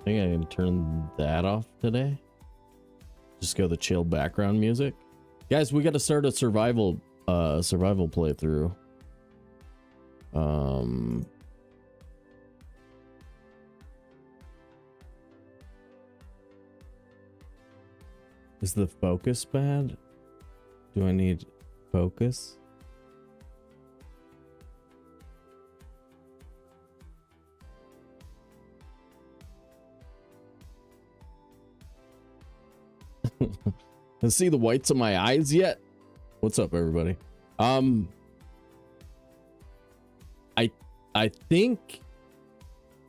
think I can turn that off today. Just go the chill background music. Guys, we got to start a survival playthrough. Is the focus bad? Do I need focus? Can see the whites of my eyes yet? What's up, everybody? I think,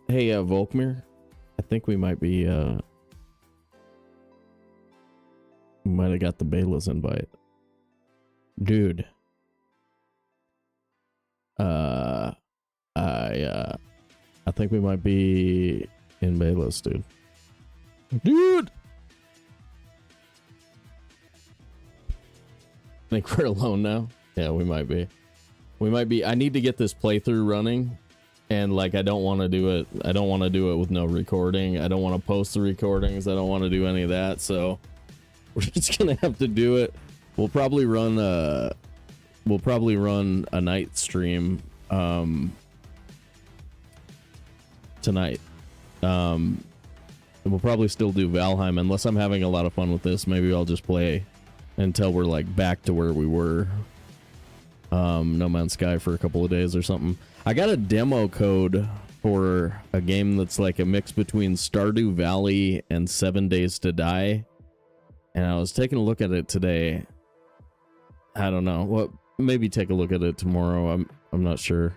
hey, Volkmir, I think we might be, might have got the Bela's invite. Dude. I think we might be in Bela's, dude. Dude! I think we're alone now. Yeah, we might be. We might be. I need to get this playthrough running, and like I don't want to do it. I don't want to do it with no recording. I don't want to post the recordings. I don't want to do any of that. So we're just gonna have to do it. We'll probably run a night stream tonight. And we'll probably still do Valheim unless I'm having a lot of fun with this. Maybe I'll just play until we're like back to where we were. No Man's Sky for a couple of days or something. I got a demo code for a game that's like a mix between Stardew Valley and 7 Days to Die, and I was taking a look at it today. I don't know what. Maybe take a look at it tomorrow. I'm not sure.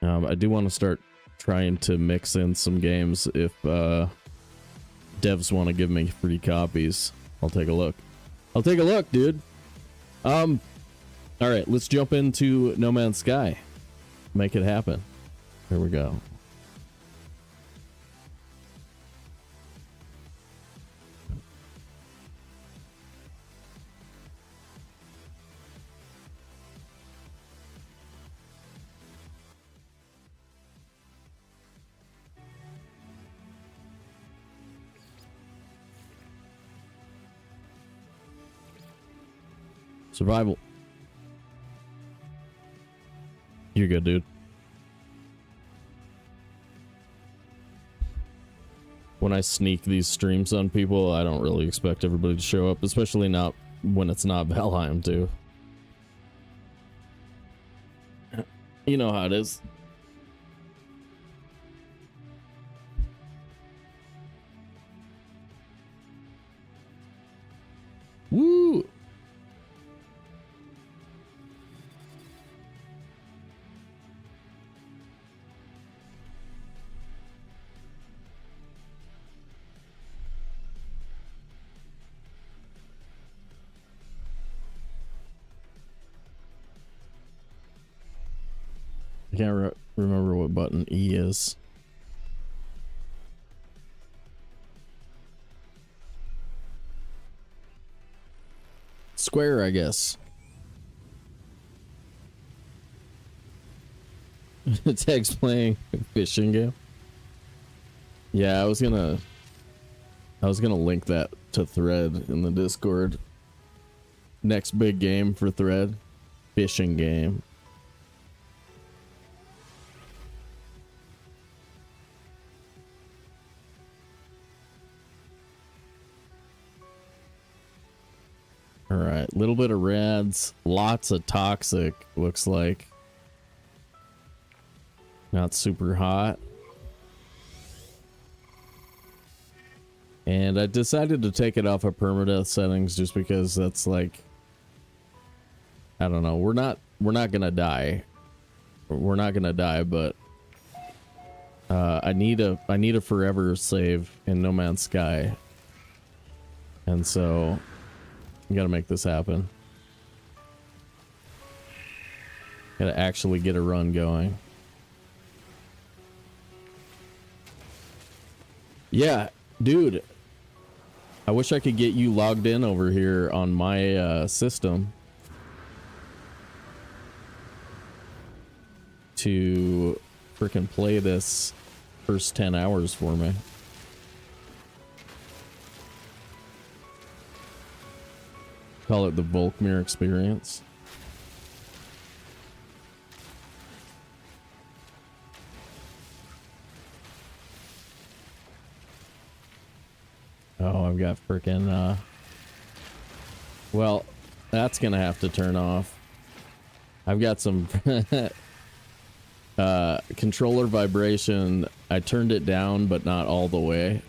I do want to start trying to mix in some games if devs want to give me free copies. I'll take a look. I'll take a look, dude. All right, let's jump into No Man's Sky. Make it happen. Here we go. Survival. You're good, dude. When I sneak these streams on people, I don't really expect everybody to show up, especially not when it's not Valheim, too. You know how it is. Woo! I can't remember what button E is. Square, I guess. Tag's playing fishing game. Yeah, I was gonna link that to Thread in the Discord. Next big game for Thread, fishing game. All right, little bit of reds, lots of toxic, looks like. Not super hot. And I decided to take it off of permadeath settings just because that's like, I don't know, we're not gonna die. We're not gonna die, but I need a forever save in No Man's Sky. And so we gotta make this happen. Gotta actually get a run going. Yeah, dude. I wish I could get you logged in over here on my system to freaking play this first 10 hours for me. call it the Volkmir experience. Oh, I've got freaking well, that's gonna have to turn off. I've got some controller vibration. I turned it down, but not all the way.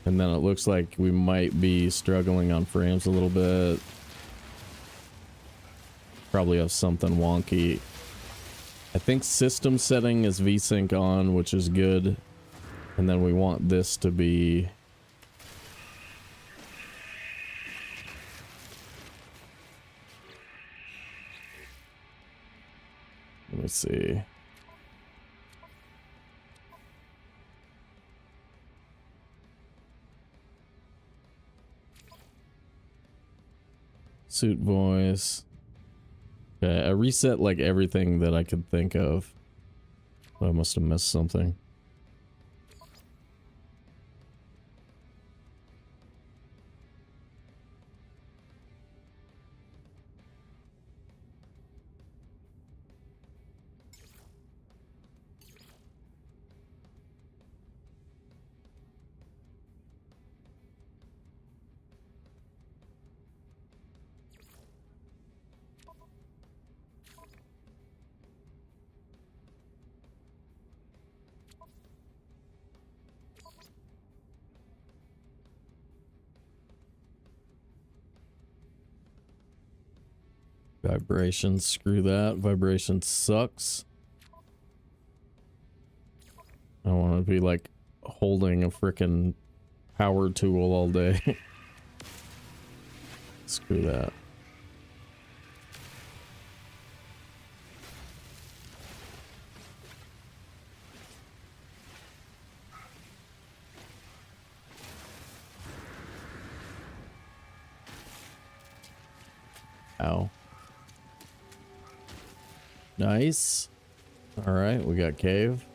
And then it looks like we might be struggling on frames a little bit. Probably have something wonky. I think system setting is VSync on, which is good. And then we want this to be... Let me see. Suit voice. Okay, I reset like everything that I could think of. I must have missed something. Vibration, screw that. Vibration sucks. I want to be like holding a frickin' power tool all day. Screw that. Ow. Nice. All right, we got cave.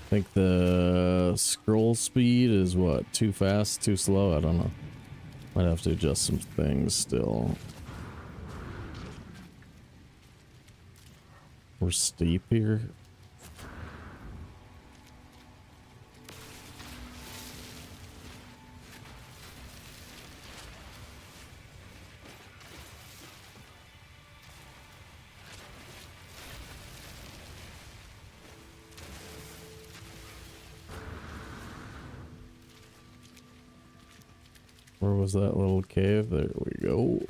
I think the scroll speed is what? Too fast, too slow? I don't know. Might have to adjust some things still. We're steep here. Where was that little cave? There we go.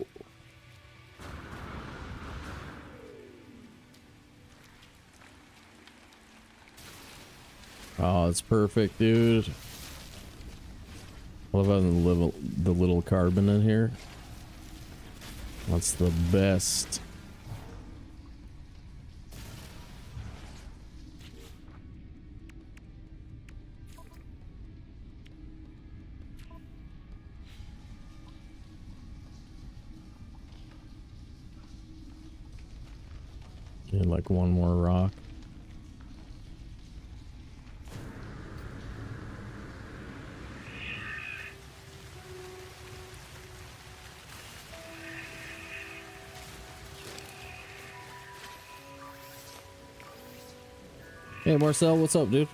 Oh, it's perfect, dude. What about the little carbon in here? That's the best. Get like one more rock. Hey Marcel, what's up, dude?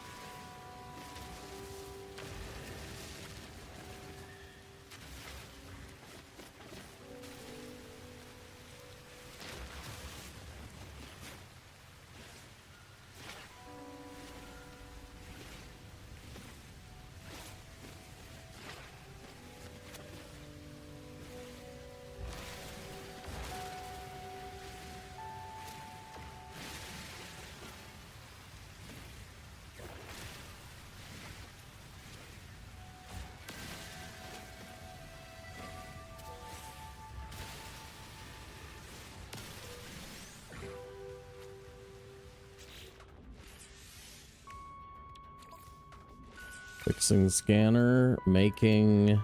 Fixing scanner, making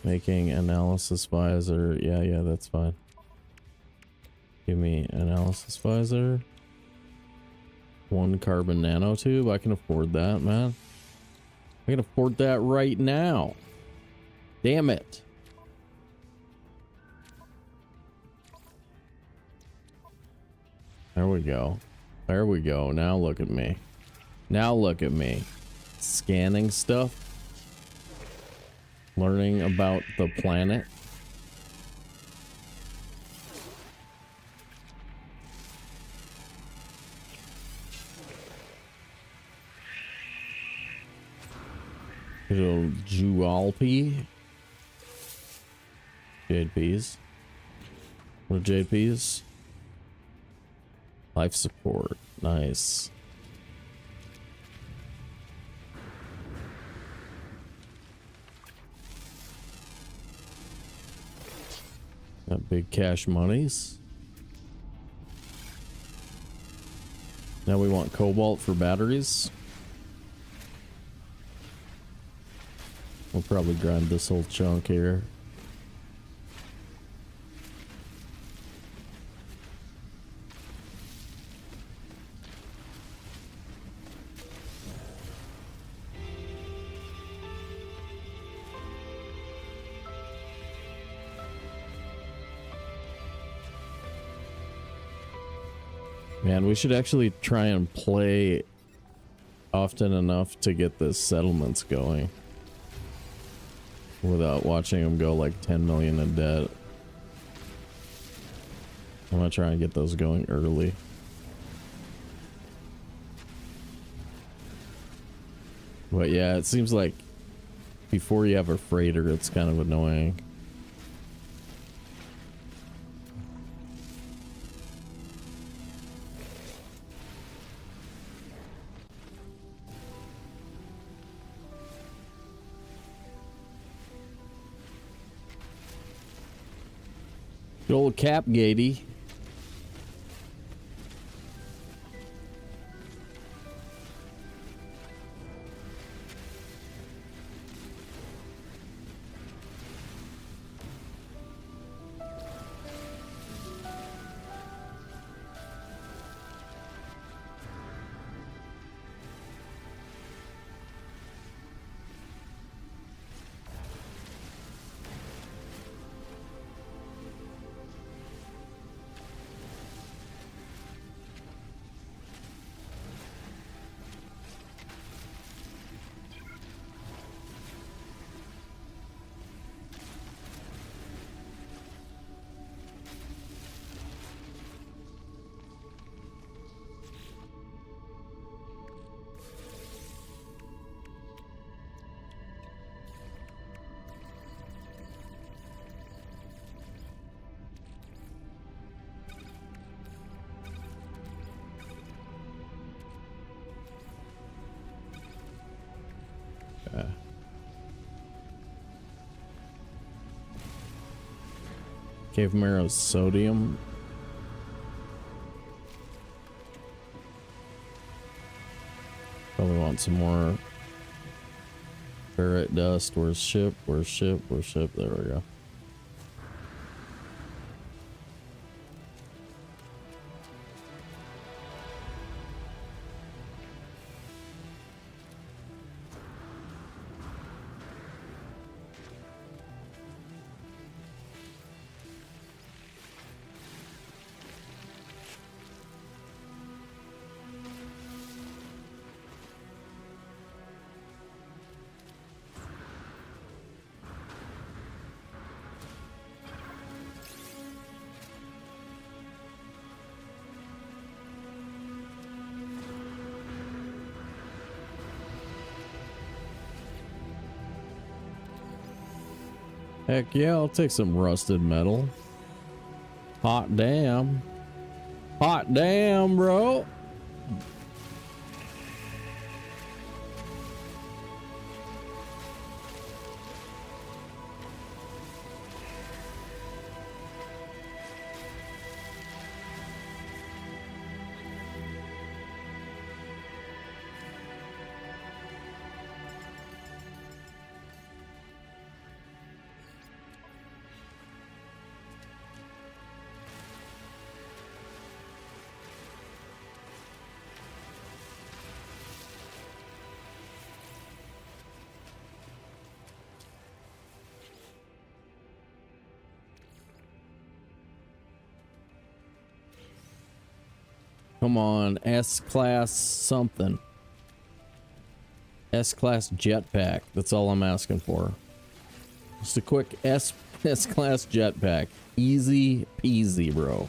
Making analysis visor. Yeah, that's fine. Give me analysis visor. 1 carbon nanotube. I can afford that, man. I can afford that right now. Damn it. There we go. There we go. Now look at me. Now look at me. Scanning stuff. Learning about the planet. Little Jualpi. Jade peas. What are jade peas? Life support. Nice. Got big cash monies. Now we want cobalt for batteries. We'll probably grind this whole chunk here. Man, we should actually try and play often enough to get the settlements going without watching them go like 10 million in debt. I'm gonna try and get those going early. But yeah, it seems like before you have a freighter, it's kind of annoying. Good old Cap Gatey. Cave Marrow's sodium. Probably want some more ferret dust. Where's ship? Where's ship? Where's ship? There we go. Heck yeah, I'll take some rusted metal. Hot damn. Hot damn, bro. Come on, S-Class something. S-Class jetpack. That's all I'm asking for. Just a quick S-Class jetpack. Easy peasy, bro.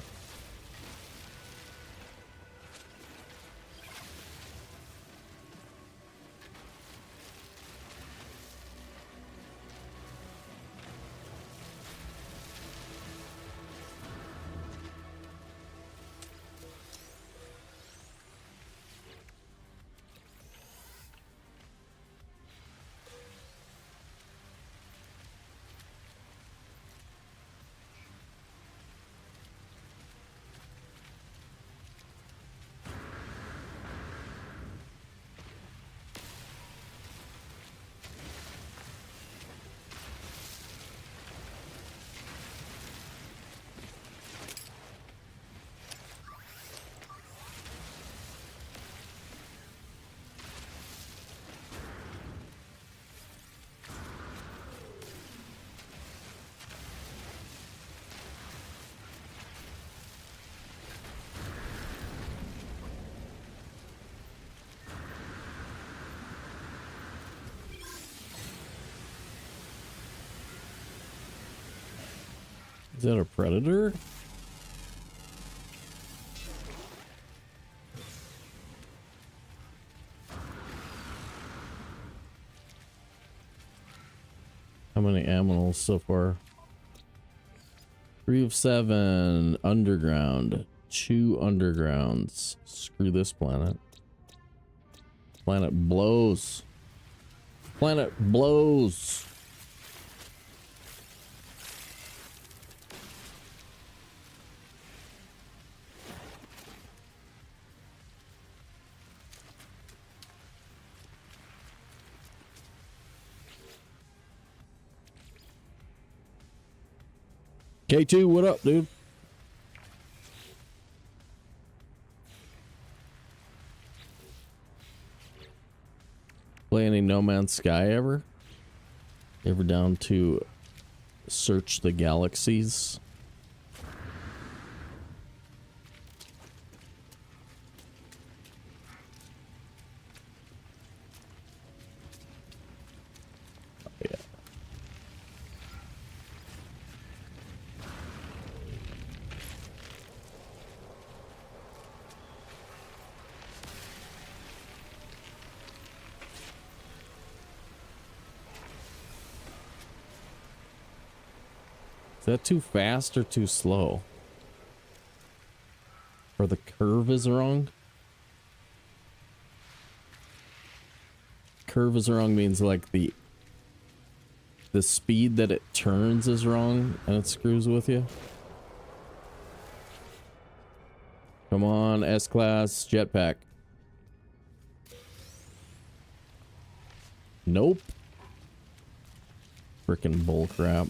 Is that a predator? How many aminals so far? 3 of 7. Underground. 2 undergrounds. Screw this planet. Planet blows. Planet blows. K2, what up, dude? Play any No Man's Sky ever? Ever down to search the galaxies? Yeah. Is that too fast or too slow? Or the curve is wrong? Curve is wrong means like the speed that it turns is wrong and it screws with you. Come on, S-Class jetpack. Nope. Frickin' bullcrap.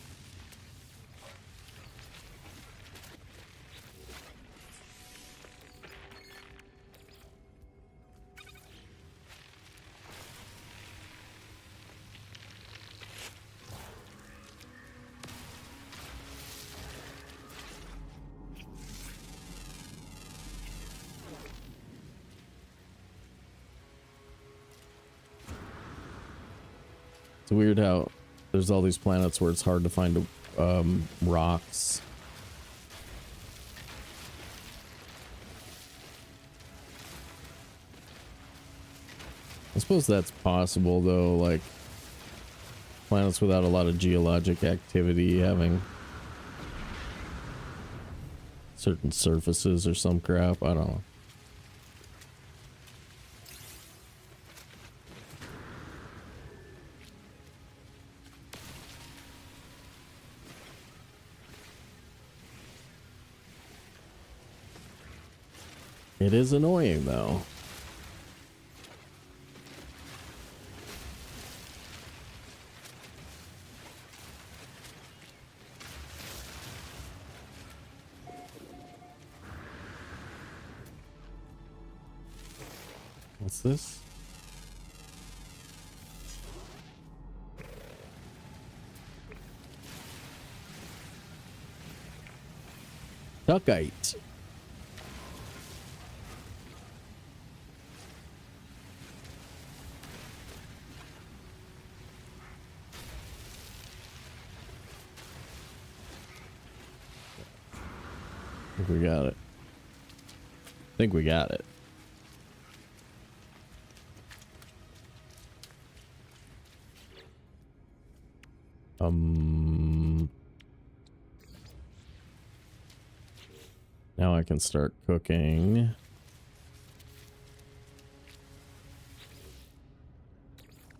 It's weird how there's all these planets where it's hard to find rocks. I suppose that's possible though, like planets without a lot of geologic activity having certain surfaces or some crap. I don't know. It is annoying though. What's this? Duckite. think we got it. I think we got it. Now I can start cooking.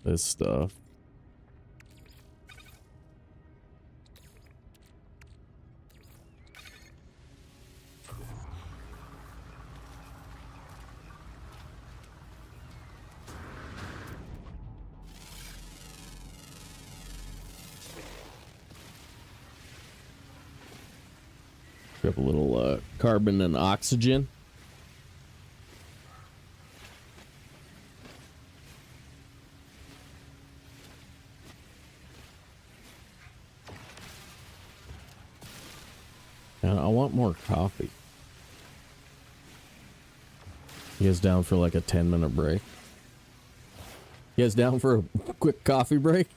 This stuff. Grab a little carbon and oxygen. And I want more coffee. You guys down for like a 10-minute break? You guys down for a quick coffee break?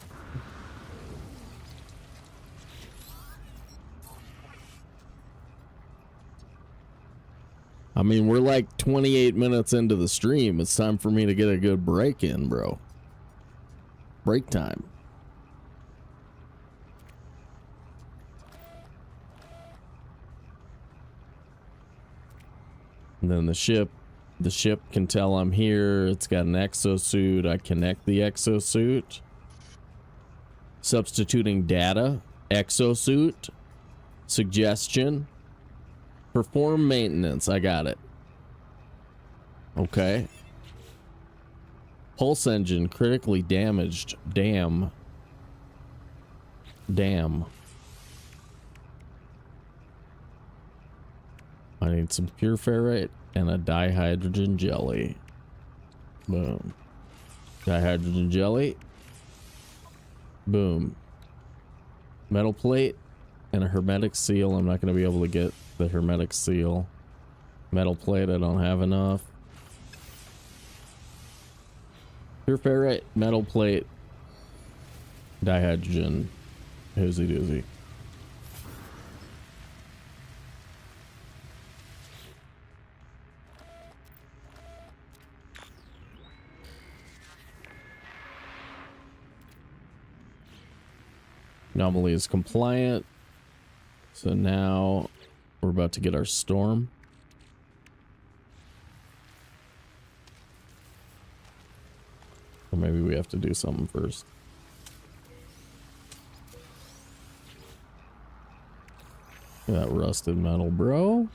I mean, we're like 28 minutes into the stream. It's time for me to get a good break in, bro. Break time. And then the ship can tell I'm here. It's got an exosuit. I connect the exosuit. Substituting data. Exosuit. Suggestion. Perform maintenance. I got it. Okay. Pulse engine critically damaged. Damn. Damn. I need some pure ferrite and a dihydrogen jelly. Boom. Dihydrogen jelly. Boom. Metal plate and a hermetic seal. I'm not going to be able to get the hermetic seal. Metal plate, I don't have enough. Pure ferrite, metal plate, dihydrogen, hoozy doozy. Anomaly is compliant. So now we're about to get our storm. Or maybe we have to do something first. Look at that rusted metal, bro.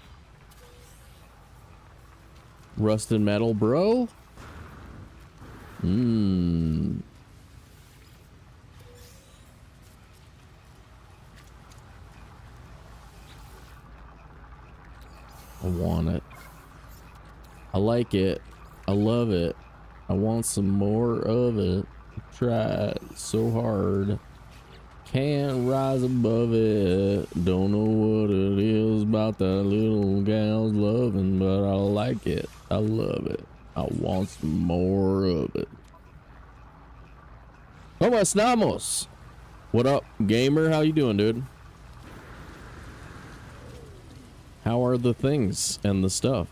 Rusted metal, bro. I want it. I like it. I love it. I want some more of it. Tried so hard. Can't rise above it. Don't know what it is about that little gal's loving, but I like it. I love it. I want some more of it. ¿Cómo estamos? What up, gamer? How you doing, dude? How are the things and the stuff?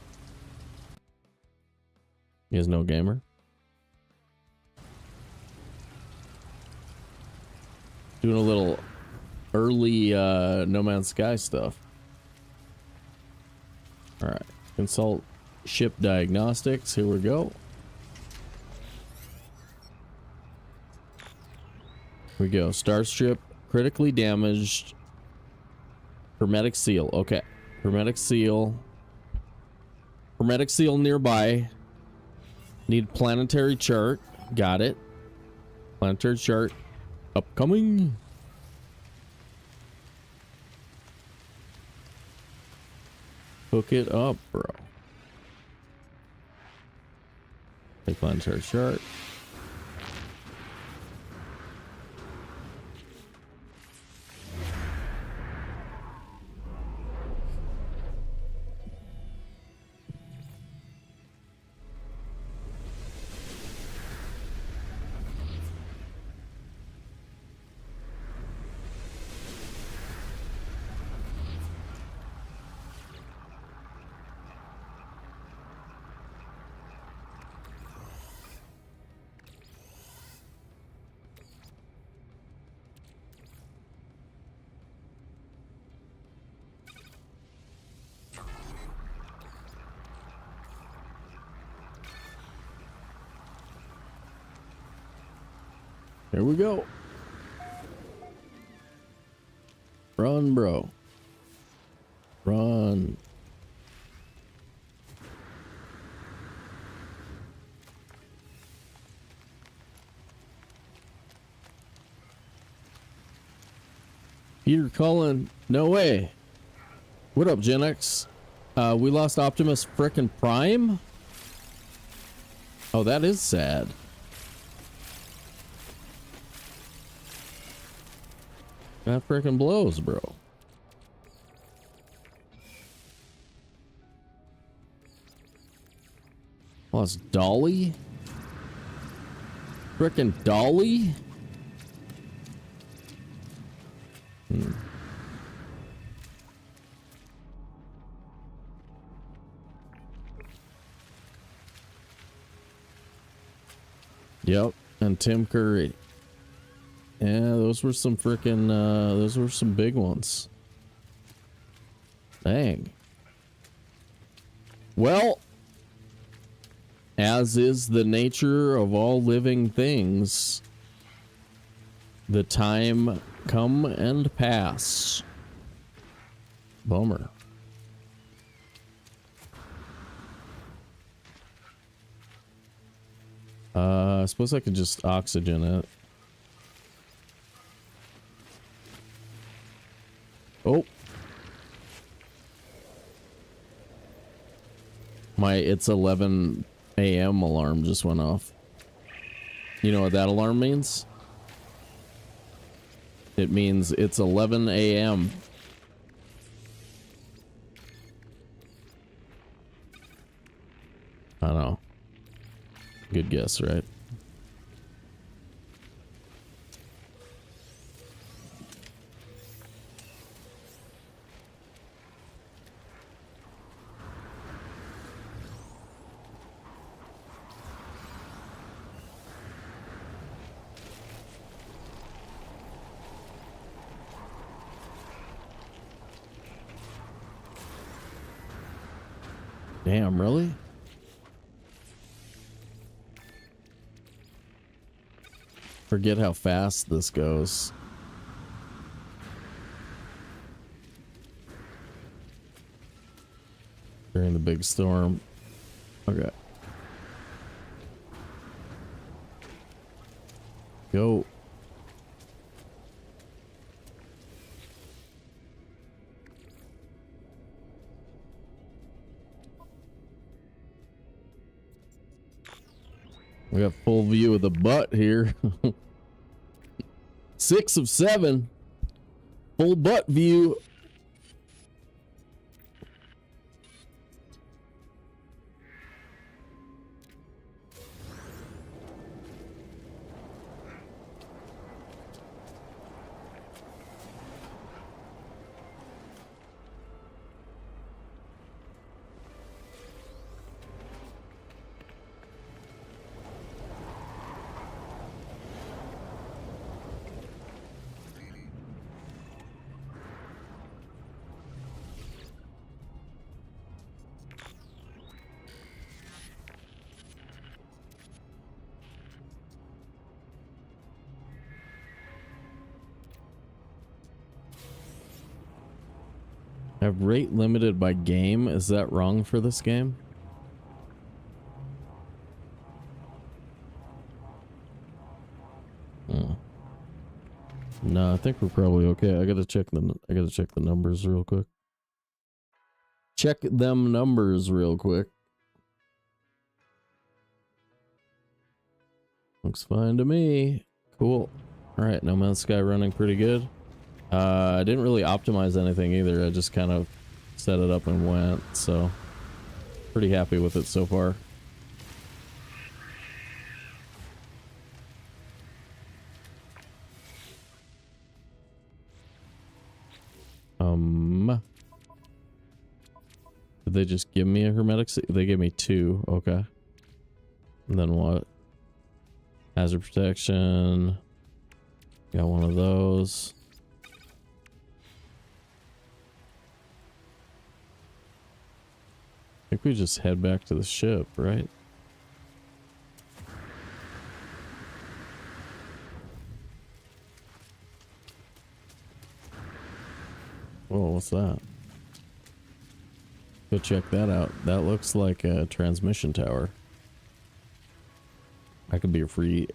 You guys know gamer? Doing a little early No Man's Sky stuff. Alright. Consult ship diagnostics. Here we go. Here we go. Starship critically damaged. Hermetic seal. Okay. Hermetic seal. Hermetic seal nearby. Need planetary chart. Got it. Planetary chart. Upcoming. Hook it up, bro. Take planetary chart. Here we go. Run, bro. Run. Peter Cullen. No way. What up, Gen X? We lost Optimus frickin' Prime? Oh, that is sad. That frickin' blows, bro. Lost Dolly? Frickin' Dolly? Yep, and Tim Curry. Yeah, those were some freaking, those were some big ones. Dang. Well, as is the nature of all living things, the time come and pass. Bummer. I suppose I could just oxygen it. Oh. My it's 11 a.m. alarm just went off. You know what that alarm means? It means it's 11 a.m. I don't know. Good guess, right? Damn, really? Forget how fast this goes. During the big storm. Okay. Go. We got full view of the butt here. 6 of 7. Full butt view. Have rate limited by game. Is that wrong for this game? No, I think we're probably okay. I gotta check the numbers real quick. Check them numbers real quick. Looks fine to me. Cool. All right, No Man's Sky running pretty good. I didn't really optimize anything either. I just kind of set it up and went, so pretty happy with it so far. Did they just give me a hermetic? They gave me 2. Okay. And then what? Hazard protection. Got one of those. I think we just head back to the ship, right? Whoa, what's that? Go check that out. That looks like a transmission tower. That could be a free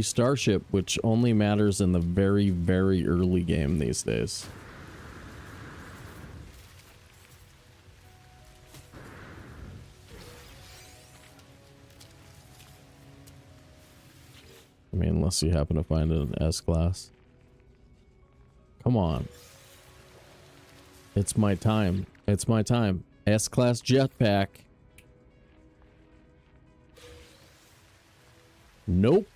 starship, which only matters in the very, very early game these days. I mean, unless you happen to find an S-Class. Come on. It's my time. It's my time. S-Class jetpack. Nope.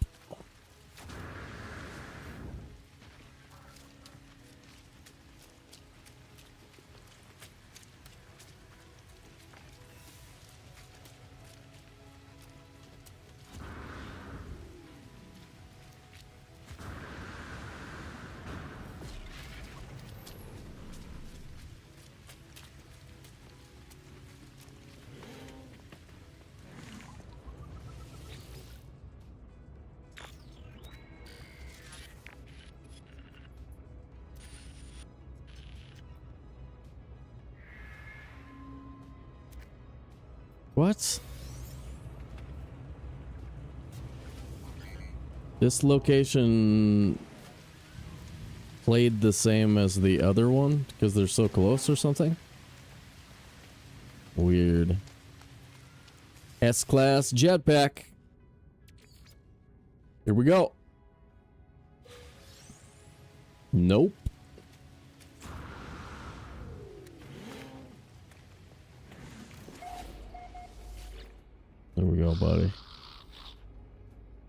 What? This location played the same as the other one because they're so close or something? Weird. S-Class jetpack. Here we go. Nope. There we go, buddy.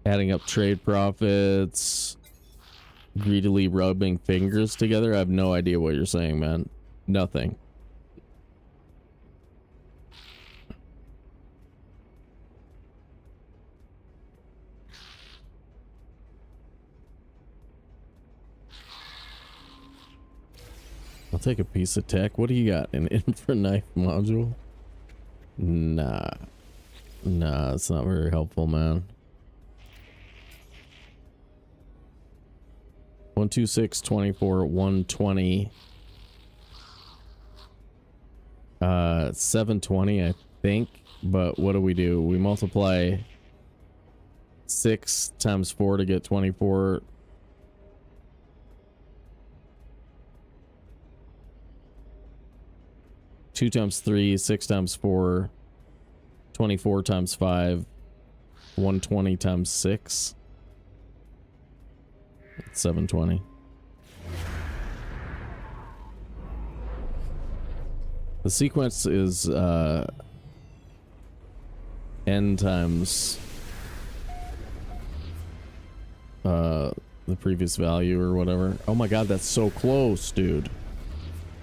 Adding up trade profits. Greedily rubbing fingers together. I have no idea what you're saying, man. Nothing. I'll take a piece of tech. What do you got? An infra knife module? Nah. Nah, it's not very helpful, man. 126, 24, 120. 720, I think. But what do? We multiply 6 times 4 to get 24. Two times 3, 6 times 4, 24 times 5, 120 times 6. It's 720. The sequence is n times the previous value or whatever. Oh my god, that's so close, dude.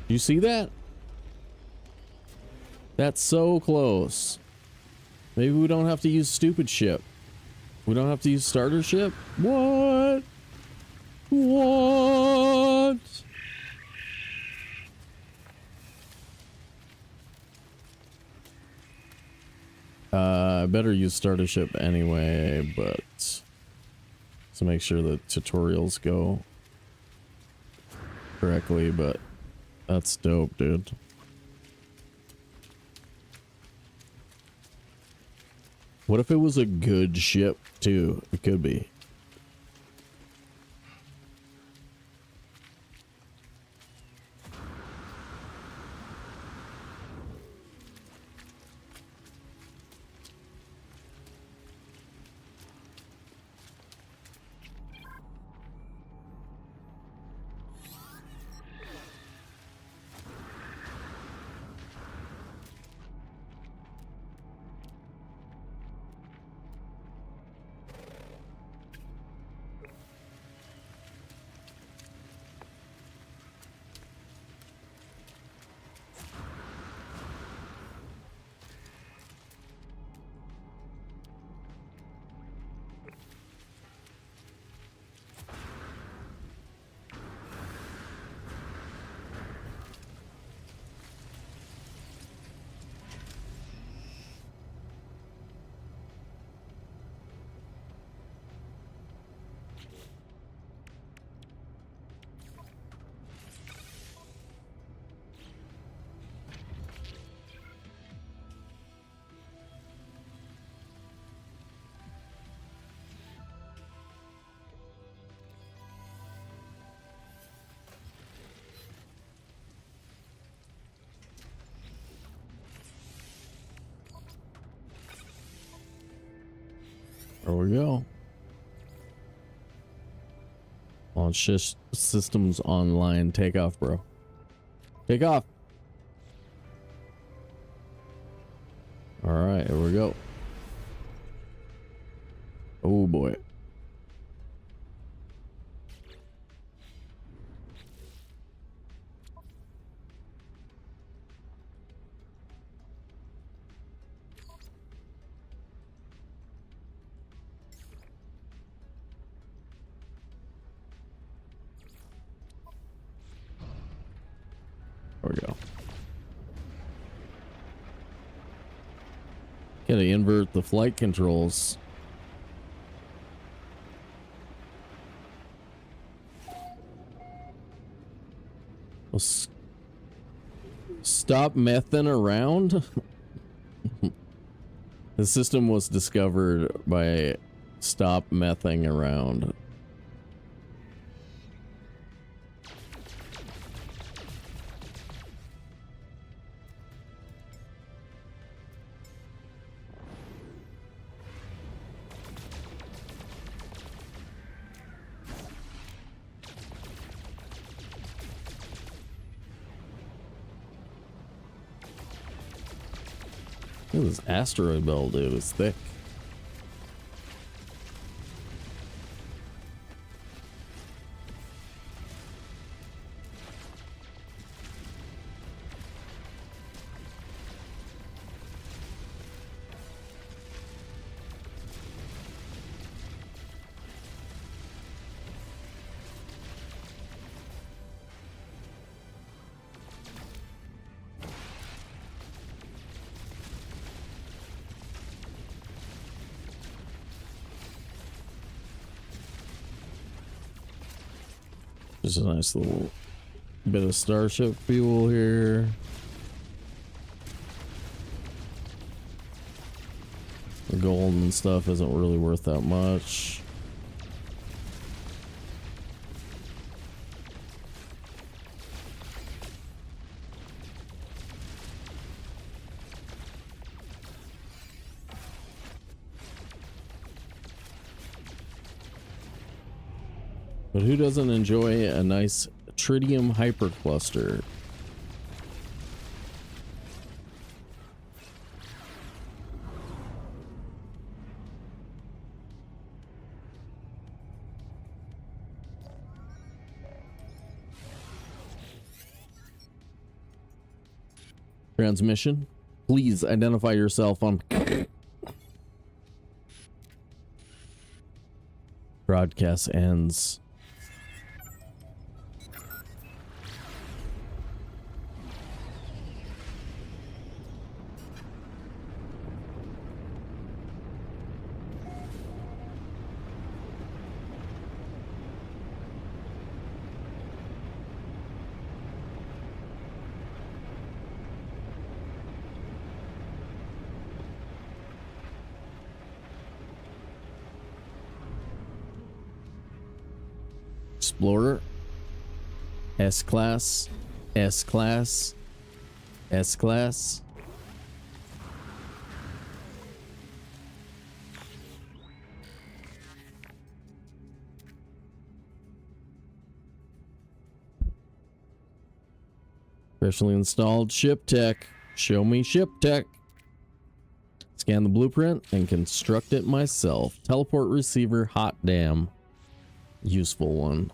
You see that? That's so close. Maybe we don't have to use stupid ship. We don't have to use starter ship? What? What? I better use starter ship anyway, but to make sure the tutorials go correctly, but that's dope, dude. What if it was a good ship too? It could be. There we go. Launch systems online. Take off, bro. Take off. All right, here we go. Oh boy. There we go. Gotta invert the flight controls. Well, stop messing around. The system was discovered by stop messing around. Look at this asteroid belt, dude. It's thick. Just a nice little bit of starship fuel here. The gold and stuff isn't really worth that much. But who doesn't enjoy a nice tritium hypercluster? Transmission. Please identify yourself on broadcast ends. Explorer, S-Class, S-Class, S-Class. Freshly installed ship tech. Show me ship tech. Scan the blueprint and construct it myself. Teleport receiver, hot damn. Useful one.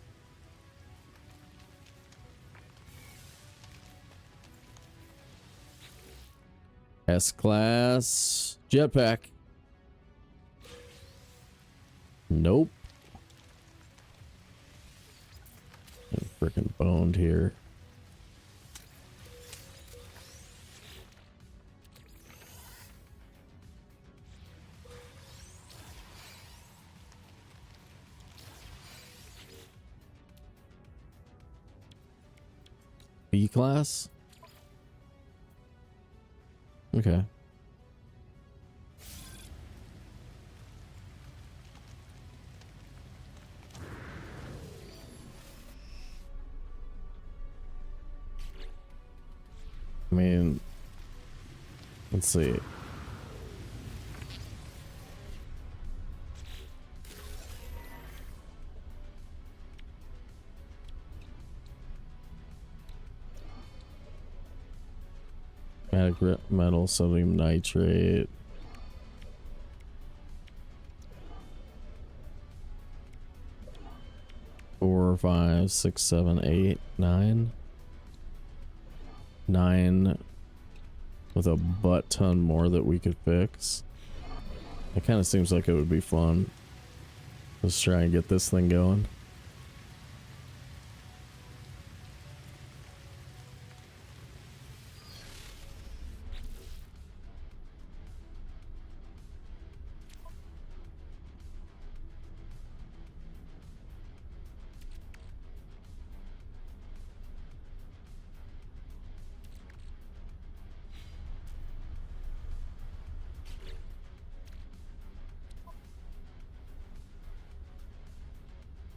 S-Class jetpack. Nope. Freaking boned here. B-Class? Okay. I mean, let's see. Adequate metal, sodium nitrate. Four, 5, 6, 7, 8, 9. 9 with a butt ton more that we could fix. It kind of seems like it would be fun. Let's try and get this thing going.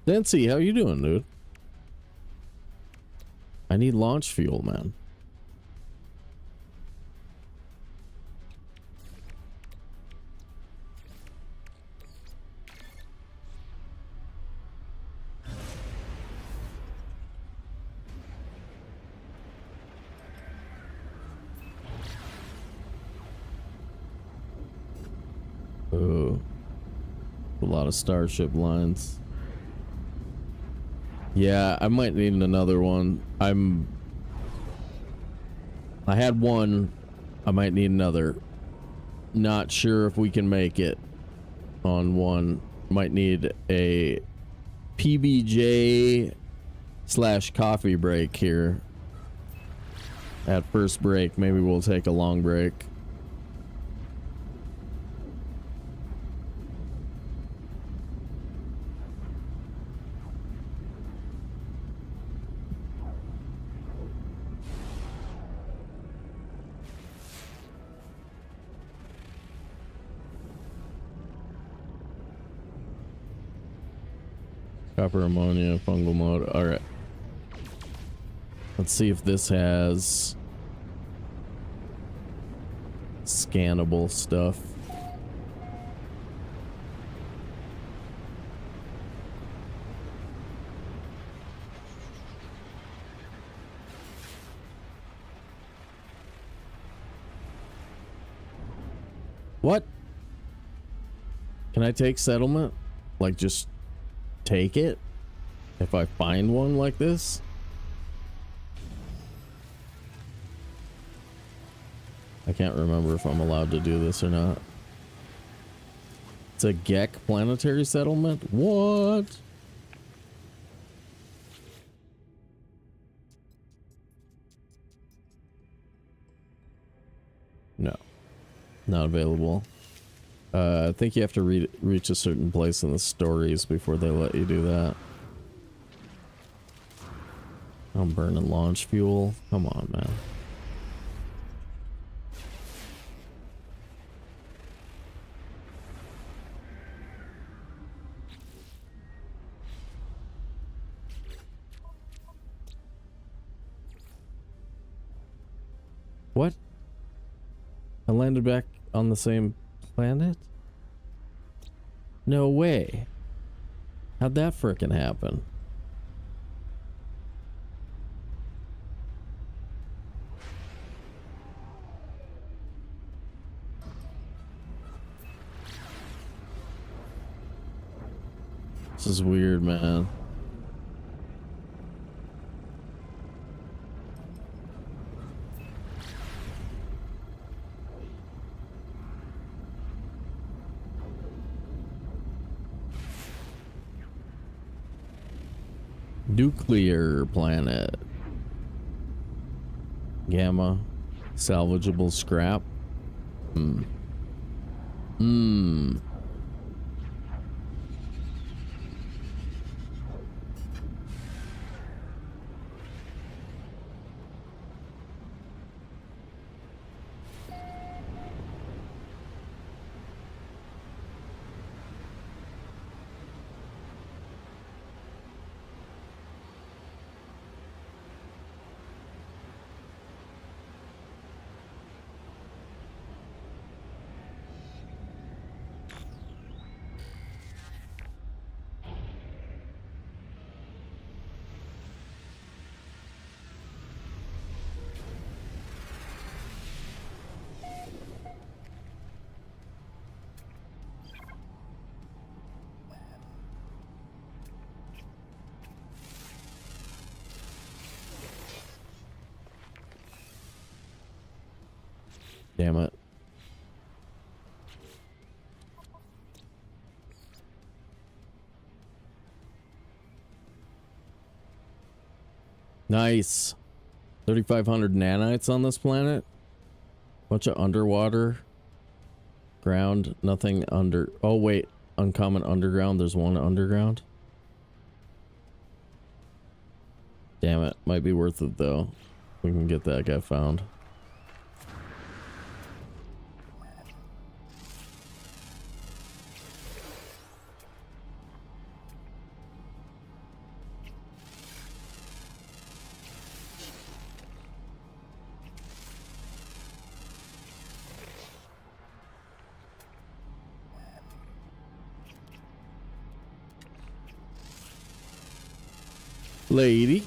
Dancy, how you doing, dude? I need launch fuel, man. Oh, a lot of Starship lines. Yeah, I might need another one. I had one. I might need another. Not sure if we can make it on one. Might need a PBJ / coffee break here. At first break, maybe we'll take a long break. Copper, ammonia, fungal mode. All right. Let's see if this has scannable stuff. What? Can I take settlement? Like, just take it? If I find one like this? I can't remember if I'm allowed to do this or not. It's a Gek planetary settlement? What? No. Not available. I think you have to reach a certain place in the stories before they let you do that. I'm burning launch fuel. Come on, man. What? I landed back on the same planet? No way. How'd that frickin' happen? This is weird, man. Nuclear planet. Gamma. Salvageable scrap. Damn it. Nice. 3,500 nanites on this planet. Bunch of underwater. Ground. Nothing under. Oh, wait. Uncommon underground. There's one underground. Damn it. Might be worth it, though. We can get that guy found. Lady.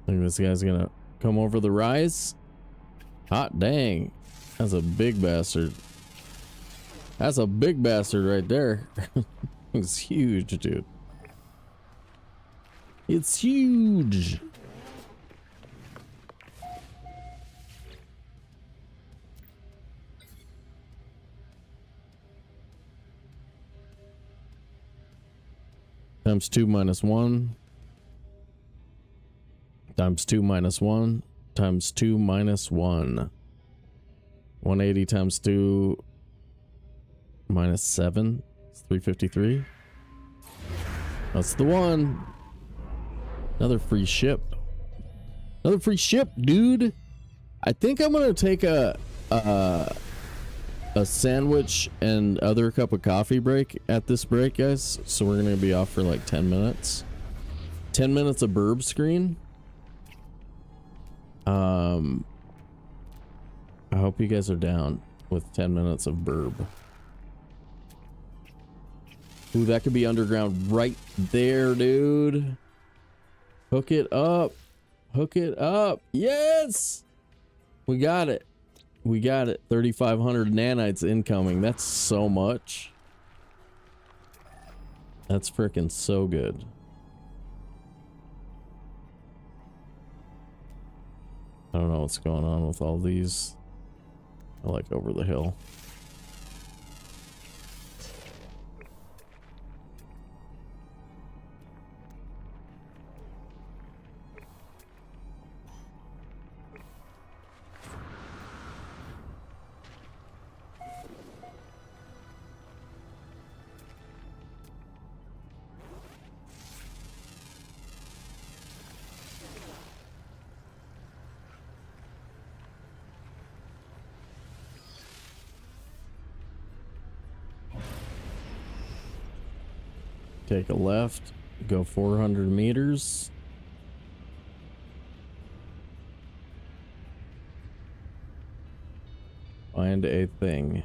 Think this guy's gonna come over the rise? Hot dang. That's a big bastard. That's a big bastard right there. It's huge, dude. It's huge. Times 2 minus 1. Times 2 minus 1. Times 2 minus 1. 180 times 2 minus 7. It's 353. That's the one. Another free ship. Another free ship, dude. I think I'm gonna take a sandwich and other cup of coffee break at this break, guys. So we're gonna be off for like 10 minutes. 10 minutes of burb screen. I hope you guys are down with 10 minutes of burb. Ooh, that could be underground right there, dude. Hook it up. Hook it up. Yes! We got it. We got it. 3,500 nanites incoming. That's so much. That's freaking so good. I don't know what's going on with all these. I like over the hill. Take a left, go 400 meters. Find a thing.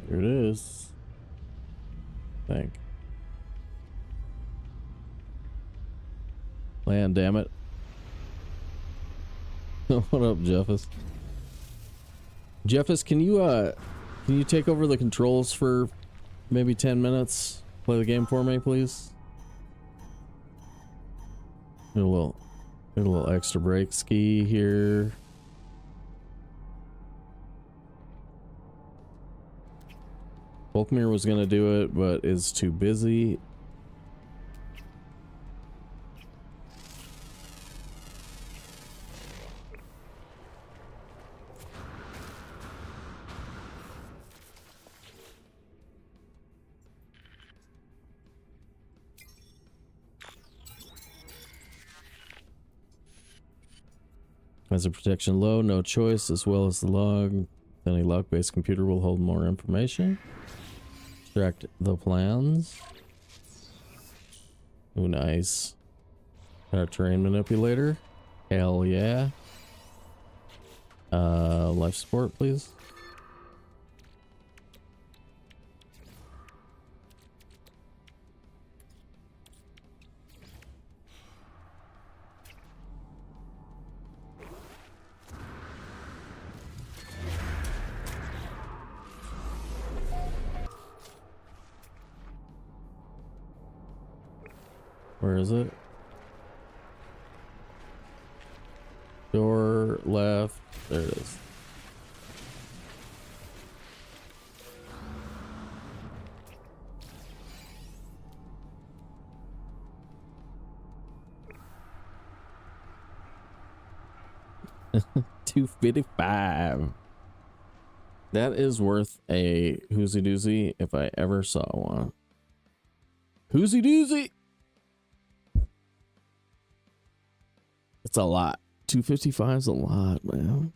Here it is. Think. Land, damn it. What up, Jeffus? Jeffus, can you take over the controls for maybe 10 minutes? Play the game for me, please. Get a little extra break ski here. Volkmir was gonna do it, but is too busy. Hazard protection low, no choice, as well as the log. Any log-based computer will hold more information. Extract the plans. Ooh, nice. Our terrain manipulator. Hell yeah. Life support, please. Where is it? Door left. There it is. $255. That is worth a hoozy doozy if I ever saw one. Hoozy doozy. It's a lot. 255 is a lot, man.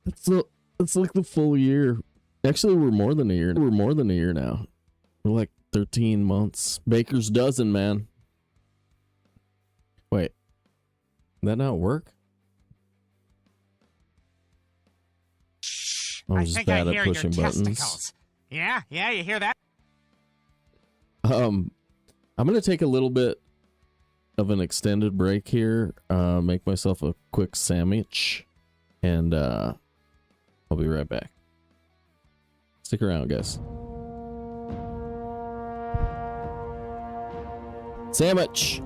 It's like the full year. Actually, we're more than a year. We're more than a year now. We're like 13 months. Baker's dozen, man. Wait, did that not work? I'm just bad at pushing buttons. Yeah, you hear that? I'm gonna take a little bit of an extended break here. Make myself a quick sandwich, and I'll be right back. Stick around, guys. Sandwich.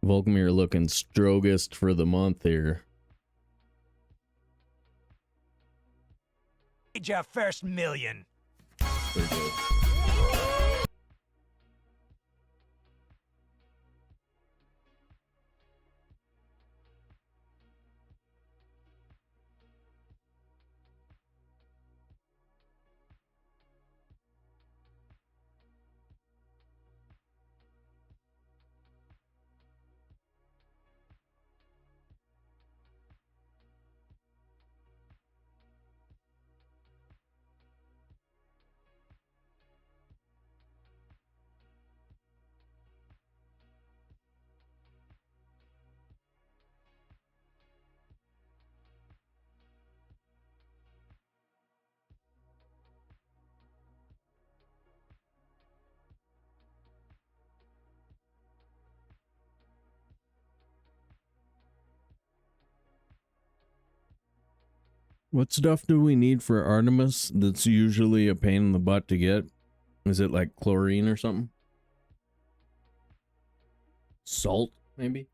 Volkmir looking strongest for the month here. Made your first million. Pretty good. What stuff do we need for Artemis that's usually a pain in the butt to get? Is it like chlorine or something? Salt, maybe?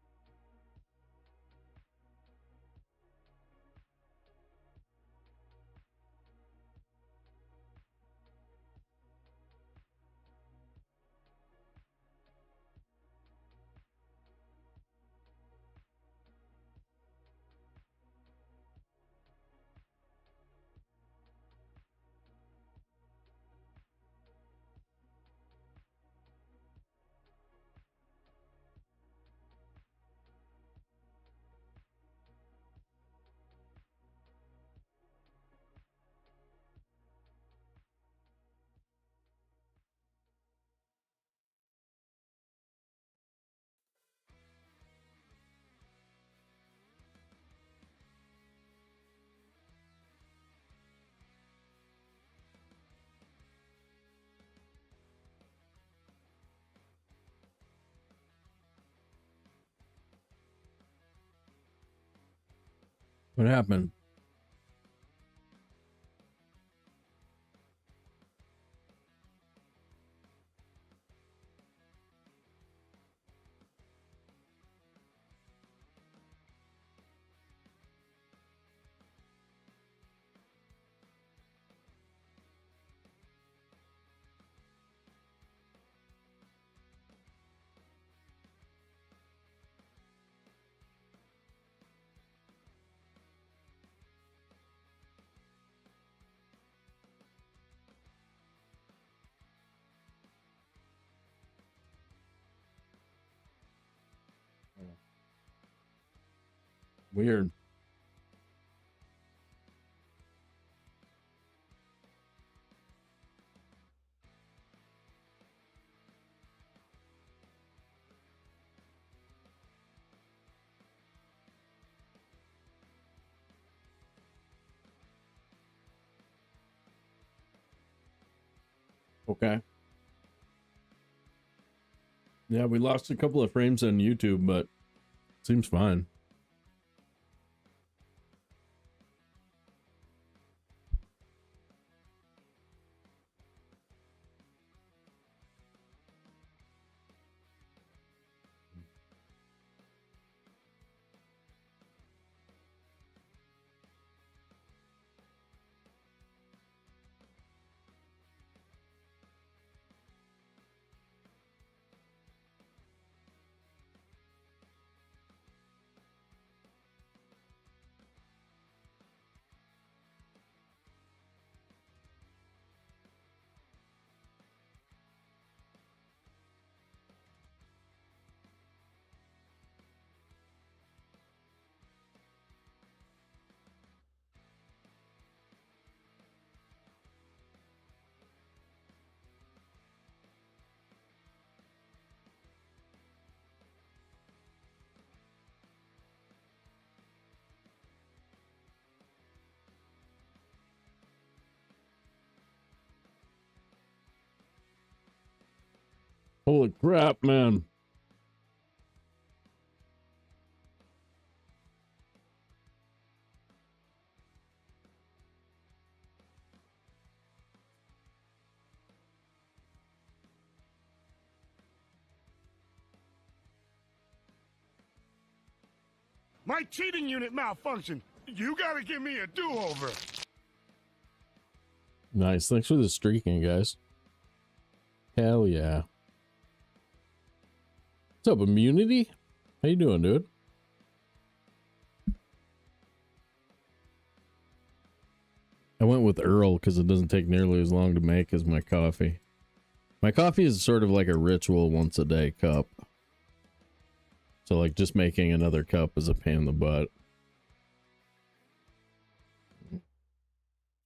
What happened? Weird. Okay. Yeah, we lost a couple of frames on YouTube, but seems fine. Holy crap, man. My cheating unit malfunctioned. You gotta give me a do-over. Nice. Thanks for the streaking, guys. Hell yeah. What's up, Immunity? How you doing, dude? I went with Earl because it doesn't take nearly as long to make as my coffee. My coffee is sort of like a ritual once a day cup. So like just making another cup is a pain in the butt.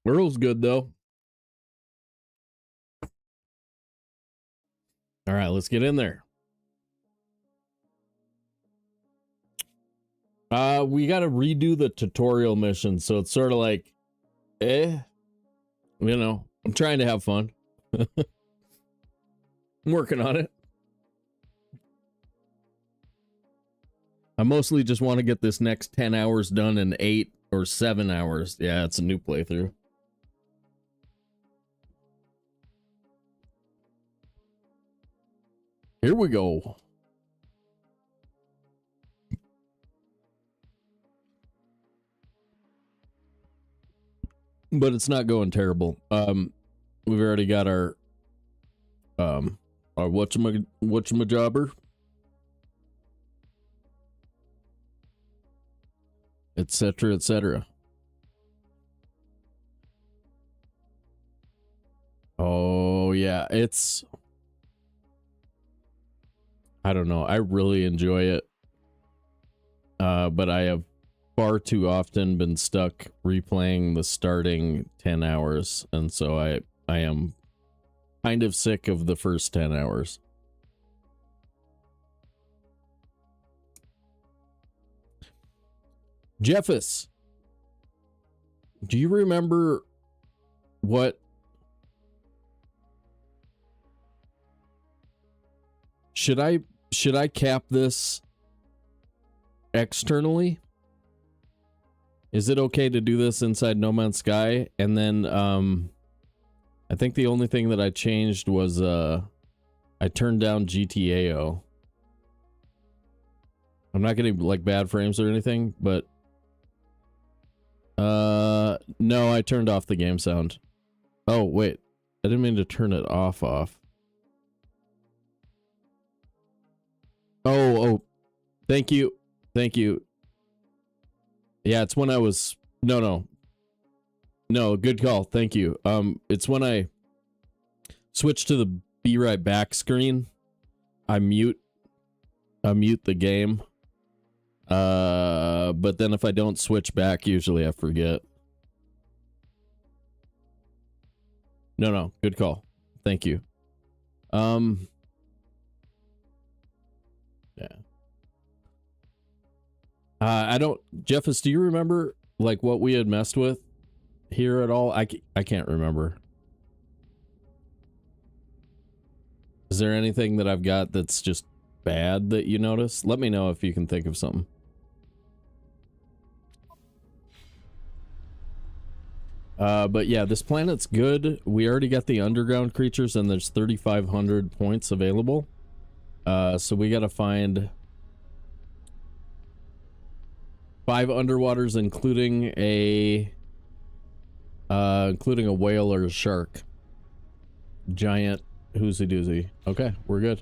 Earl's good though. All right, let's get in there. We got to redo the tutorial mission, so it's sort of like, you know, I'm trying to have fun. I'm working on it. I mostly just want to get this next 10 hours done in 8 or 7 hours. Yeah, it's a new playthrough. Here we go. But it's not going terrible. We've already got our whatchamajobber, etc., etc. Oh yeah, it's, I don't know, I really enjoy it. But I have far too often been stuck replaying the starting 10 hours, and so I am kind of sick of the first 10 hours. Jeffus, do you remember what should I cap this externally? Is it okay to do this inside No Man's Sky? And then I think the only thing that I changed was I turned down GTAO. I'm not getting like bad frames or anything, but no, I turned off the game sound. Oh wait, I didn't mean to turn it off. Oh, thank you. Yeah, it's when I was no, good call. Thank you. It's when I switch to the be right back screen, I mute the game. But then if I don't switch back, usually I forget. No, good call. Thank you. Yeah. I don't, Jeffus, do you remember like what we had messed with here at all? I can't remember. Is there anything that I've got that's just bad that you notice? Let me know if you can think of something. But yeah, this planet's good. We already got the underground creatures and there's 3,500 points available. So we gotta find 5 underwaters, including a whale or a shark. Giant whoozy doozy. Okay, we're good.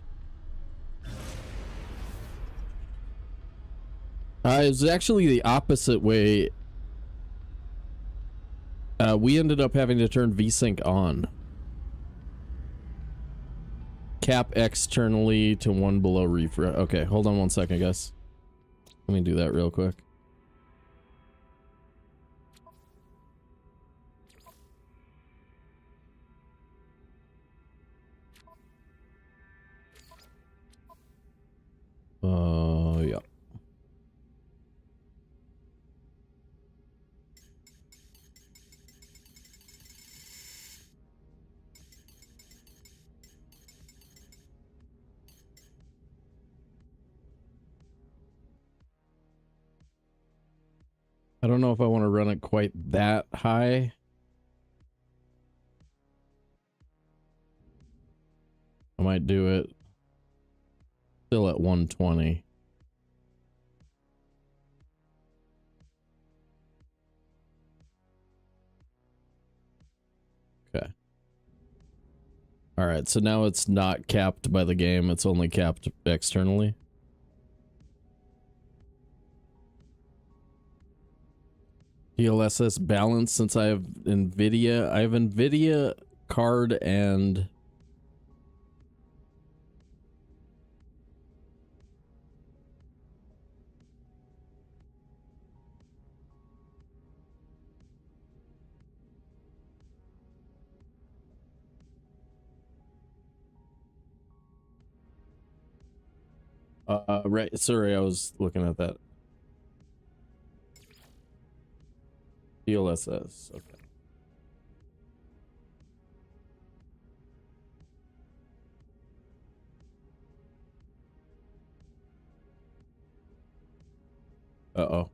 It was actually the opposite way. We ended up having to turn VSync on. Cap externally to 1 below refresh. Okay, hold on 1 second, guys. Let me do that real quick. Yeah. I don't know if I want to run it quite that high. I might do it still at 120. Okay. All right, so now it's not capped by the game, it's only capped externally. DLSS balance, since I have NVIDIA card and right, sorry, I was looking at that. DLSS, okay. Uh-oh.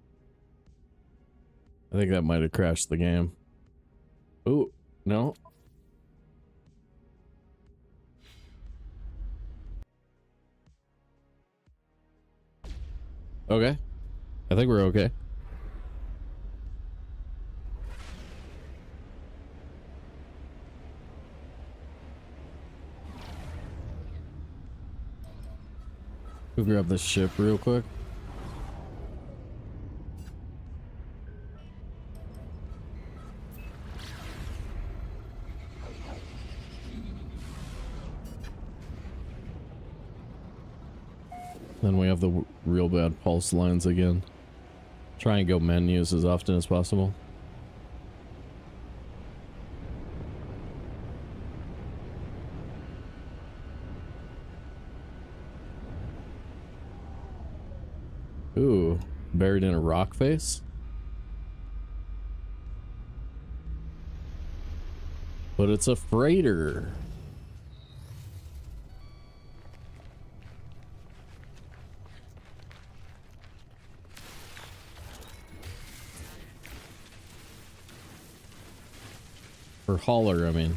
I think that might have crashed the game. Ooh, no. Okay. I think we're okay. We'll grab this ship real quick. Then we have the real bad pulse lines again. Try and go menus as often as possible. Ooh, buried in a rock face? But it's a freighter. Or hauler, I mean.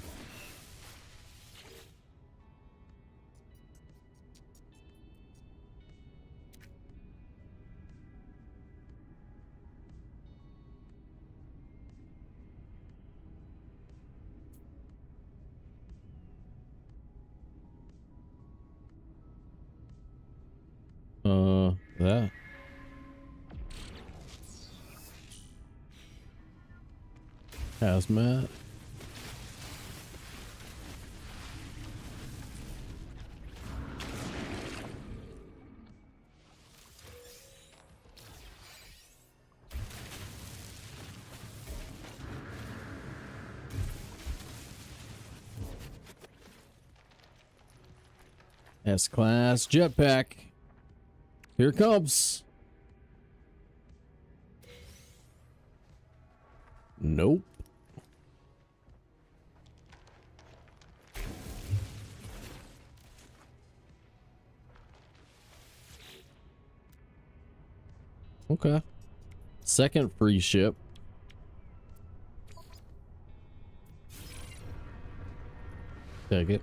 That. Hazmat. S-Class jetpack. Here it comes. Nope. Okay. Second free ship. Take it.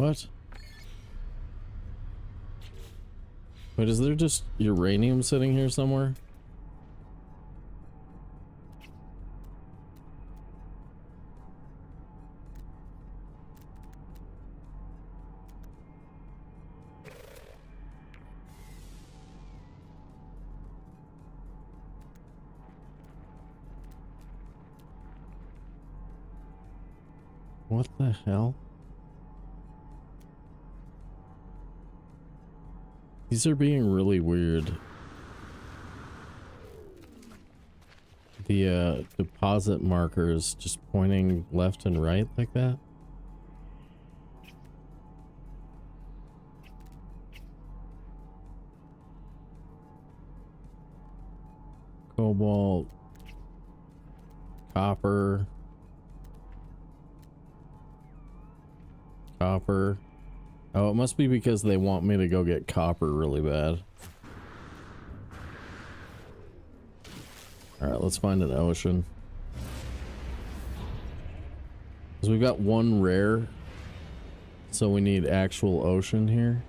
What? Wait, is there just uranium sitting here somewhere? What the hell? These are being really weird. The deposit markers just pointing left and right like that. Cobalt, copper, copper. Oh, it must be because they want me to go get copper really bad. Alright, let's find an ocean. Because we've got one rare, so we need actual ocean here.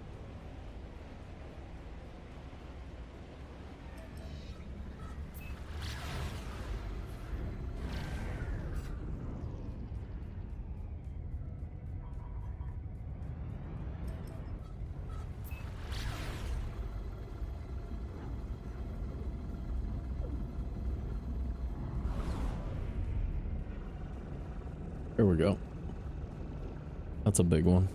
There we go. That's a big one.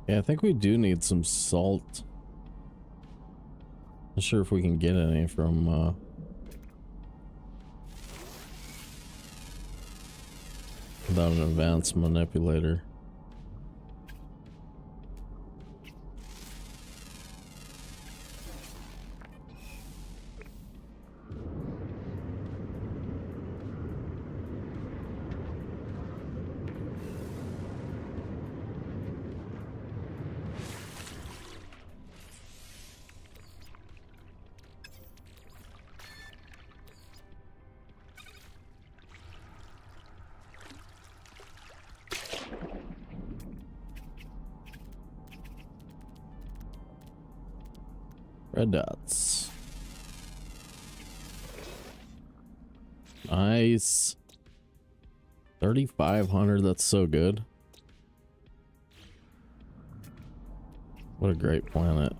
Yeah, I think we do need some salt. Not sure if we can get any from without an advanced manipulator. Red dots. Nice. 3,500, that's so good. What a great planet.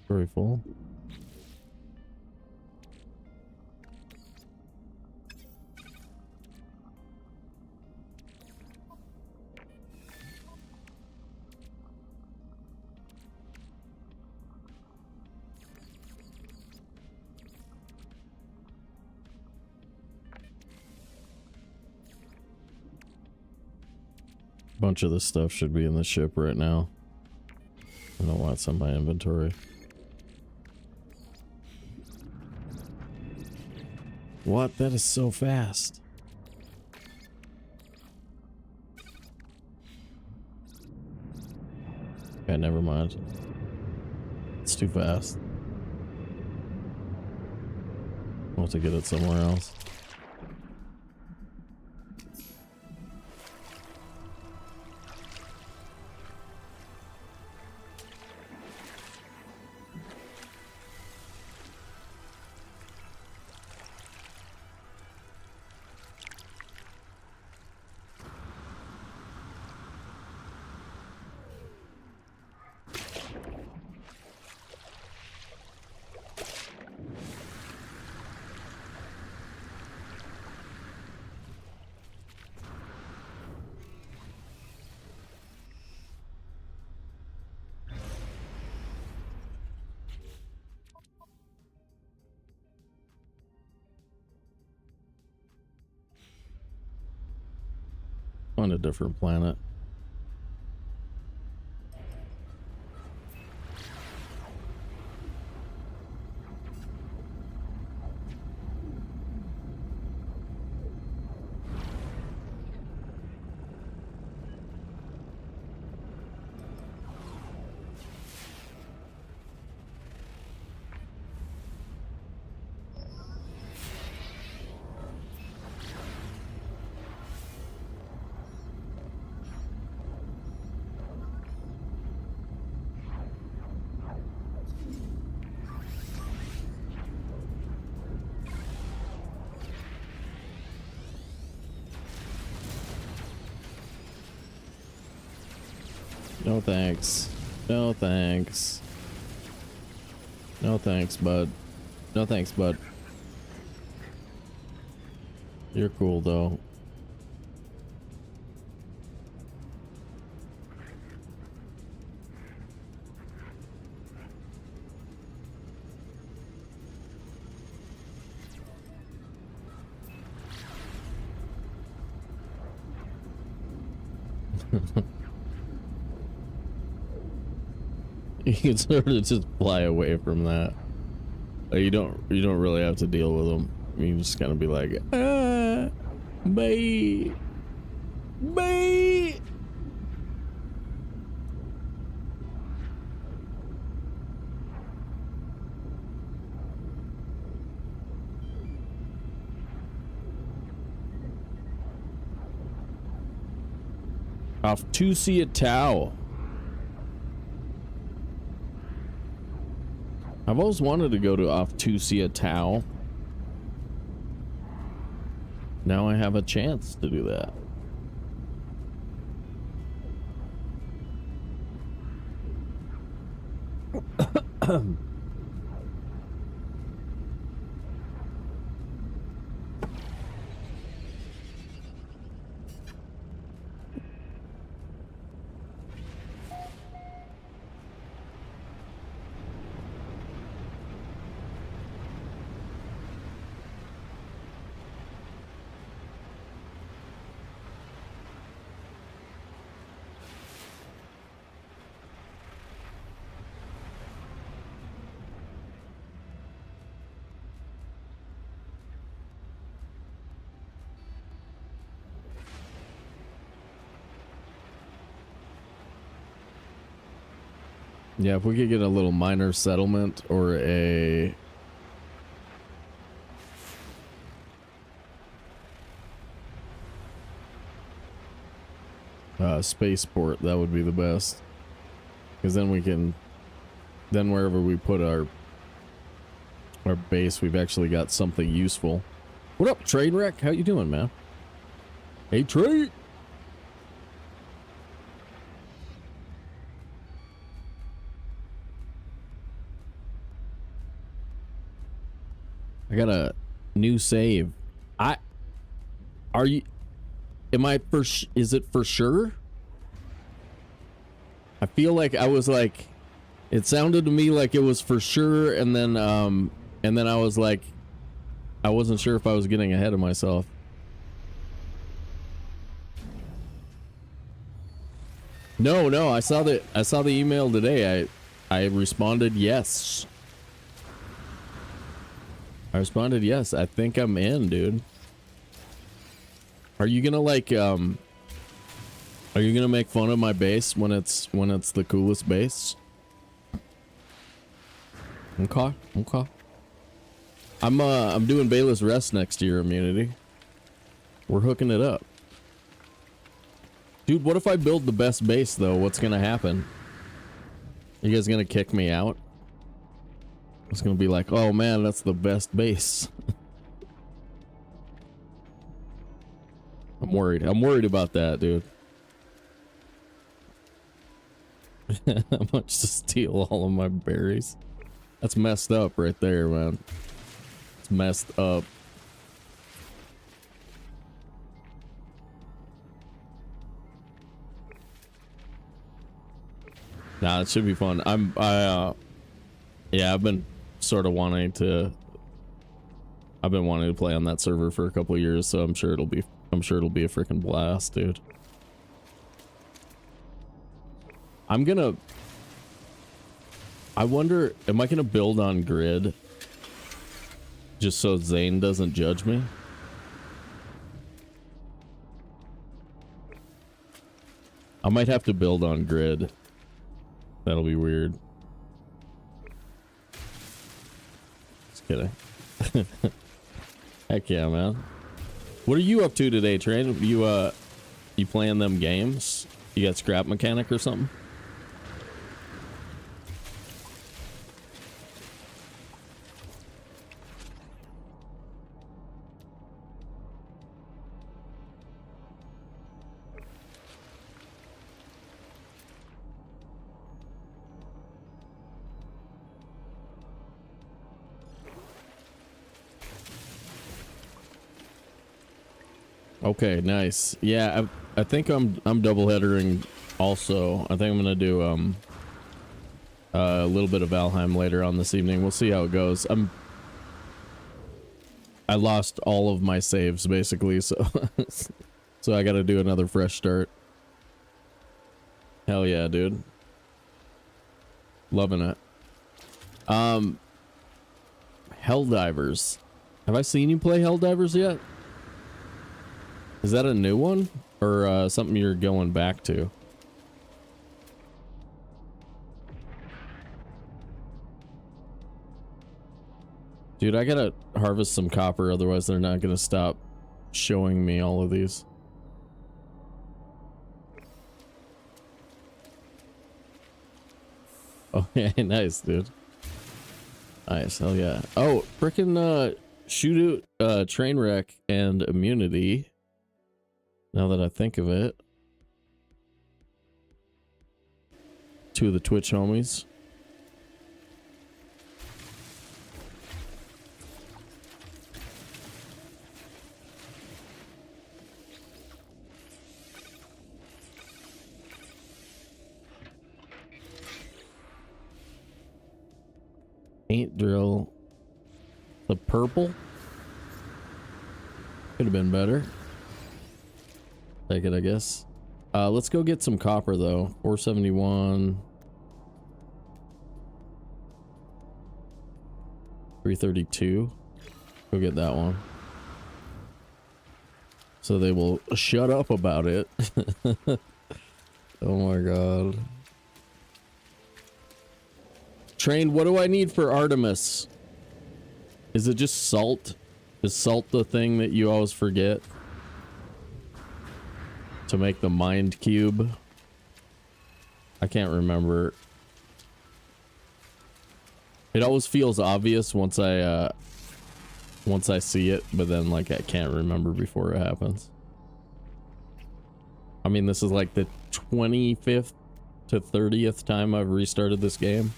Very full. Bunch of this stuff should be in the ship right now. I don't know why it's in my inventory. What? That is so fast. Okay, never mind. It's too fast. I'll have to get it somewhere else. On a different planet. No thanks. No thanks. No thanks, bud. No thanks, bud. You're cool, though. You can sort of just fly away from that. Like, you don't really have to deal with them. You can just kind of be like, ah, bye, bye. Off to see a Tau. I've always wanted to go to off to see a Tau. Now I have a chance to do that. Yeah, if we could get a little minor settlement or a spaceport, that would be the best. Because then we can, then wherever we put our base, we've actually got something useful. What up, Trainwreck? How you doing, man? Hey, Train. I got a new save. Are you, am I for, is it for sure? I feel like I was like, it sounded to me like it was for sure, and then I was like, I wasn't sure if I was getting ahead of myself. No, I saw the email today. I responded yes. I responded yes. I think I'm in, dude. Are you gonna like are you gonna make fun of my base when it's the coolest base? Okay. I'm doing Bayless Rest next year, Immunity. We're hooking it up. Dude, what if I build the best base though? What's gonna happen? You guys gonna kick me out? It's gonna be like, oh man, that's the best base. I'm worried. I'm worried about that, dude. How much to steal all of my berries? That's messed up right there, man. It's messed up. Nah, it should be fun. Yeah, I've been sort of wanting to. I've been wanting to play on that server for a couple of years, so I'm sure it'll be a freaking blast, dude. I'm gonna... I wonder, am I gonna build on grid? Just so Zane doesn't judge me? I might have to build on grid. That'll be weird. Just kidding. Heck yeah, man. What are you up to today, Train? You playing them games? You got scrap mechanic or something? Okay, nice. Yeah, I think I'm double headering also. I think I'm gonna do a little bit of Valheim later on this evening. We'll see how it goes. I lost all of my saves basically, so so I gotta do another fresh start. Hell yeah, dude. Loving it. Helldivers. Have I seen you play Helldivers yet? Is that a new one? Or something you're going back to? Dude, I gotta harvest some copper, otherwise they're not gonna stop showing me all of these. Oh, yeah, nice, dude. Nice, hell yeah. Oh, frickin' shoot out, train wreck and immunity. Now that I think of it. Two of the Twitch homies. Paint drill. The purple? Could have been better. Take it, I guess. Let's go get some copper though. 471. 332. Go get that one. So they will shut up about it. Oh my god. Train, what do I need for Artemis? Is it just salt? Is salt the thing that you always forget? To make the mind cube? I can't remember. It always feels obvious once I see it, but then like I can't remember before it happens. I mean, this is like the 25th to 30th time I've restarted this game.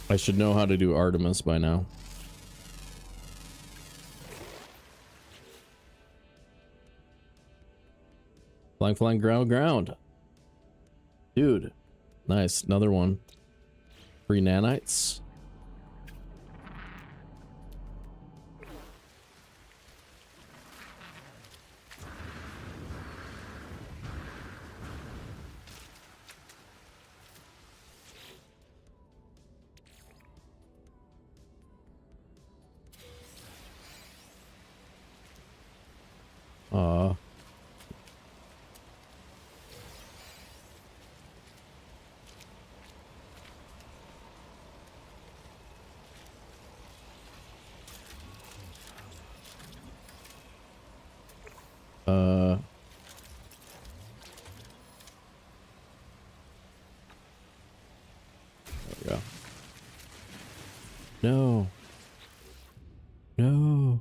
I should know how to do Artemis by now. Flying, flying, ground, ground. Dude. Nice. Another one. Free nanites. There we go. No. No.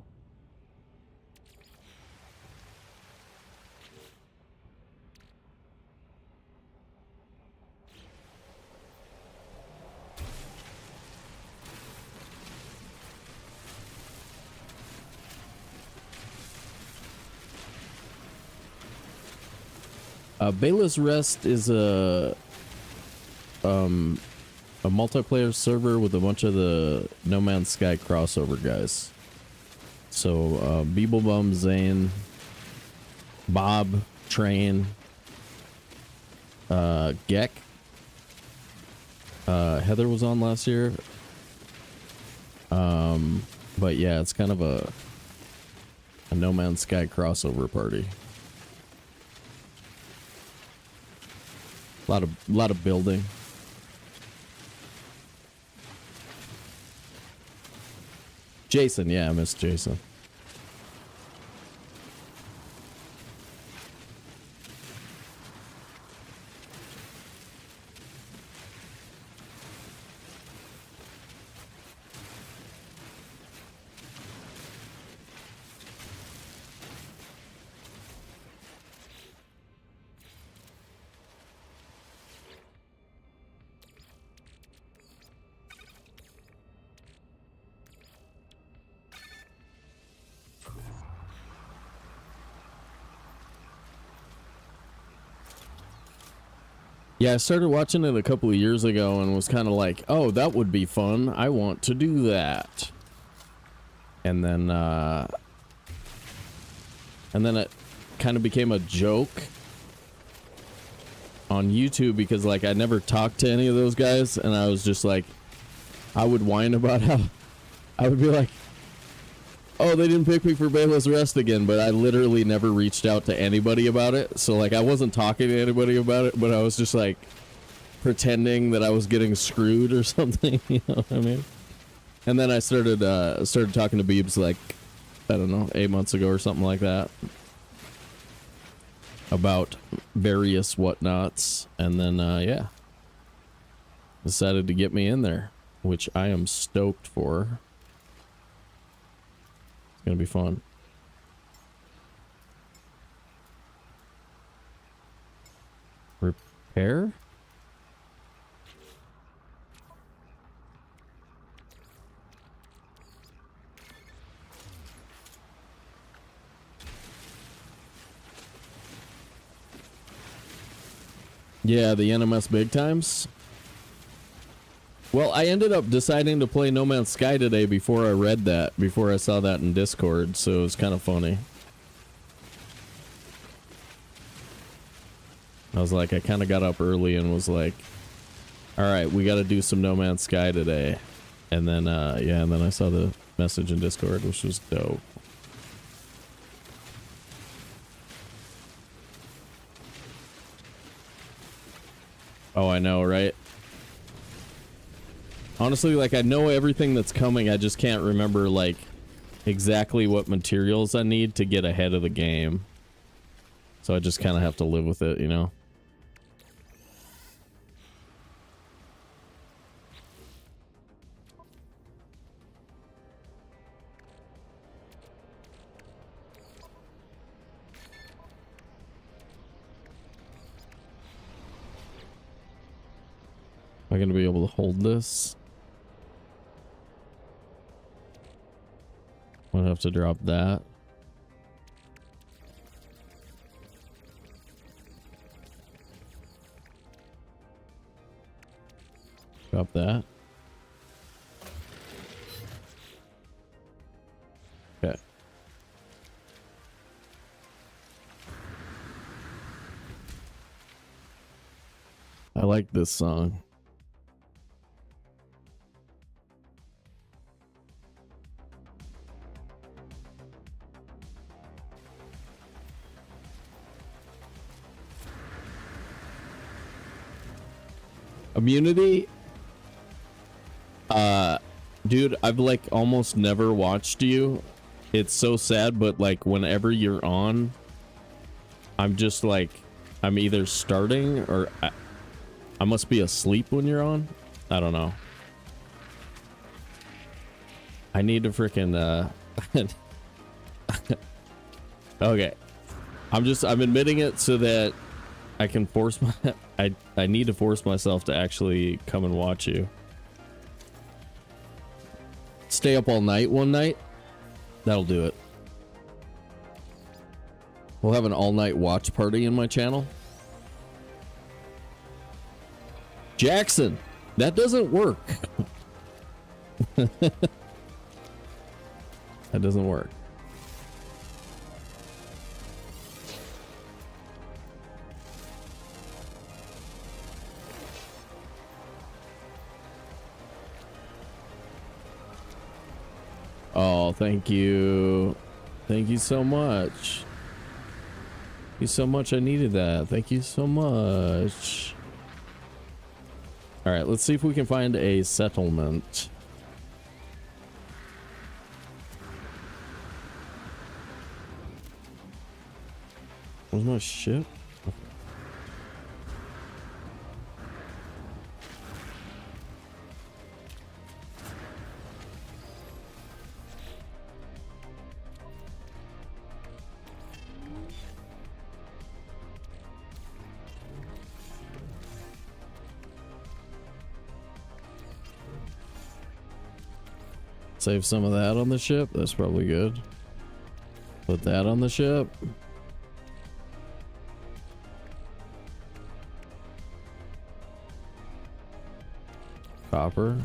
Bela's Rest is a multiplayer server with a bunch of the No Man's Sky crossover guys. So Beeblebum, Zane, Bob, Train, Geck. Heather was on last year. But yeah, it's kind of a No Man's Sky crossover party. A lot of building. Jason, yeah, I missed Jason. Yeah, I started watching it a couple of years ago and was kind of like, oh, that would be fun. I want to do that. And then it kind of became a joke on YouTube because, like, I never talked to any of those guys, and I was just like, I would whine about how I would be like, oh, they didn't pick me for Bayla's Rest again, but I literally never reached out to anybody about it. So, like, I wasn't talking to anybody about it, but I was just, like, pretending that I was getting screwed or something, you know what I mean? And then I started talking to Beebs, like, I don't know, 8 months ago or something like that, about various whatnots, and then, yeah, decided to get me in there, which I am stoked for. Gonna be fun. Repair? Yeah, the NMS big times. Well, I ended up deciding to play No Man's Sky today before I read that, before I saw that in Discord, so it was kind of funny. I was like, I kind of got up early and was like, alright, we got to do some No Man's Sky today. And then, yeah, and then I saw the message in Discord, which was dope. Oh, I know, right? Honestly, like, I know everything that's coming, I just can't remember, like, exactly what materials I need to get ahead of the game. So I just kind of have to live with it, you know? Am I gonna be able to hold this? Might have to drop that. Drop that. Okay. I like this song. Immunity? Dude, I've like almost never watched you. It's so sad, but like whenever you're on, I'm just like, I'm either starting or I must be asleep when you're on. I don't know. I need to freaking okay. I'm admitting it so that I can force my I need to force myself to actually come and watch you. Stay up all night one night. That'll do it. We'll have an all-night watch party in my channel. Jackson, that doesn't work. That doesn't work. Oh, thank you. Thank you so much. Thank you so much. I needed that. Thank you so much. All right, let's see if we can find a settlement. Where's my ship? Save some of that on the ship. That's probably good. Put that on the ship. Copper.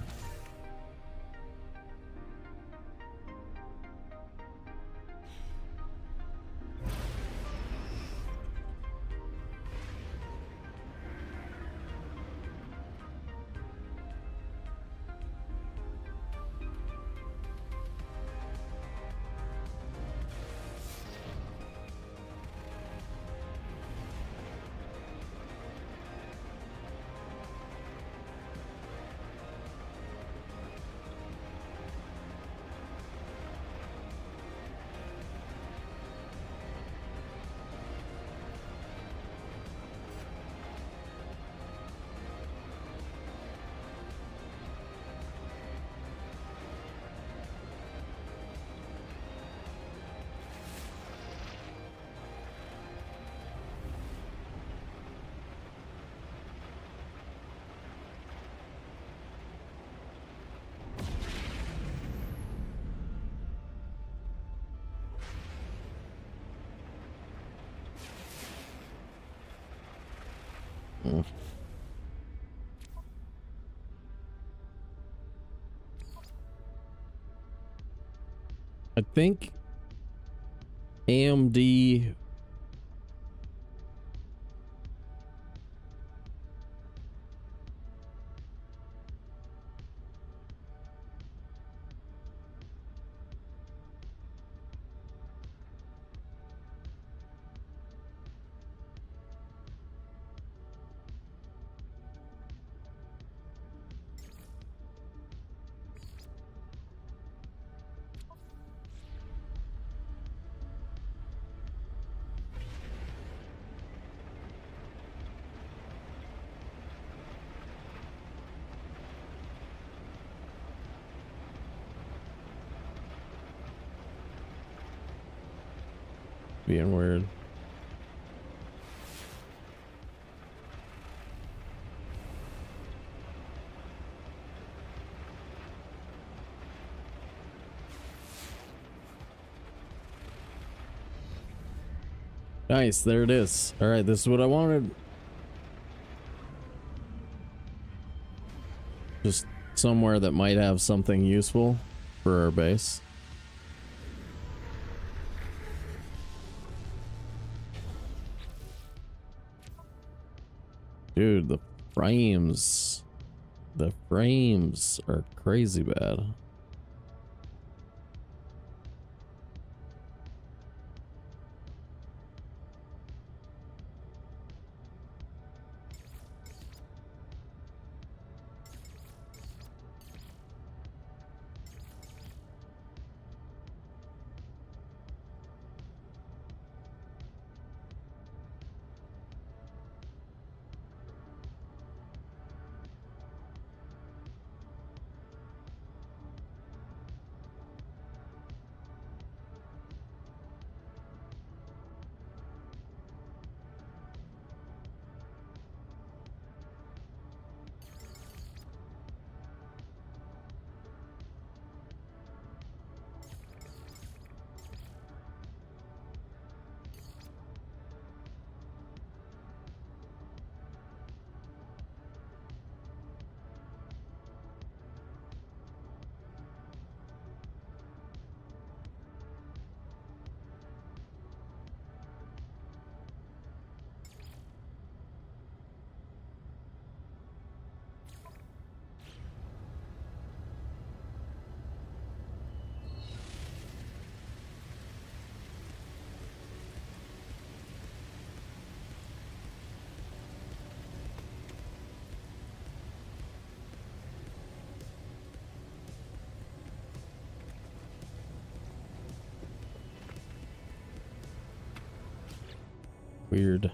I think AMD being weird. Nice, there it is. All right, this is what I wanted. Just somewhere that might have something useful for our base. Dude, the frames are crazy bad. Weird.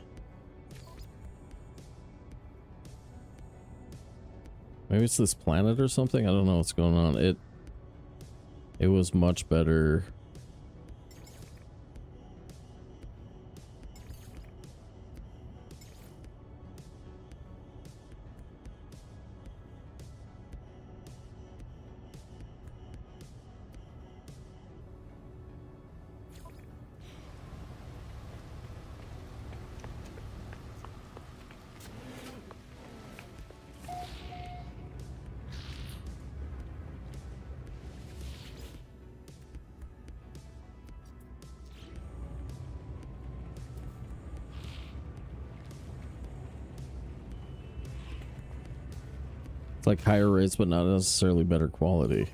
Maybe it's this planet or something? I don't know what's going on. It was much better. It's like higher rates, but not necessarily better quality.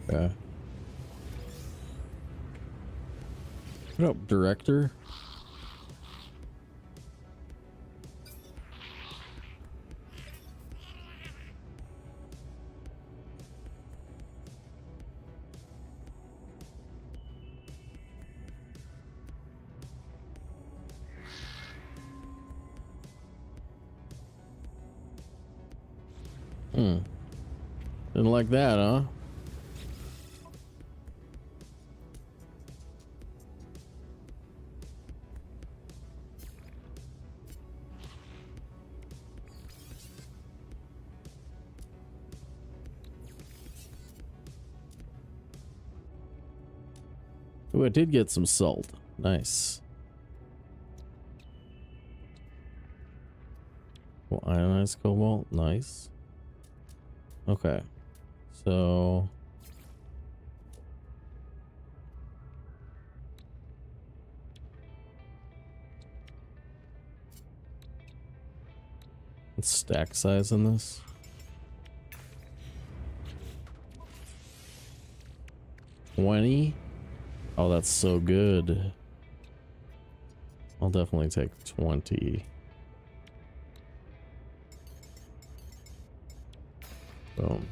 Yeah. What up, director? Didn't like that, huh? Oh, I did get some salt. Nice. Well, ionized cobalt. Nice. Okay. So... what's stack size in this? 20? Oh, that's so good. I'll definitely take 20. Boom.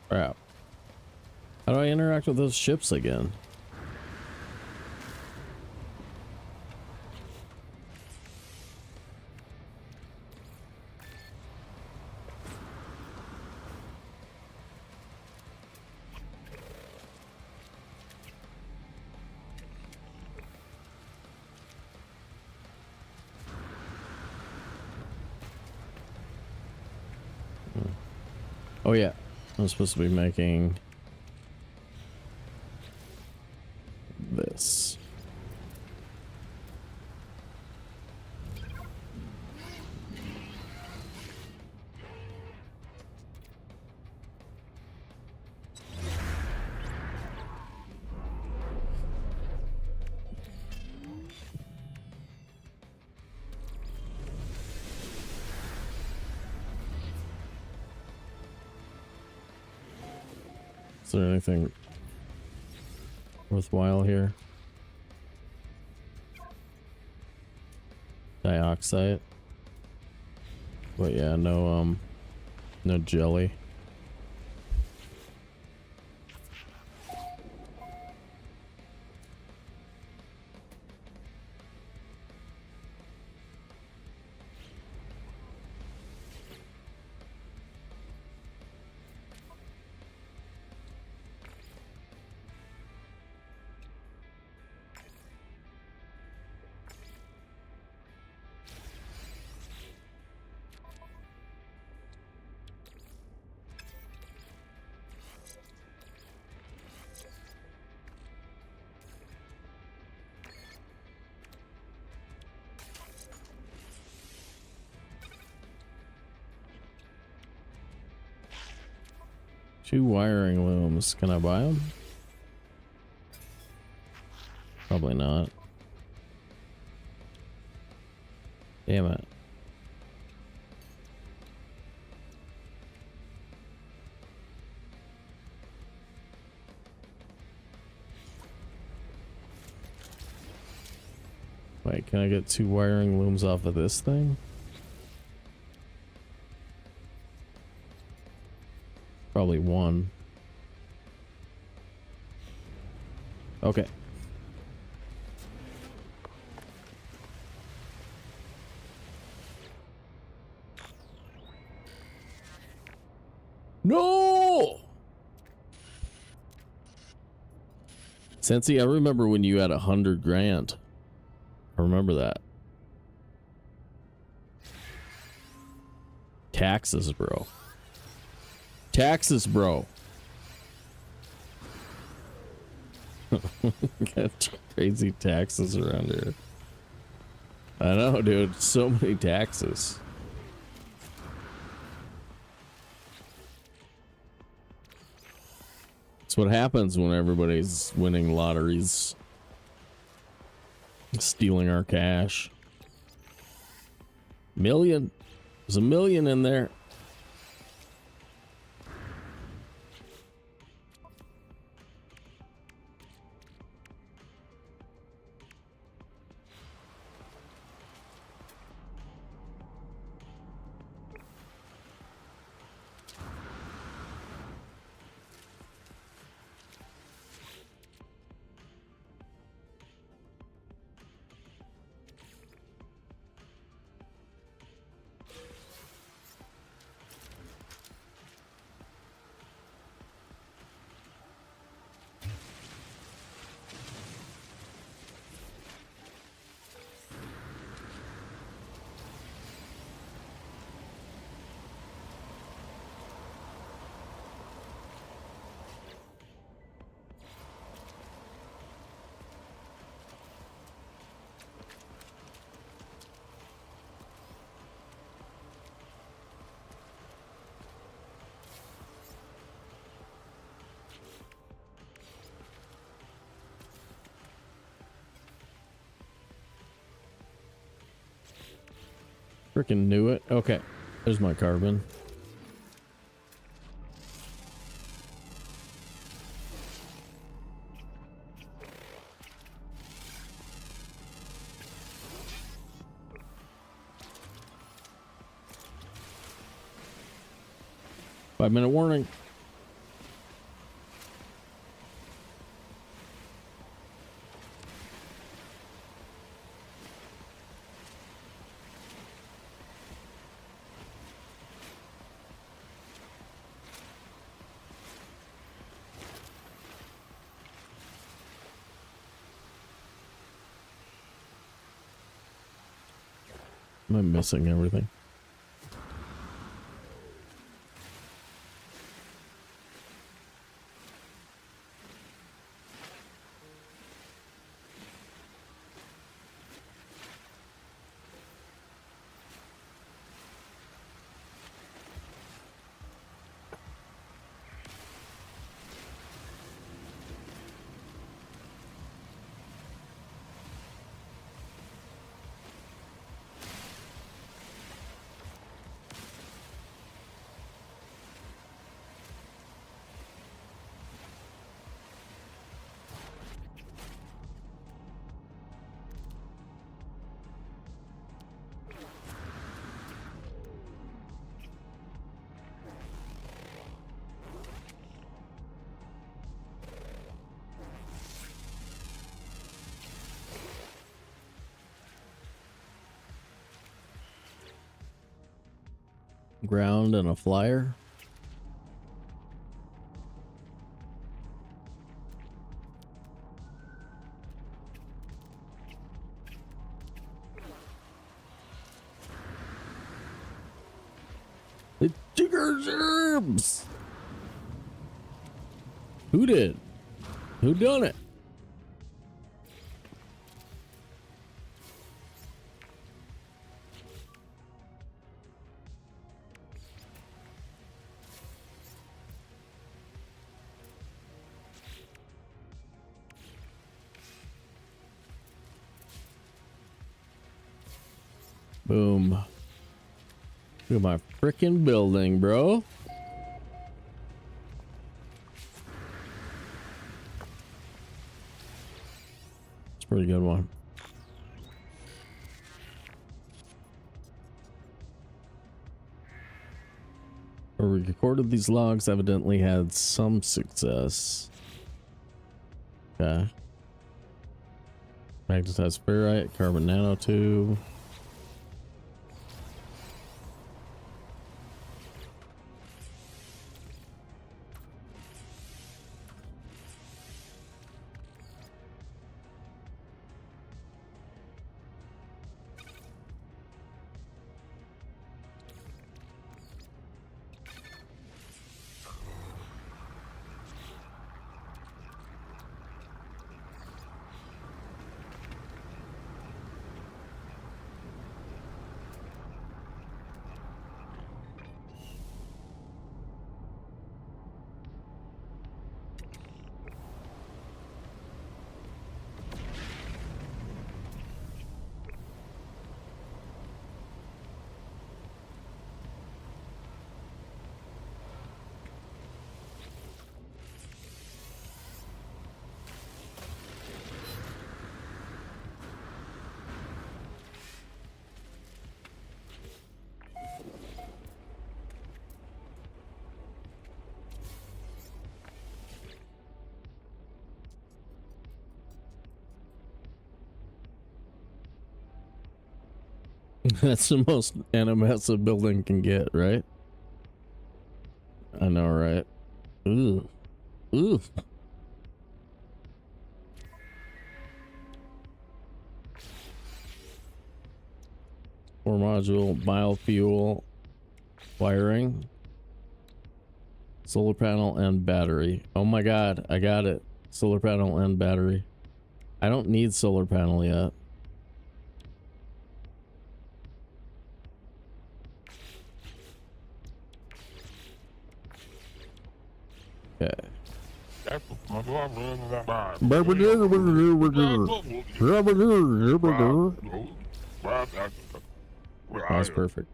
Crap. How do I interact with those ships again? Oh yeah, I'm supposed to be making this. Is there anything worthwhile here? Dioxide. But yeah, no jelly. 2 wiring looms. Can I buy them? Probably not. Damn it. Wait, can I get 2 wiring looms off of this thing? Probably 1. Okay. No! Sensi, I remember when you had 100 grand. I remember that. Taxes, bro. Taxes, bro. Got crazy taxes around here. I know, dude. So many taxes. That's what happens when everybody's winning lotteries. Stealing our cash. Million. There's $1 million in there. Freaking knew it. Okay. There's my carbon. Five-minute warning. Am I missing everything? Ground and a flyer. The Jigger's herbs. Who did? Who done it? Boom. Look at my freaking building, bro. It's a pretty good one. We recorded these logs, evidently had some success. Okay. Magnetized ferrite, carbon nanotube. That's the most NMS a building can get, right? I know, right? Ooh. Ooh. Core module, biofuel, wiring, solar panel, and battery. Oh my god, I got it. Solar panel and battery. I don't need solar panel yet. Okay. That's perfect.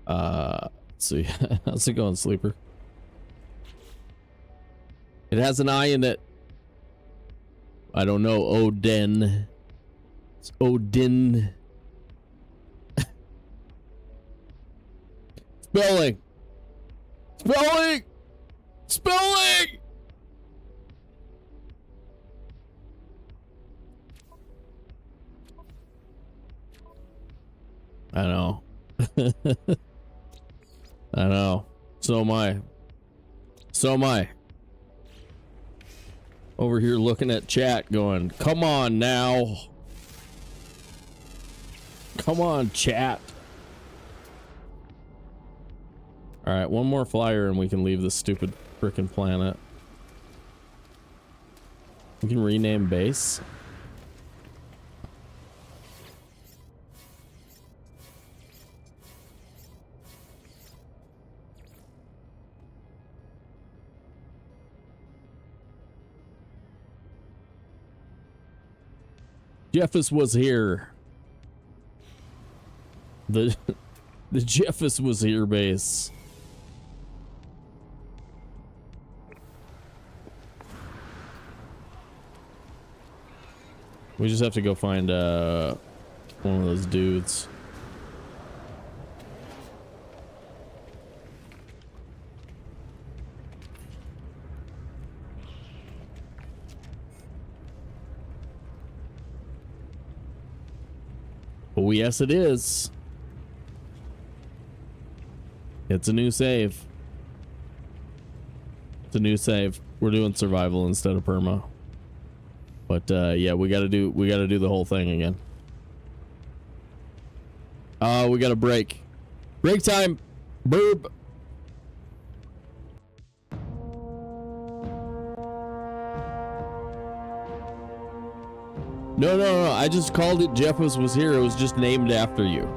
Let's see. How's it going, sleeper? It has an I in it. I don't know. Odin. It's Odin. Spelling. Spelling. Spelling. I know. I know. So am I. So am I. Over here looking at chat going, come on now. Come on, chat. Alright, one more flyer and we can leave this stupid frickin' planet. We can rename base. Jeffus was here. The Jeffus was here base. We just have to go find one of those dudes. Oh, yes, it is. It's a new save. It's a new save. We're doing survival instead of perma. But yeah, we gotta do the whole thing again. We got a break. Break time. Burp. No. I just called it Jeffus was here. It was just named after you.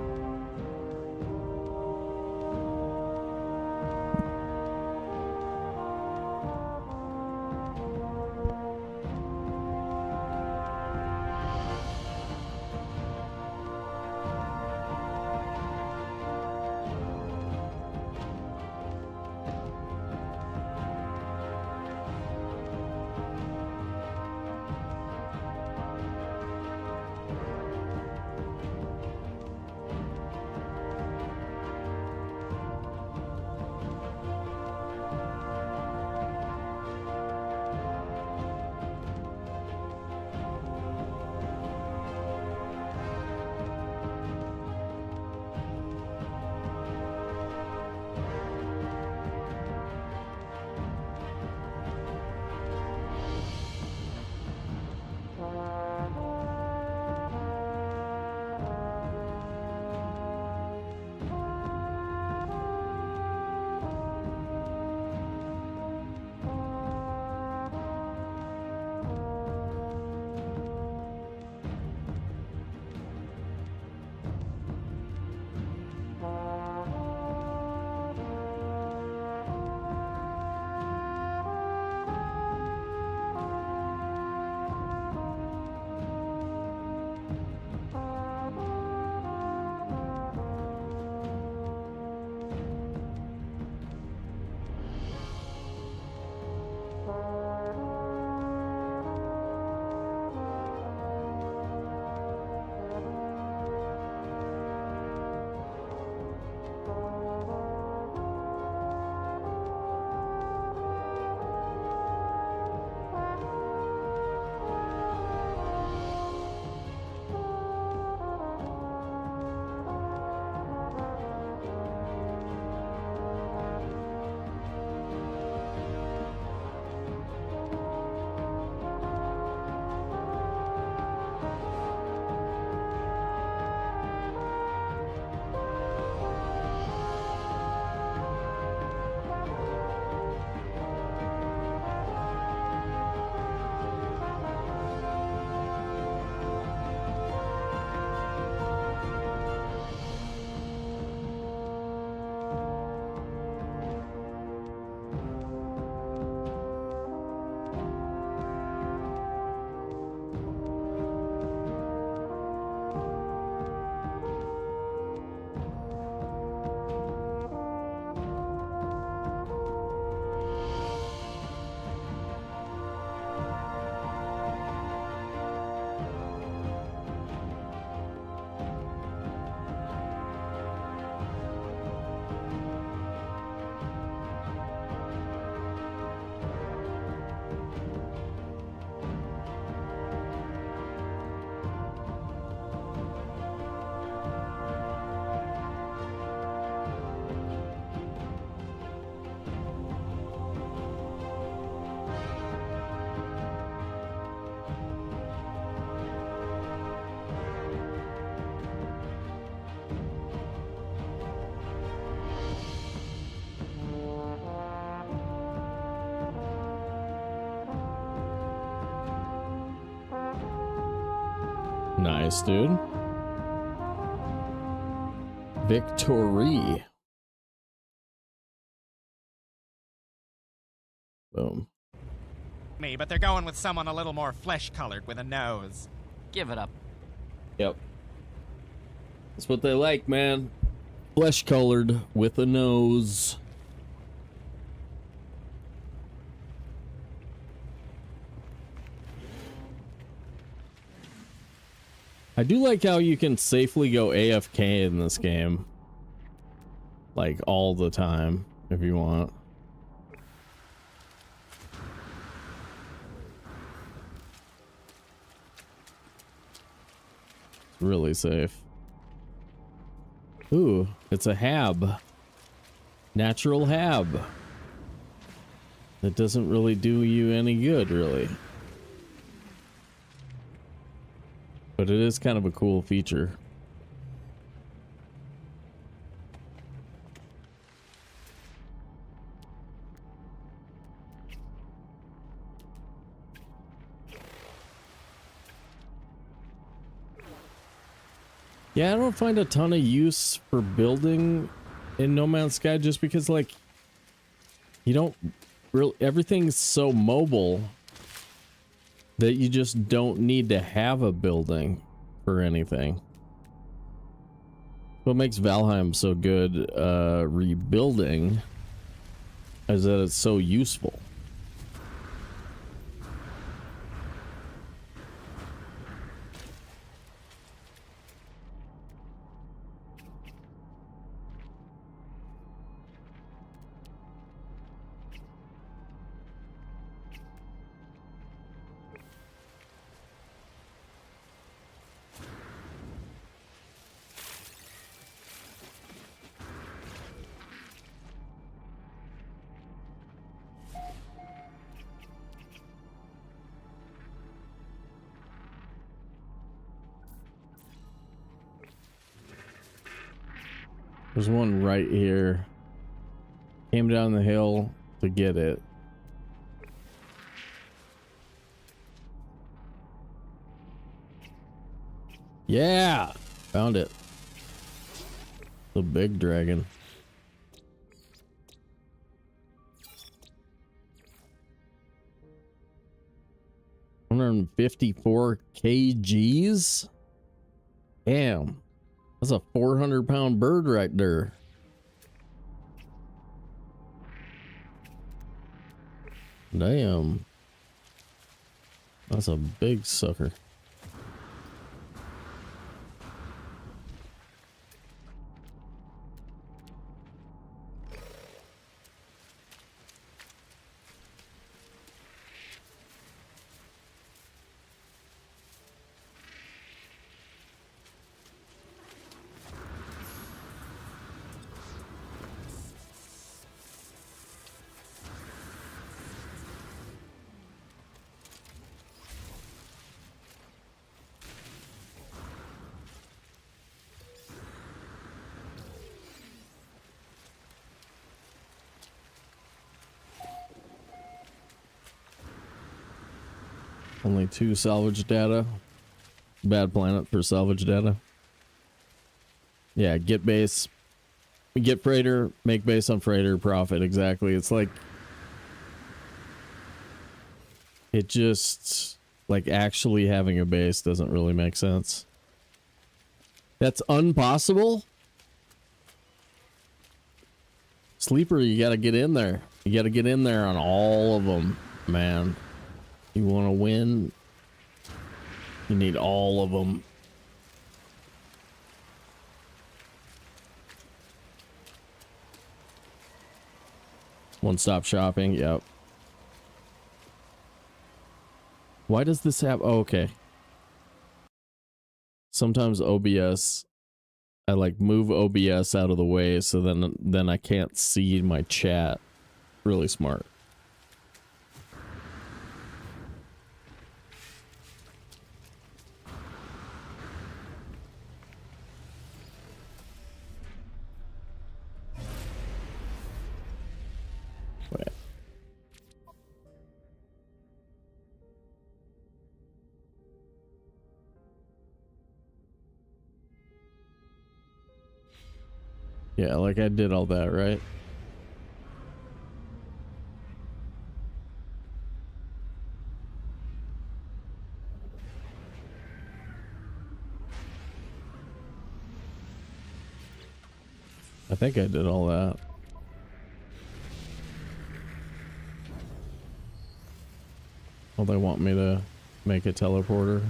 Nice, dude. Victory. Boom. Me, but they're going with someone a little more flesh-colored with a nose. Give it up. Yep. That's what they like, man. Flesh colored with a nose. I do like how you can safely go AFK in this game. Like all the time, if you want. It's really safe. Ooh, it's a hab. Natural hab. That doesn't really do you any good, really. But it is kind of a cool feature. Yeah, I don't find a ton of use for building in No Man's Sky just because, like, you don't really, everything's so mobile that you just don't need to have a building for anything. What makes Valheim so good rebuilding is that it's so useful. There's one right here. Came down the hill to get it. Yeah! Found it. The big dragon. $154 kgs? Damn. That's a 400-pound bird right there. Damn. That's a big sucker. Only 2 salvage data. Bad planet for salvage data. Yeah, get base. Get freighter, make base on freighter, profit. Exactly. It's like... It just... Like, actually having a base doesn't really make sense. That's impossible? Sleeper, you gotta get in there. You gotta get in there on all of them, man. You want to win? You need all of them. One-stop shopping, yep. Why does this have... Oh, okay. Sometimes OBS... I like move OBS out of the way so then I can't see my chat. Really smart. Yeah, like I did all that, right? I think I did all that. Well, they want me to make a teleporter.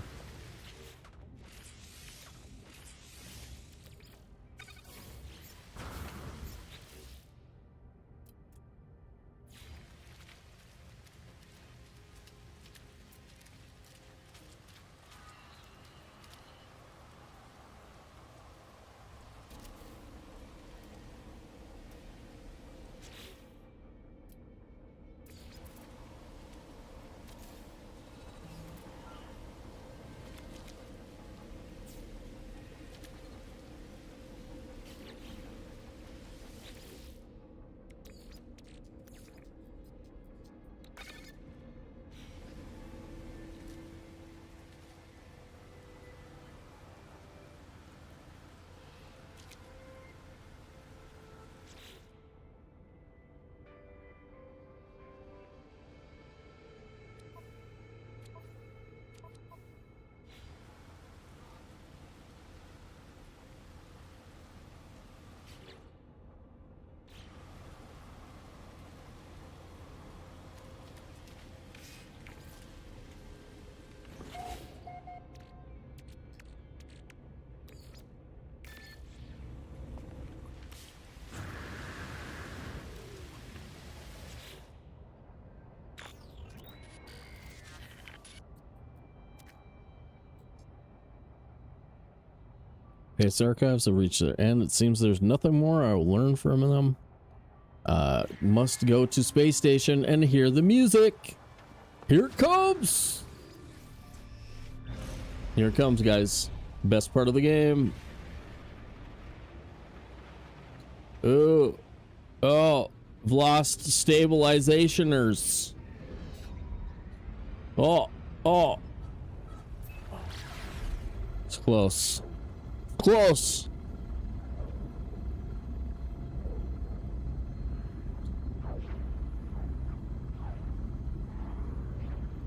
Its archives have reached their end. It seems there's nothing more I will learn from them. Must go to space station and hear the music. Here it comes. Here it comes, guys. Best part of the game. Oh, I've lost stabilizationers. Oh, it's close. Close.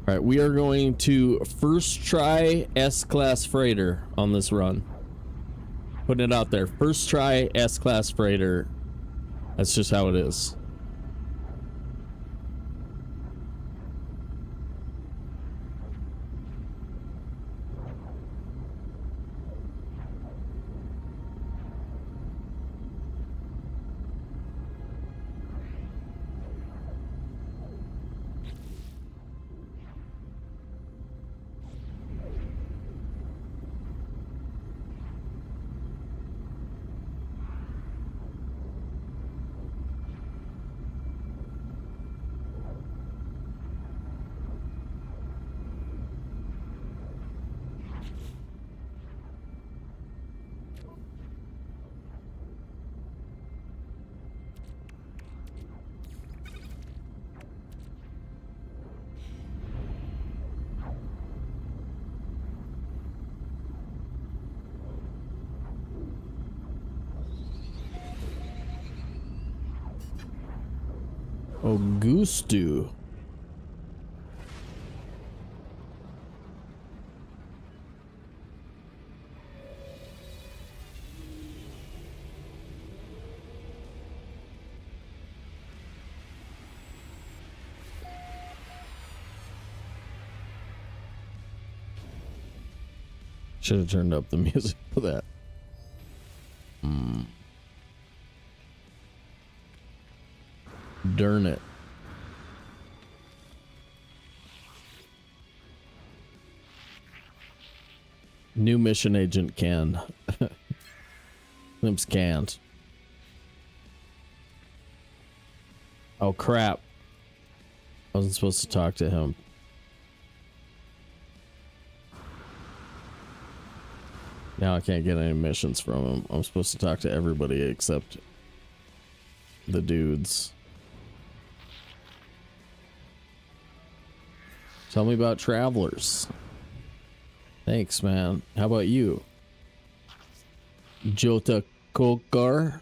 All right, we are going to first try S-Class freighter on this run. Putting it out there. First try S-Class freighter. That's just how it is. Augusto. Should have turned up the music for that. Darn it. New mission agent can. Limps can't. Oh crap. I wasn't supposed to talk to him. Now I can't get any missions from him. I'm supposed to talk to everybody except the dudes. Tell me about travelers. Thanks, man. How about you? Jota Kokar?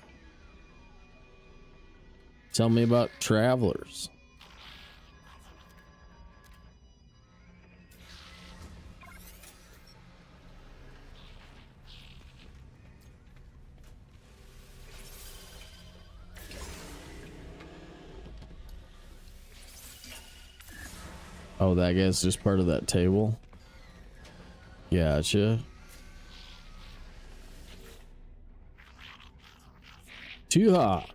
Tell me about travelers. Oh, that guy's just part of that table. Gotcha. Too hot.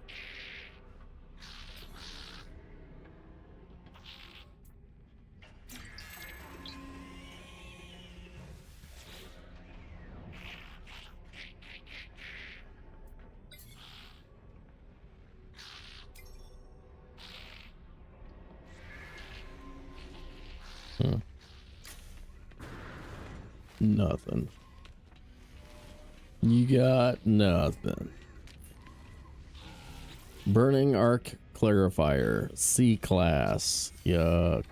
Nothing. You got nothing. Burning Arc Clarifier. C class. Yuck.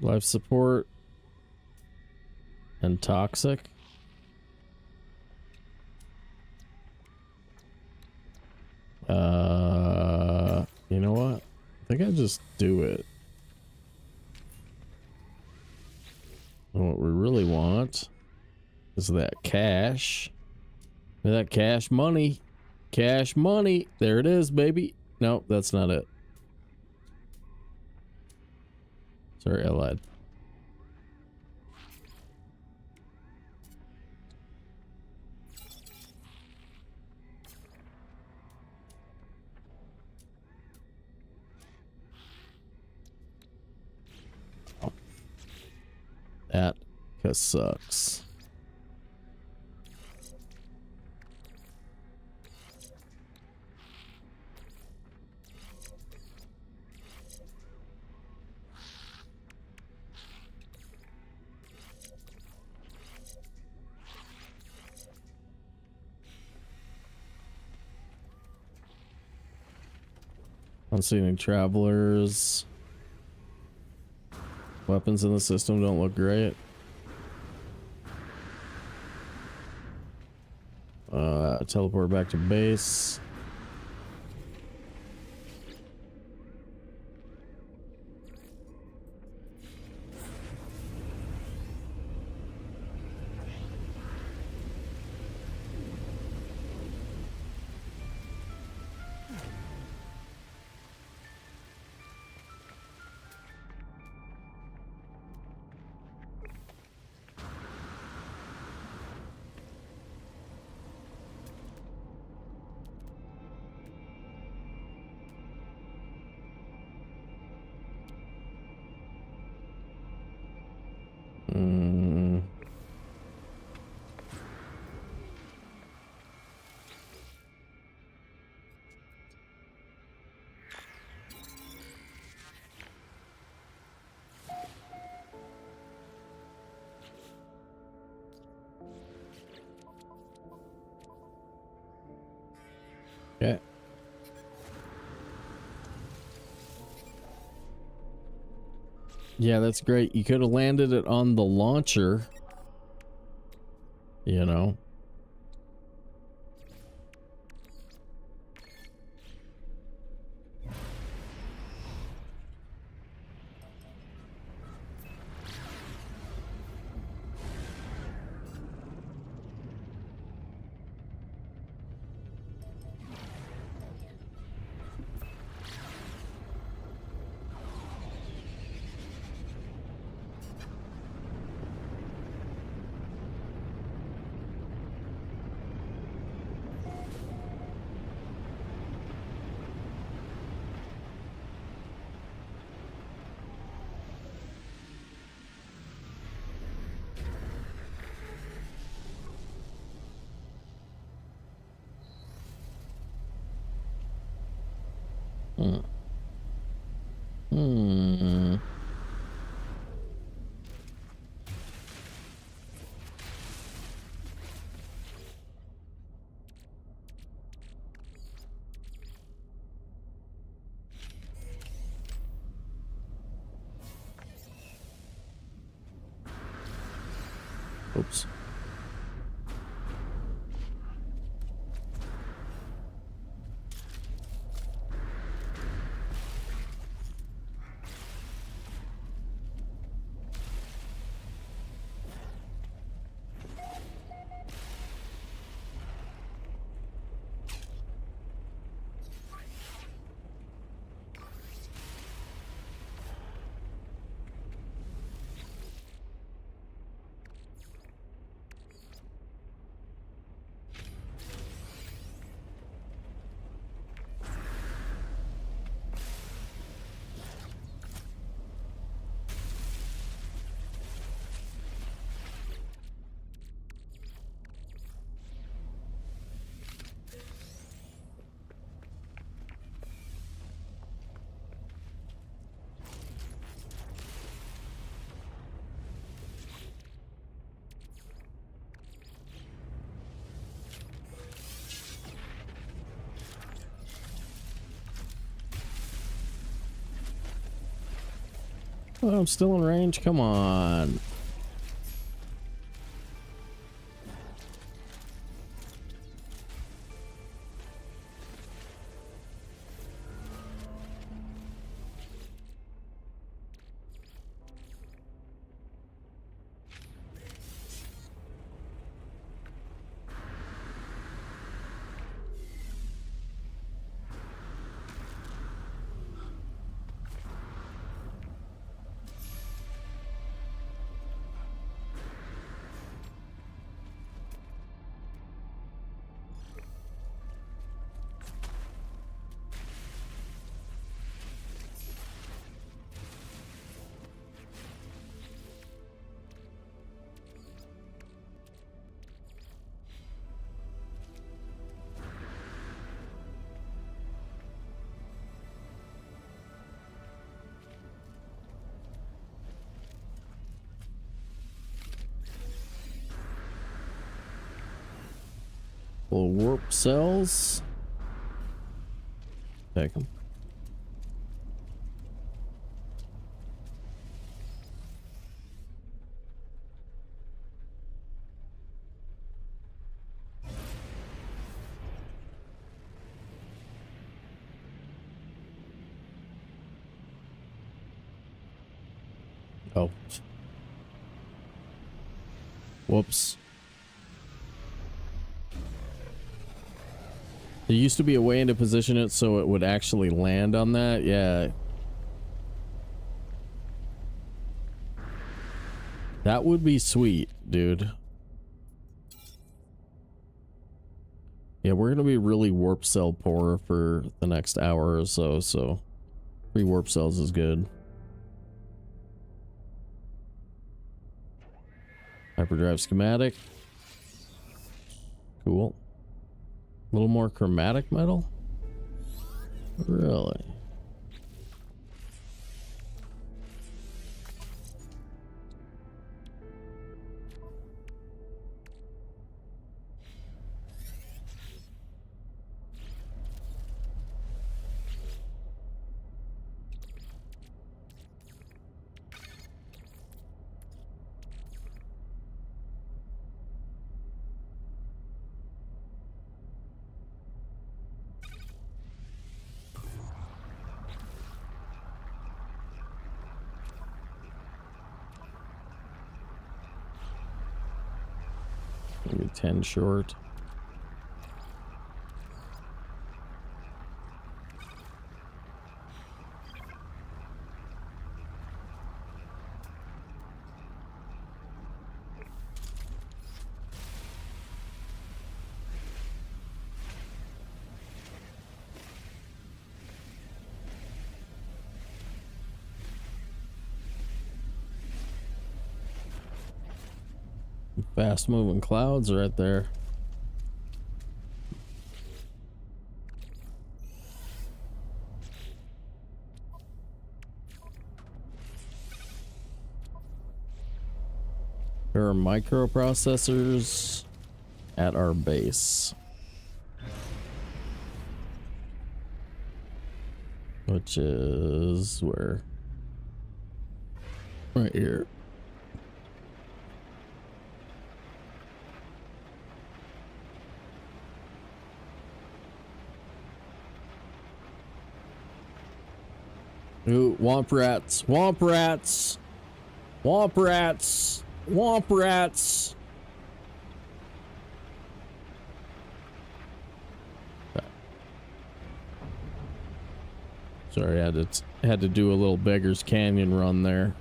Life support and toxic. You know what? I think I just do it. And what we really want is that cash. That cash money. Cash money. There it is, baby. No, that's not it. Sorry, I lied. Oh. That sucks. I don't see any travelers. Weapons in the system don't look great. Teleport back to base. Okay. Yeah, that's great. You could have landed it on the launcher. You know. Oops. Oh, I'm still in range. Come on. Full warp cells. Take them. Oh. Whoops. There used to be a way to position it so it would actually land on that. Yeah. That would be sweet, dude. Yeah, we're going to be really warp cell poor for the next hour or so, so 3 warp cells is good. Hyperdrive schematic. Cool. A little more chromatic metal? Really? Maybe 10 short. Fast moving clouds right there. There are microprocessors at our base, which is where? Right here. Ooh, womp rats, womp rats, womp rats, womp rats. Sorry, I had to do a little Beggar's Canyon run there.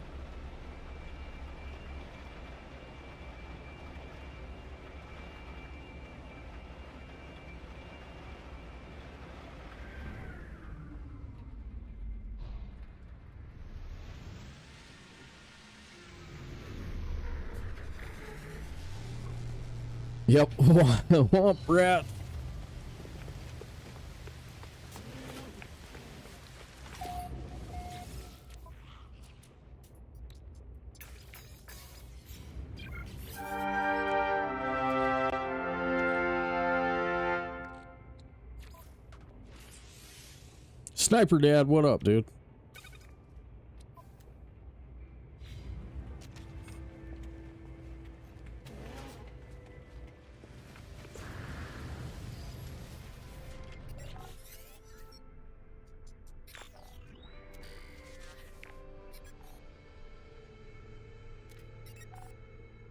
Yep, womp rat. Sniper Dad, what up, dude?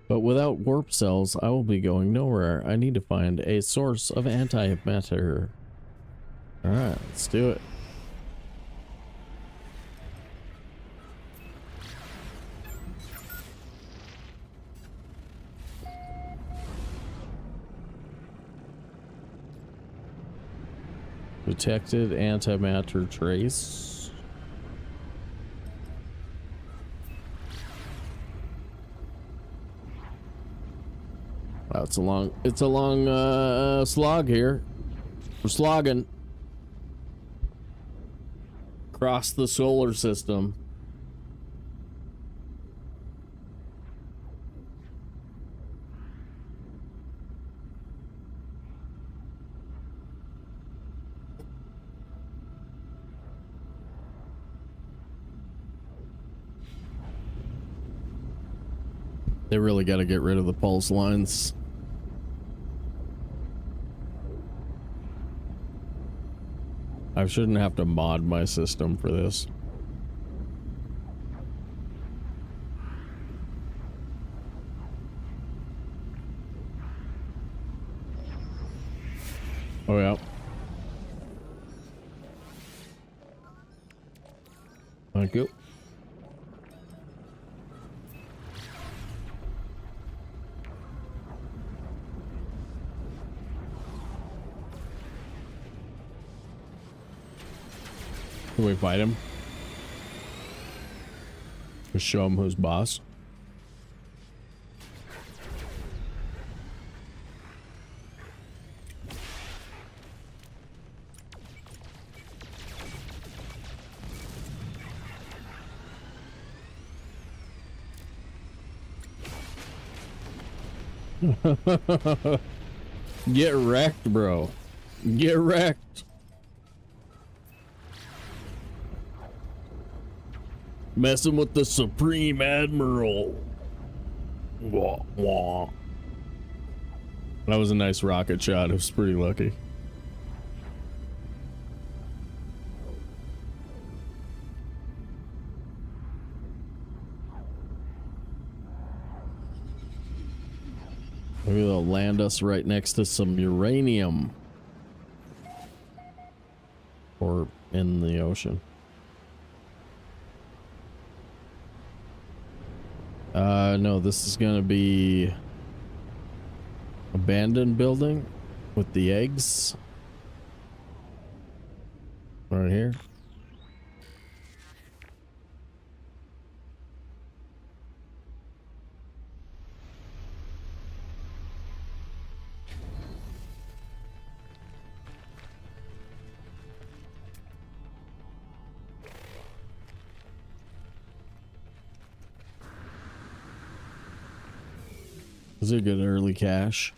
But without warp cells, I will be going nowhere. I need to find a source of antimatter. Alright, let's do it. Detected antimatter trace. Wow, it's a long slog here. We're slogging across the solar system. They really got to get rid of the pulse lines. I shouldn't have to mod my system for this. Oh yeah. Thank you. Can we fight him? Just show him who's boss. Get wrecked, bro. Get wrecked. Messing with the Supreme Admiral. Wah, wah. That was a nice rocket shot. It was pretty lucky. Maybe they'll land us right next to some uranium. Or in the ocean. No, this is gonna be abandoned building with the eggs right here. This is a good early cache.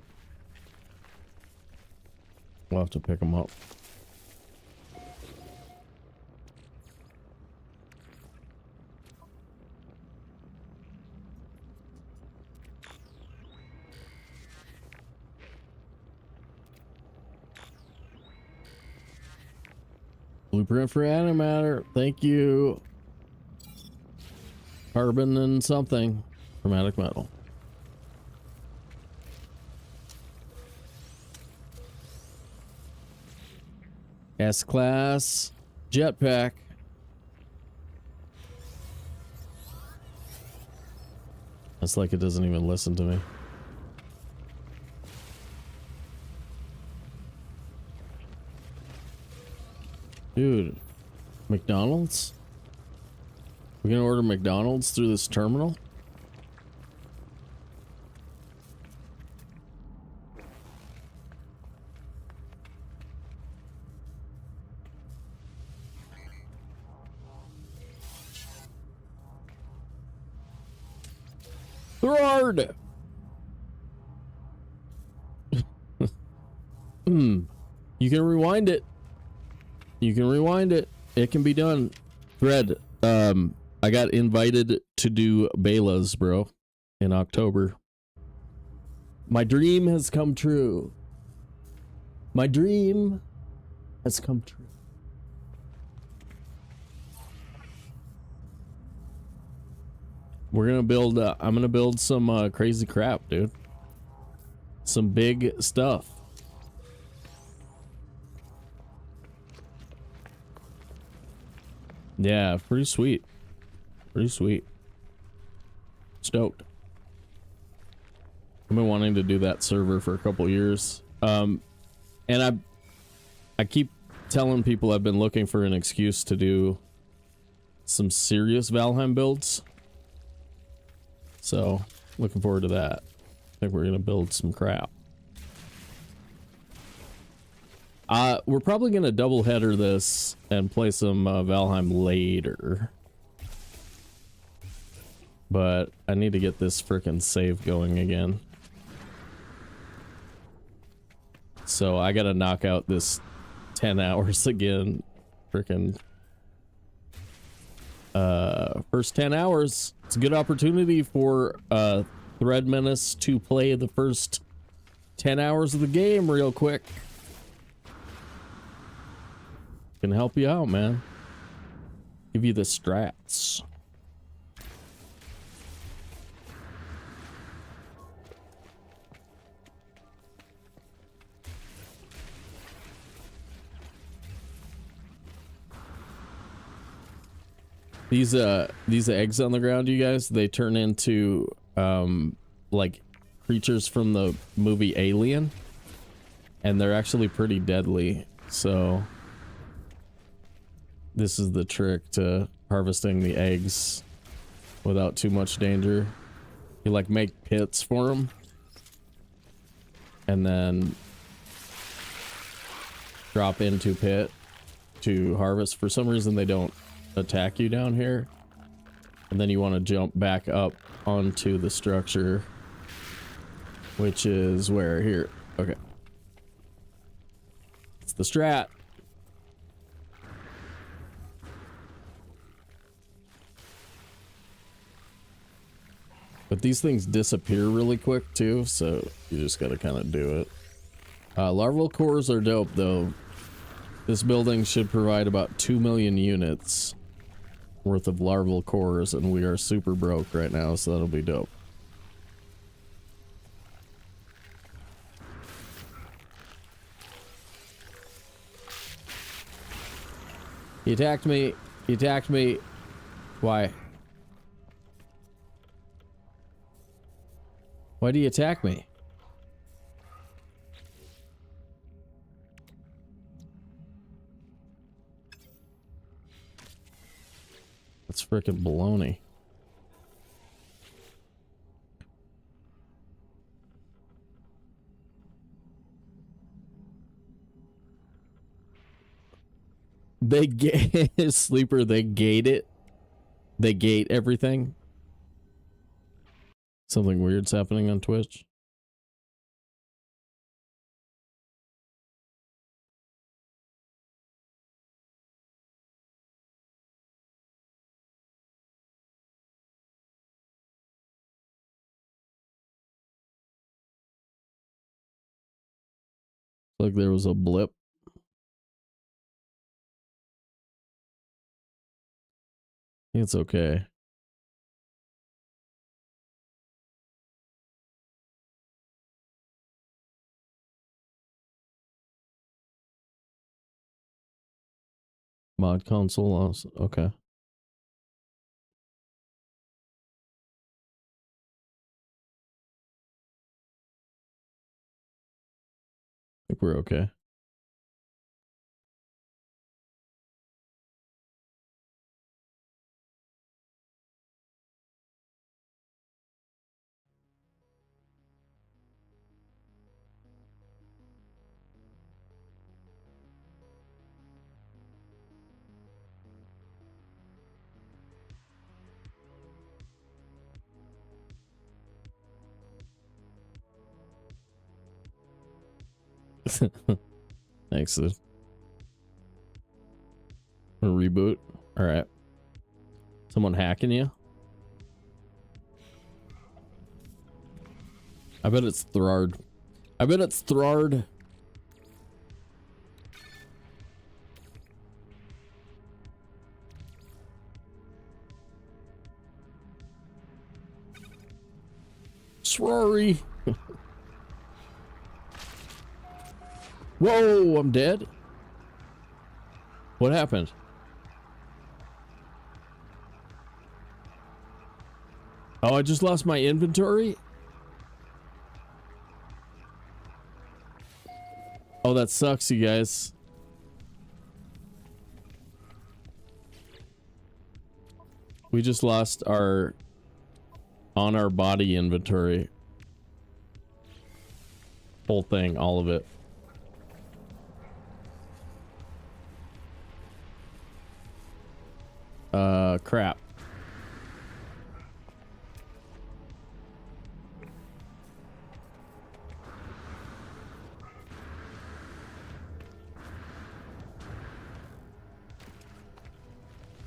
We'll have to pick them up. Blueprint for antimatter. Thank you. Carbon and something. Chromatic metal. S-Class jetpack. It's like it doesn't even listen to me. Dude, McDonald's? We're gonna order McDonald's through this terminal? Gerard! You can rewind it. You can rewind it. It can be done. Thread, I got invited to do Belas, bro, in October. My dream has come true. My dream has come true. We're gonna build, I'm gonna build some crazy crap, dude. Some big stuff. Yeah, pretty sweet. Pretty sweet. Stoked. I've been wanting to do that server for a couple years. And I keep telling people I've been looking for an excuse to do some serious Valheim builds. So, looking forward to that. I think we're gonna build some crap. We're probably gonna double header this and play some Valheim later. But I need to get this frickin' save going again. So I gotta knock out this 10 hours again. Frickin' first 10 hours. It's a good opportunity for Thread Menace to play the first 10 hours of the game real quick. Can help you out, man. Give you the strats. These eggs on the ground, you guys, they turn into like creatures from the movie Alien, and they're actually pretty deadly. So this is the trick to harvesting the eggs without too much danger. You like make pits for them and then drop into pit to harvest. For some reason they don't attack you down here, and then you want to jump back up onto the structure, which is where here. Okay, it's the strat. But these things disappear really quick too, so you just gotta kind of do it. Larval cores are dope though. This building should provide about 2 million units worth of larval cores, and we are super broke right now, so that'll be dope. He attacked me. He attacked me. Why? Why do you attack me? That's frickin' baloney. They gate sleeper, they gate it. They gate everything. Something weird's happening on Twitch. Like there was a blip. It's okay. Mod console also. Okay. I think we're okay. Thanks, dude. Reboot. All right. Someone hacking you? I bet it's Thrard. I bet it's Thrard. Sorry. Whoa, I'm dead. What happened? Oh, I just lost my inventory? Oh, that sucks, you guys. We just lost our on our body inventory. Whole thing, all of it. Crap.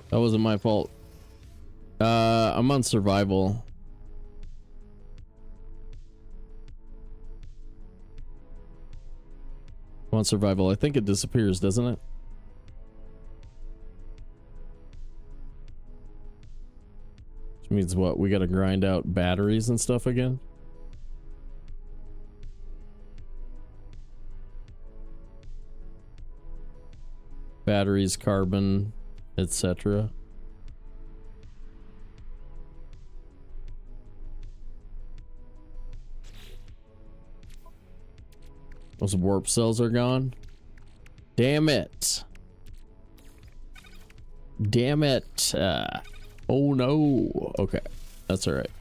That wasn't my fault. I'm on survival. I'm on survival. I think it disappears, doesn't it? Which means what? We gotta grind out batteries and stuff again? Batteries, carbon, etc. Those warp cells are gone. Damn it. Damn it. Oh no. Okay. That's all right.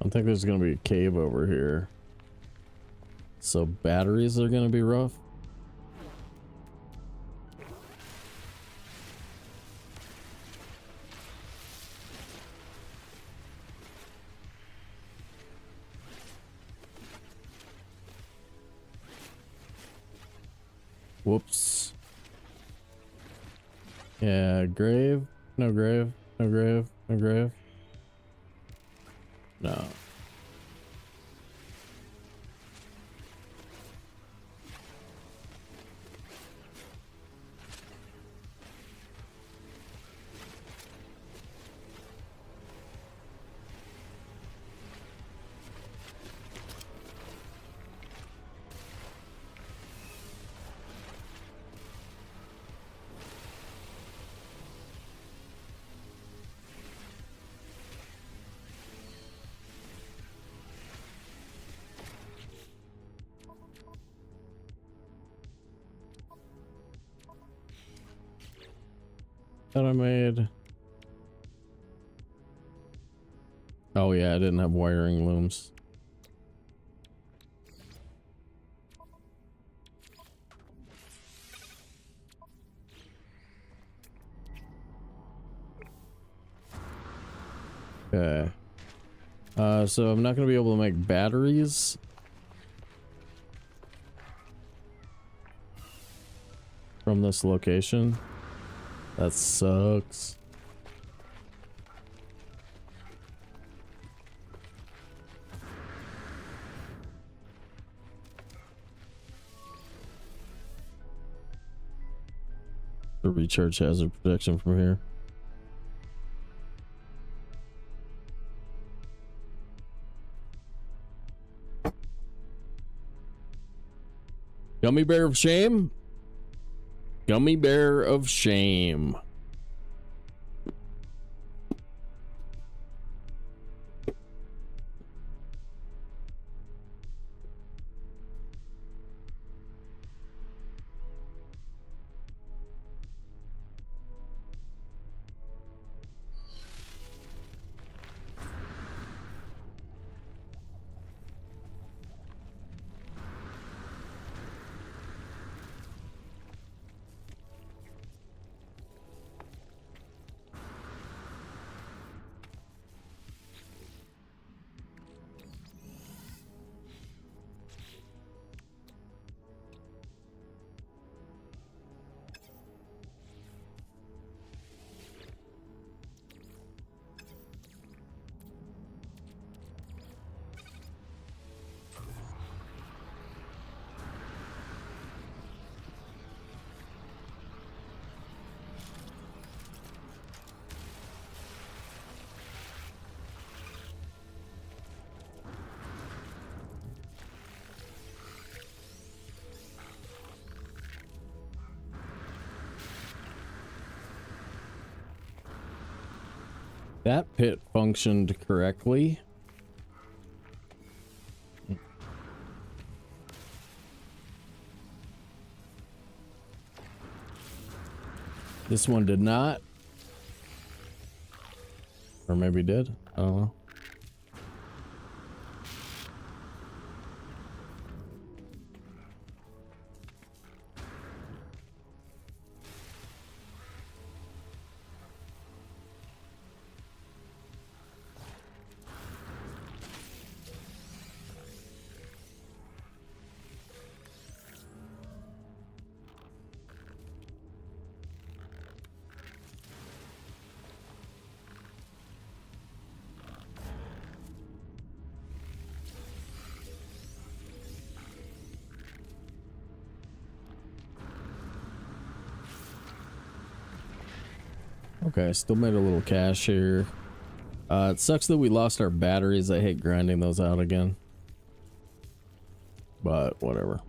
I think there's gonna be a cave over here. So batteries are gonna be rough. Whoops. Yeah, grave. No grave. No grave. No grave. No. That I made. Oh yeah, I didn't have wiring looms. Okay. So I'm not gonna be able to make batteries. From this location. That sucks. The recharge hazard protection from here. Gummy bear of shame? Gummy bear of shame. That pit functioned correctly. This one did not. Or maybe did. I don't know. Okay, still made a little cash here. It sucks that we lost our batteries. I hate grinding those out again. But whatever.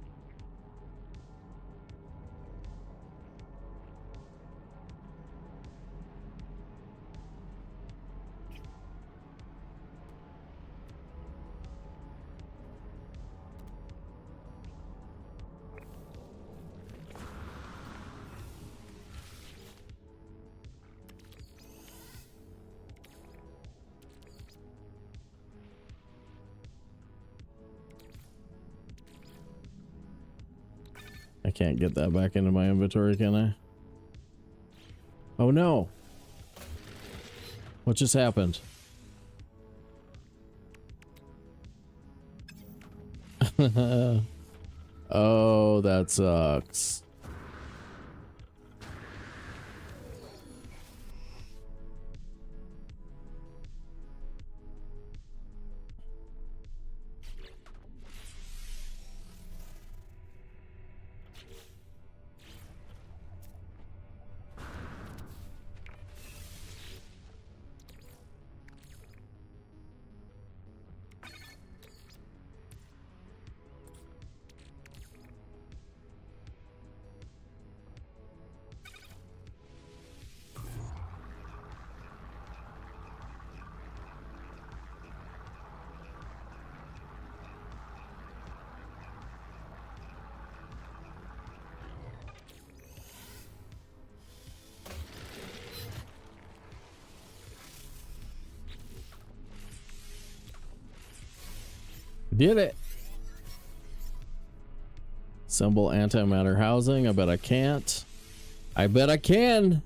I can't get that back into my inventory, can I? Oh no! What just happened? Oh, that sucks. Did it. Assemble antimatter housing. I bet I can't. I bet I can.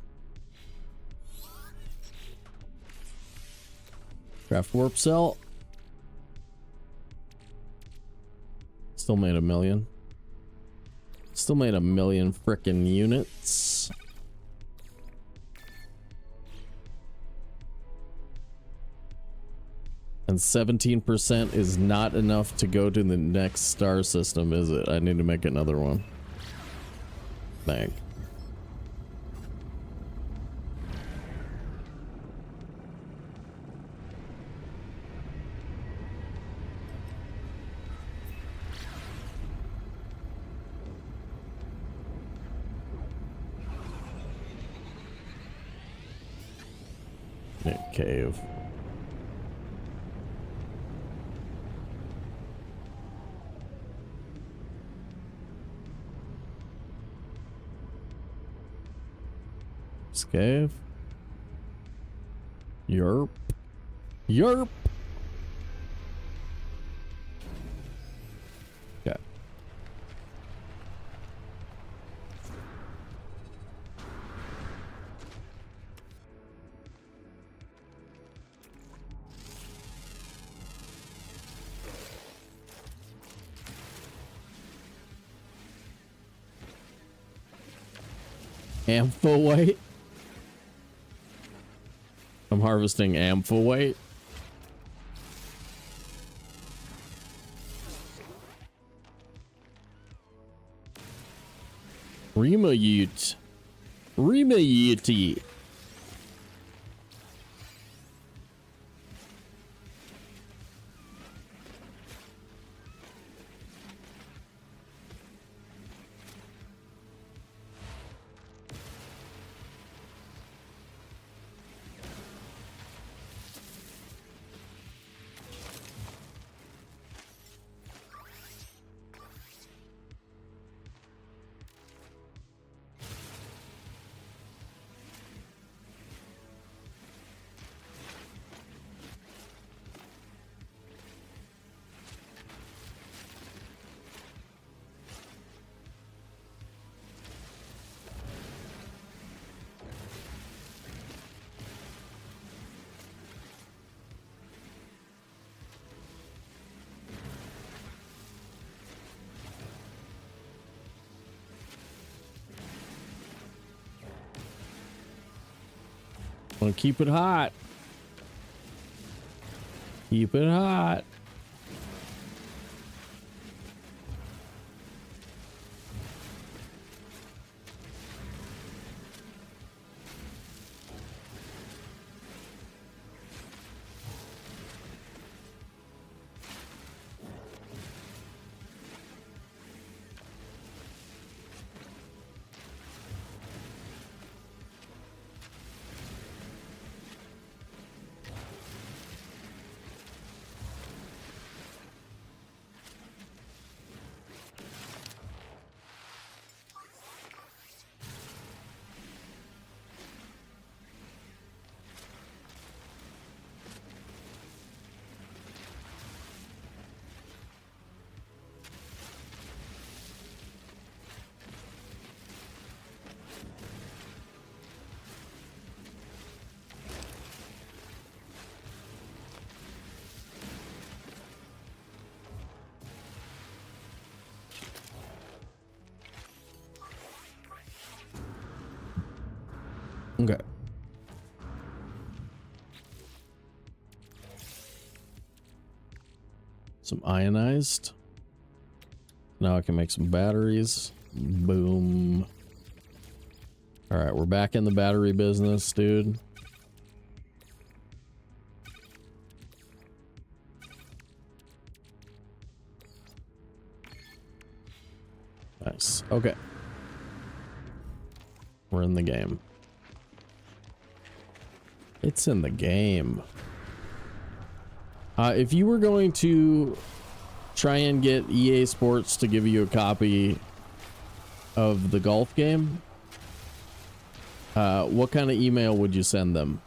Craft warp cell. Still made 1 million. Still made 1 million frickin' units. And 17% is not enough to go to the next star system, is it? I need to make another one. Thank. Cave. Cave. Yerp. Yerp. Okay. Amphoite. I'm harvesting amphoite. Remayute. Remayute. Want to keep it hot. Keep it hot. Okay. Some ionized. Now I can make some batteries. Boom. All right, we're back in the battery business, dude. Nice. Okay. We're in the game. It's in the game. If you were going to try and get EA Sports to give you a copy of the golf game, what kind of email would you send them?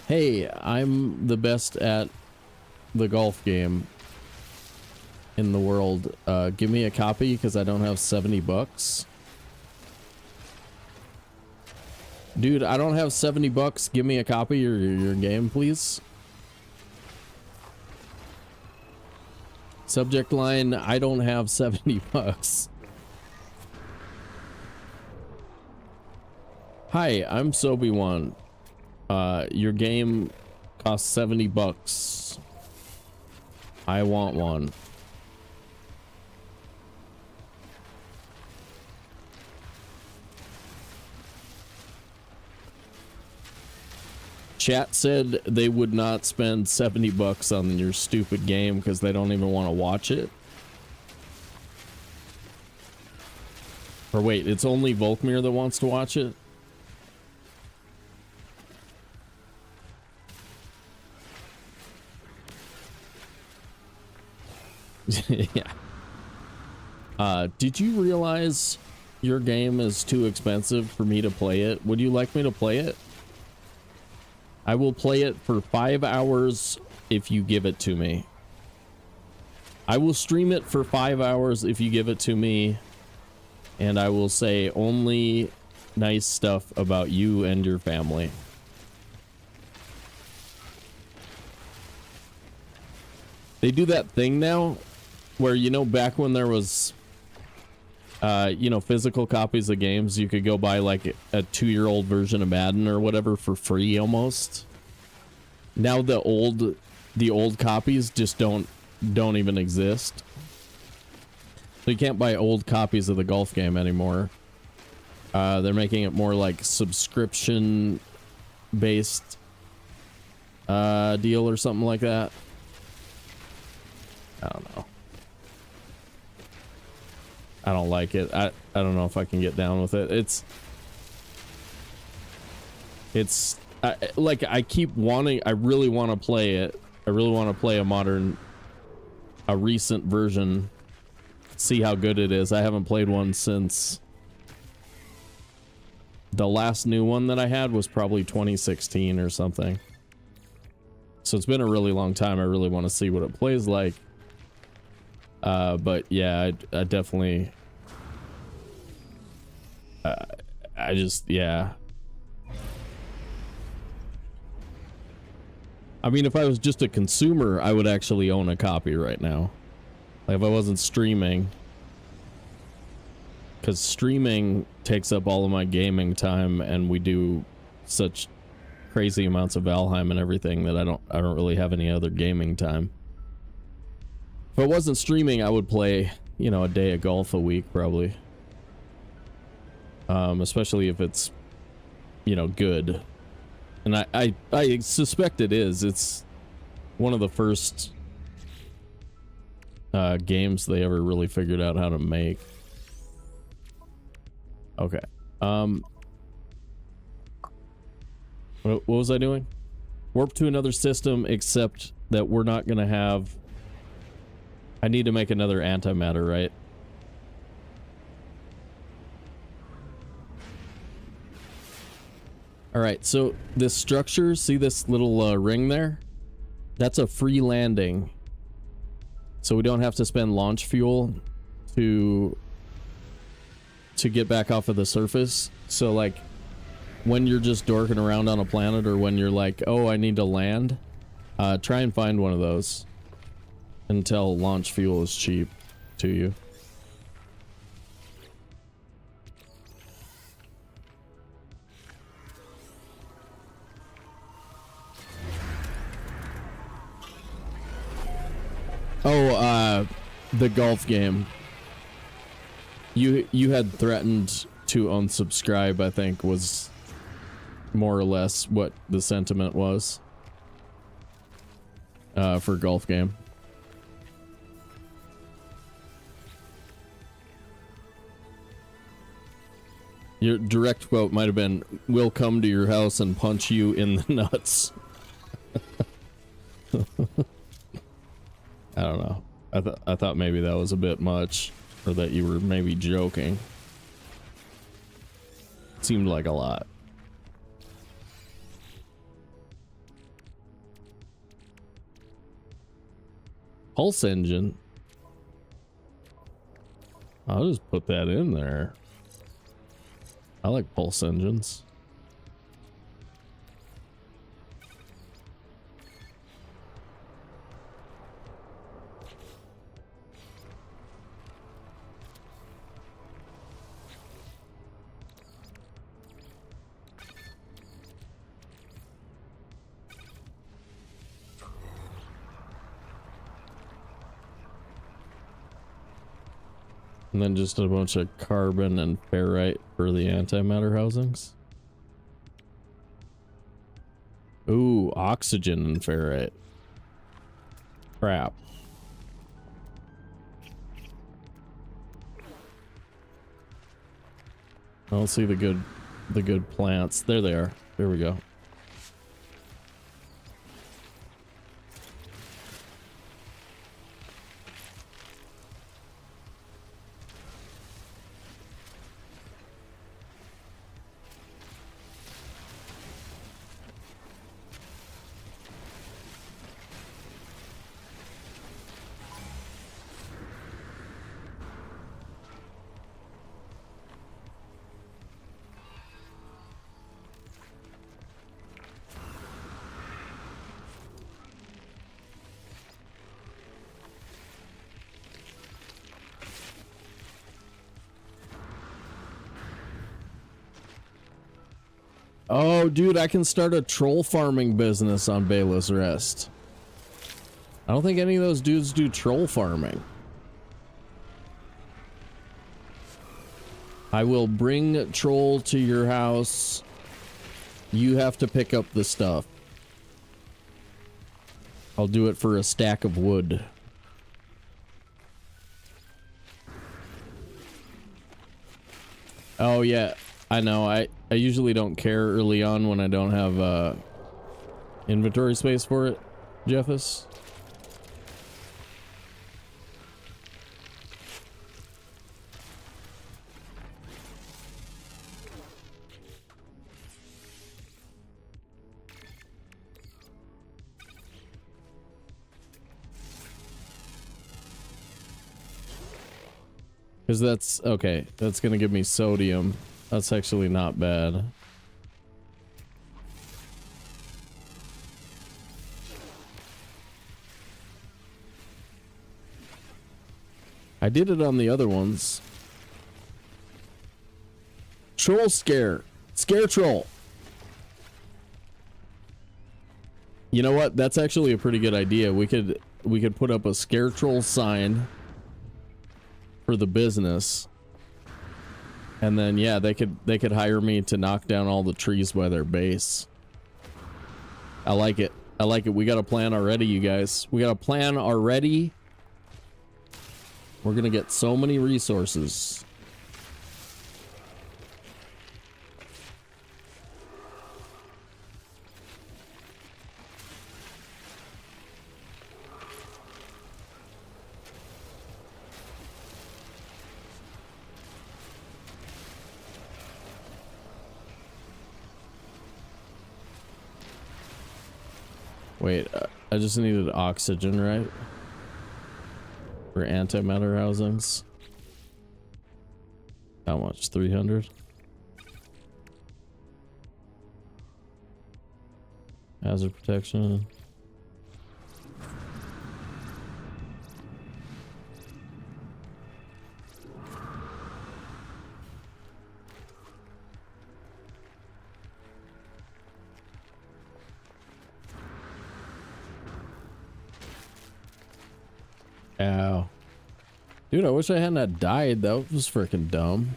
Hey, I'm the best at the golf game in the world. Give me a copy because I don't have 70 bucks. Dude, I don't have 70 bucks. Give me a copy of your game, please. Subject line, I don't have 70 bucks. Hi, I'm Sobe. Your game costs 70 bucks. I want one. Chat said they would not spend 70 bucks on your stupid game because they don't even want to watch it. Or wait, it's only Volkmir that wants to watch it? Yeah. Did you realize your game is too expensive for me to play it? Would you like me to play it? I will play it for 5 hours if you give it to me. I will stream it for 5 hours if you give it to me, and I will say only nice stuff about you and your family. They do that thing now where, you know, back when there was, you know, physical copies of games, you could go buy like a 2-year-old version of Madden or whatever for free almost. Now the old copies just don't even exist. So you can't buy old copies of the golf game anymore. They're making it more like subscription based deal or something like that. I don't know. I don't like it. I don't know if I can get down with it. It's like I keep wanting. I really want to play it. I really want to play a recent version. See how good it is. I haven't played one since the last new one that I had was probably 2016 or something. So it's been a really long time. I really want to see what it plays like. But yeah, I definitely, I just, yeah. I mean, if I was just a consumer, I would actually own a copy right now. Like if I wasn't streaming, because streaming takes up all of my gaming time, and we do such crazy amounts of Valheim and everything that I don't really have any other gaming time. If I wasn't streaming, I would play, you know, a day of golf a week probably. Especially if it's, you know, good. And I suspect it is. It's one of the first games they ever really figured out how to make. Okay. What was I doing? Warp to another system, except that we're not gonna have. I need to make another antimatter, right? Alright, so this structure, see this little ring there? That's a free landing. So we don't have to spend launch fuel to get back off of the surface. So like, when you're just dorking around on a planet, or when you're like, oh, I need to land, try and find one of those until launch fuel is cheap to you. Oh, the golf game. You had threatened to unsubscribe, I think, was more or less what the sentiment was for golf game. Your direct quote might have been, "We'll come to your house and punch you in the nuts." I don't know. I thought maybe that was a bit much, or that you were maybe joking. Seemed like a lot. Pulse engine. I'll just put that in there. I like pulse engines. And then just a bunch of carbon and ferrite for the antimatter housings. Ooh, oxygen and ferrite. Crap. I don't see the good plants. There they are. There we go. Oh, dude, I can start a troll farming business on Bayless Rest. I don't think any of those dudes do troll farming. I will bring troll to your house. You have to pick up the stuff. I'll do it for a stack of wood. Oh yeah, I know. I usually don't care early on when I don't have inventory space for it, Jeffus. Because that's okay, that's gonna give me sodium. That's actually not bad. I did it on the other ones. Troll scare. Scare troll. You know what? That's actually a pretty good idea. We could put up a scare troll sign for the business. And then yeah, they could hire me to knock down all the trees by their base. I like it. I like it. We got a plan already, you guys. We got a plan already. We're gonna get so many resources. Wait, I just needed oxygen, right? For antimatter housings. How much? 300? Hazard protection. Ow. Dude, I wish I hadn't died. That was freaking dumb.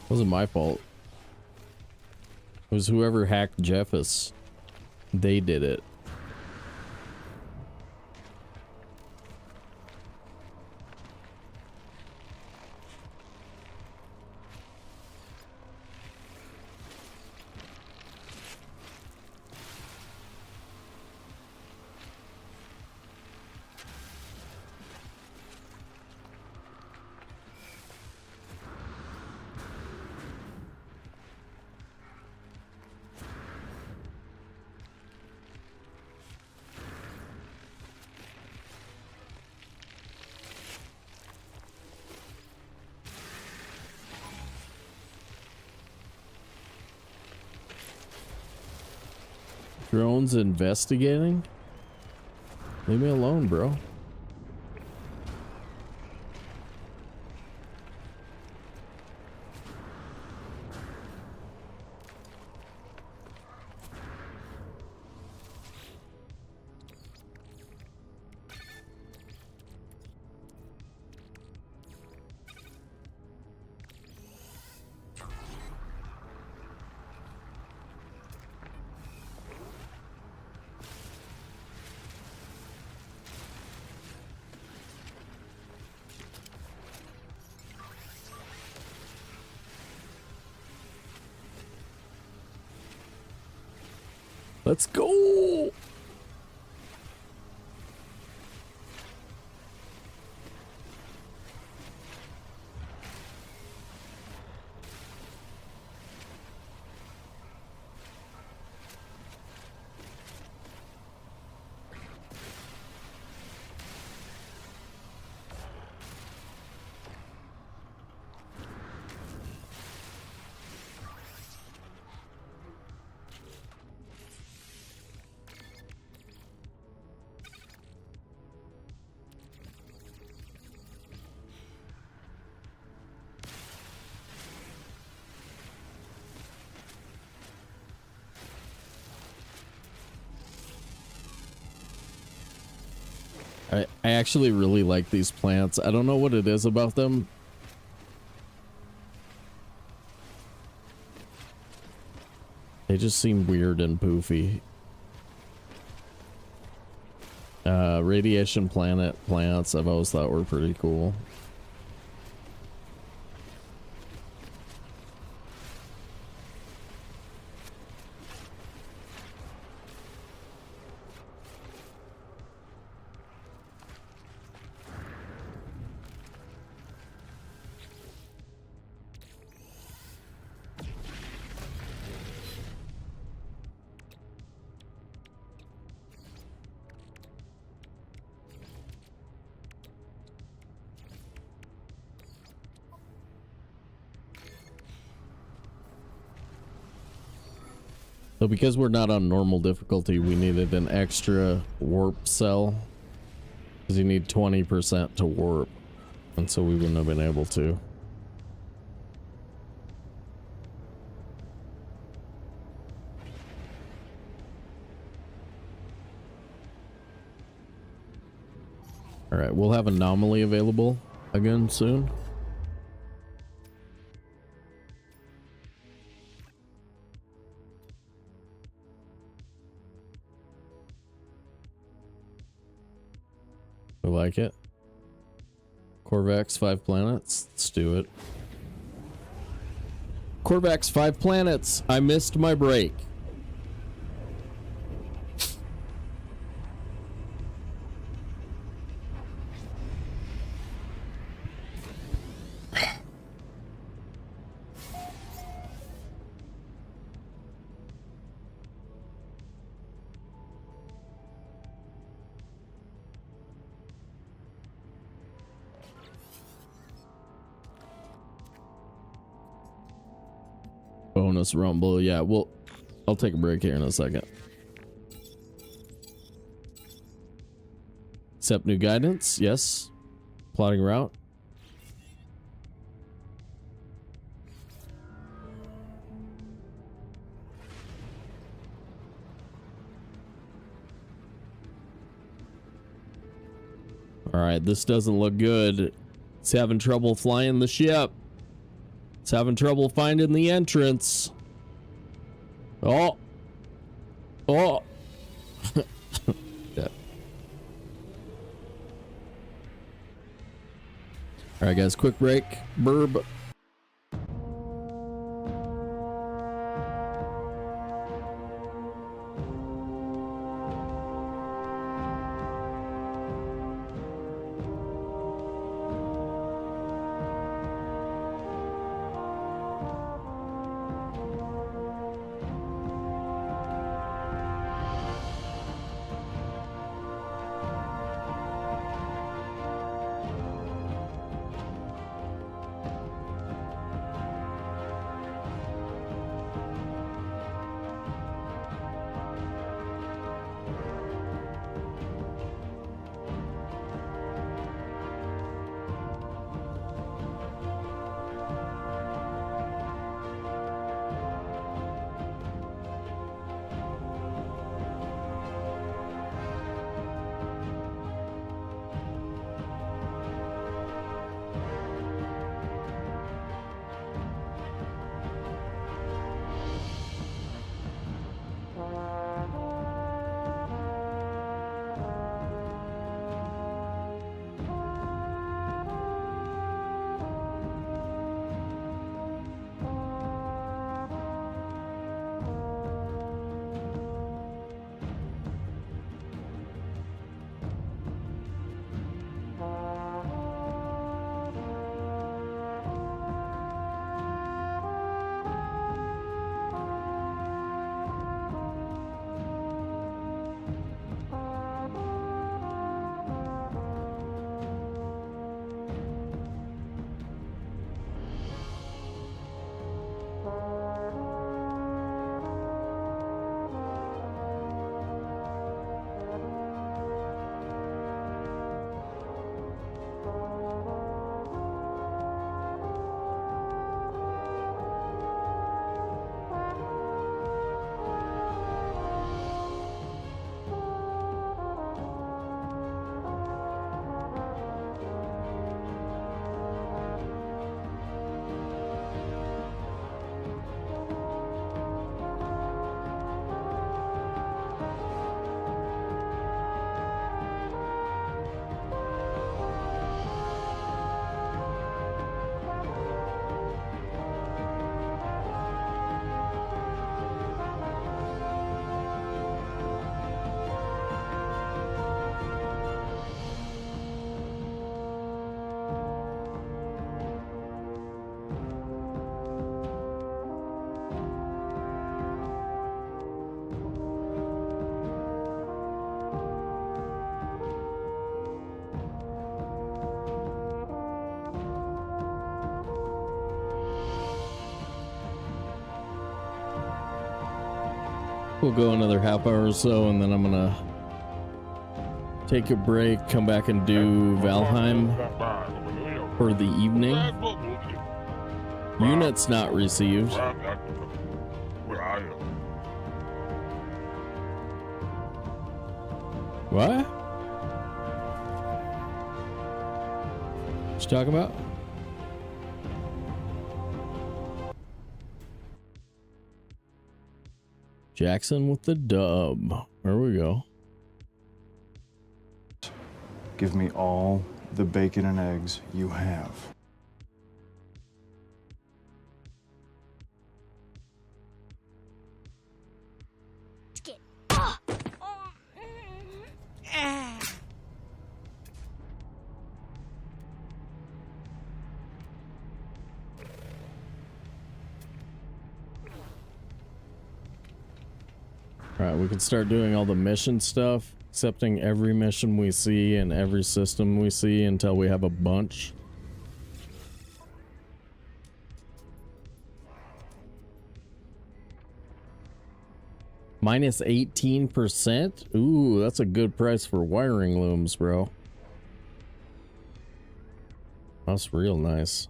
Wasn't my fault. It was whoever hacked Jeffus. They did it. Drones investigating? Leave me alone, bro. Let's go. I actually really like these plants. I don't know what it is about them. They just seem weird and poofy. Radiation planet plants I've always thought were pretty cool. So because we're not on normal difficulty, we needed an extra warp cell. Because you need 20% to warp. And so we wouldn't have been able to. Alright, we'll have Anomaly available again soon. I like it. Corvax 5 planets. Let's do it. Corvax 5 planets. I missed my break. Bonus rumble, yeah. Well, I'll take a break here in a second. Accept new guidance, yes. Plotting route. All right, this doesn't look good. It's having trouble flying the ship. It's having trouble finding the entrance. Oh. Oh. Yeah. All right, guys, quick break. Burb. We'll go another half hour or so, and then I'm gonna take a break, come back and do Valheim for the evening. Units not received. What? What you talking about? Jackson with the dub. There we go. Give me all the bacon and eggs you have. Alright, we can start doing all the mission stuff, accepting every mission we see and every system we see until we have a bunch. Minus 18%? Ooh, that's a good price for wiring looms, bro. That's real nice.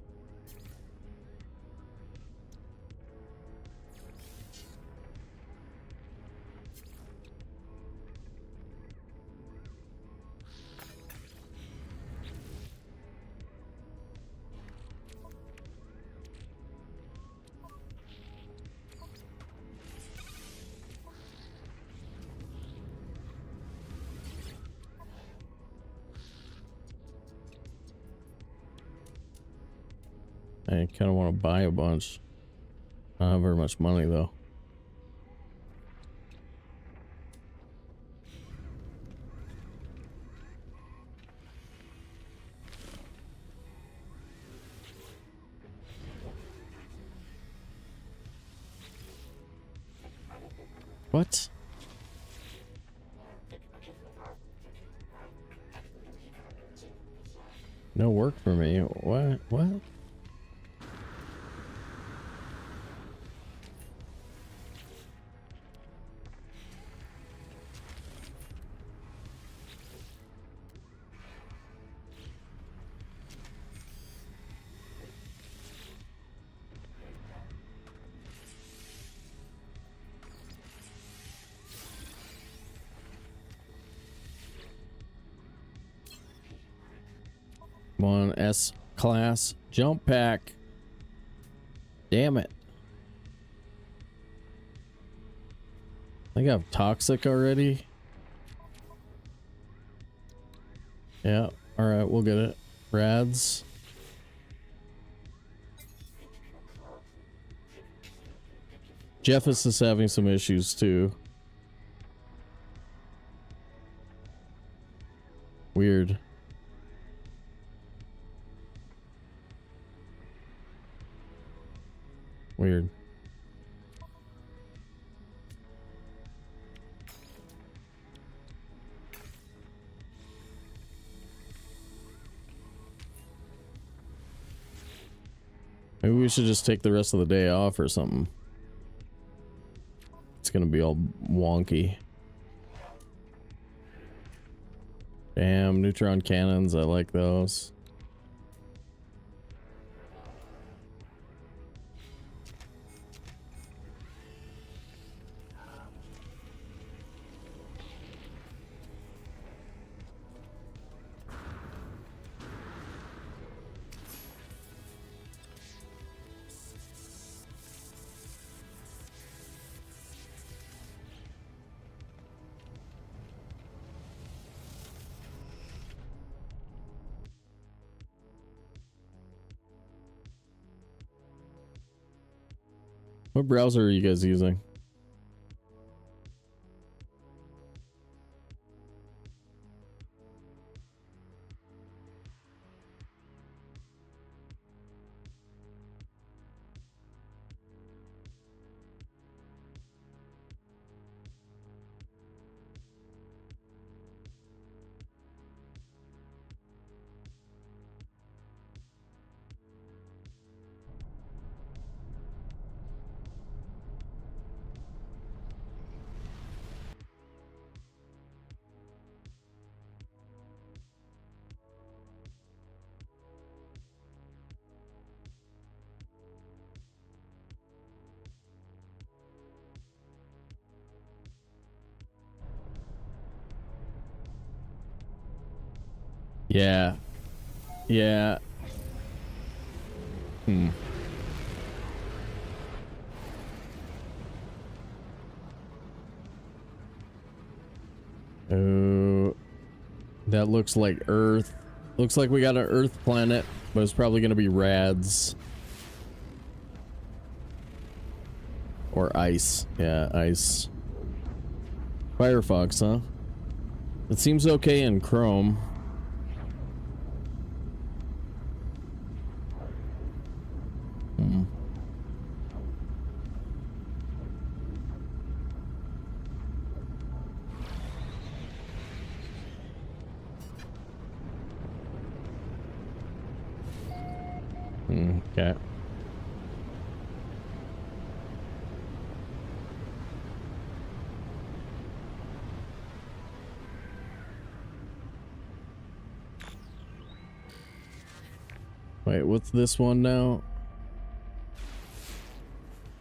I kind of want to buy a bunch. I don't have very much money though. What? No work for me. What? What? Come on, S-Class jump pack. Damn it. I think I have toxic already. Yeah, alright, we'll get it. Rads. Jeffus is having some issues too. Weird. Weird. Maybe we should just take the rest of the day off or something. It's gonna be all wonky. Damn, neutron cannons, I like those. What browser are you guys using? Yeah. Yeah. Oh, that looks like Earth. Looks like we got an Earth planet, but it's probably going to be rads. Or ice. Yeah, ice. Firefox, huh? It seems okay in Chrome. Okay. Wait, what's this one now?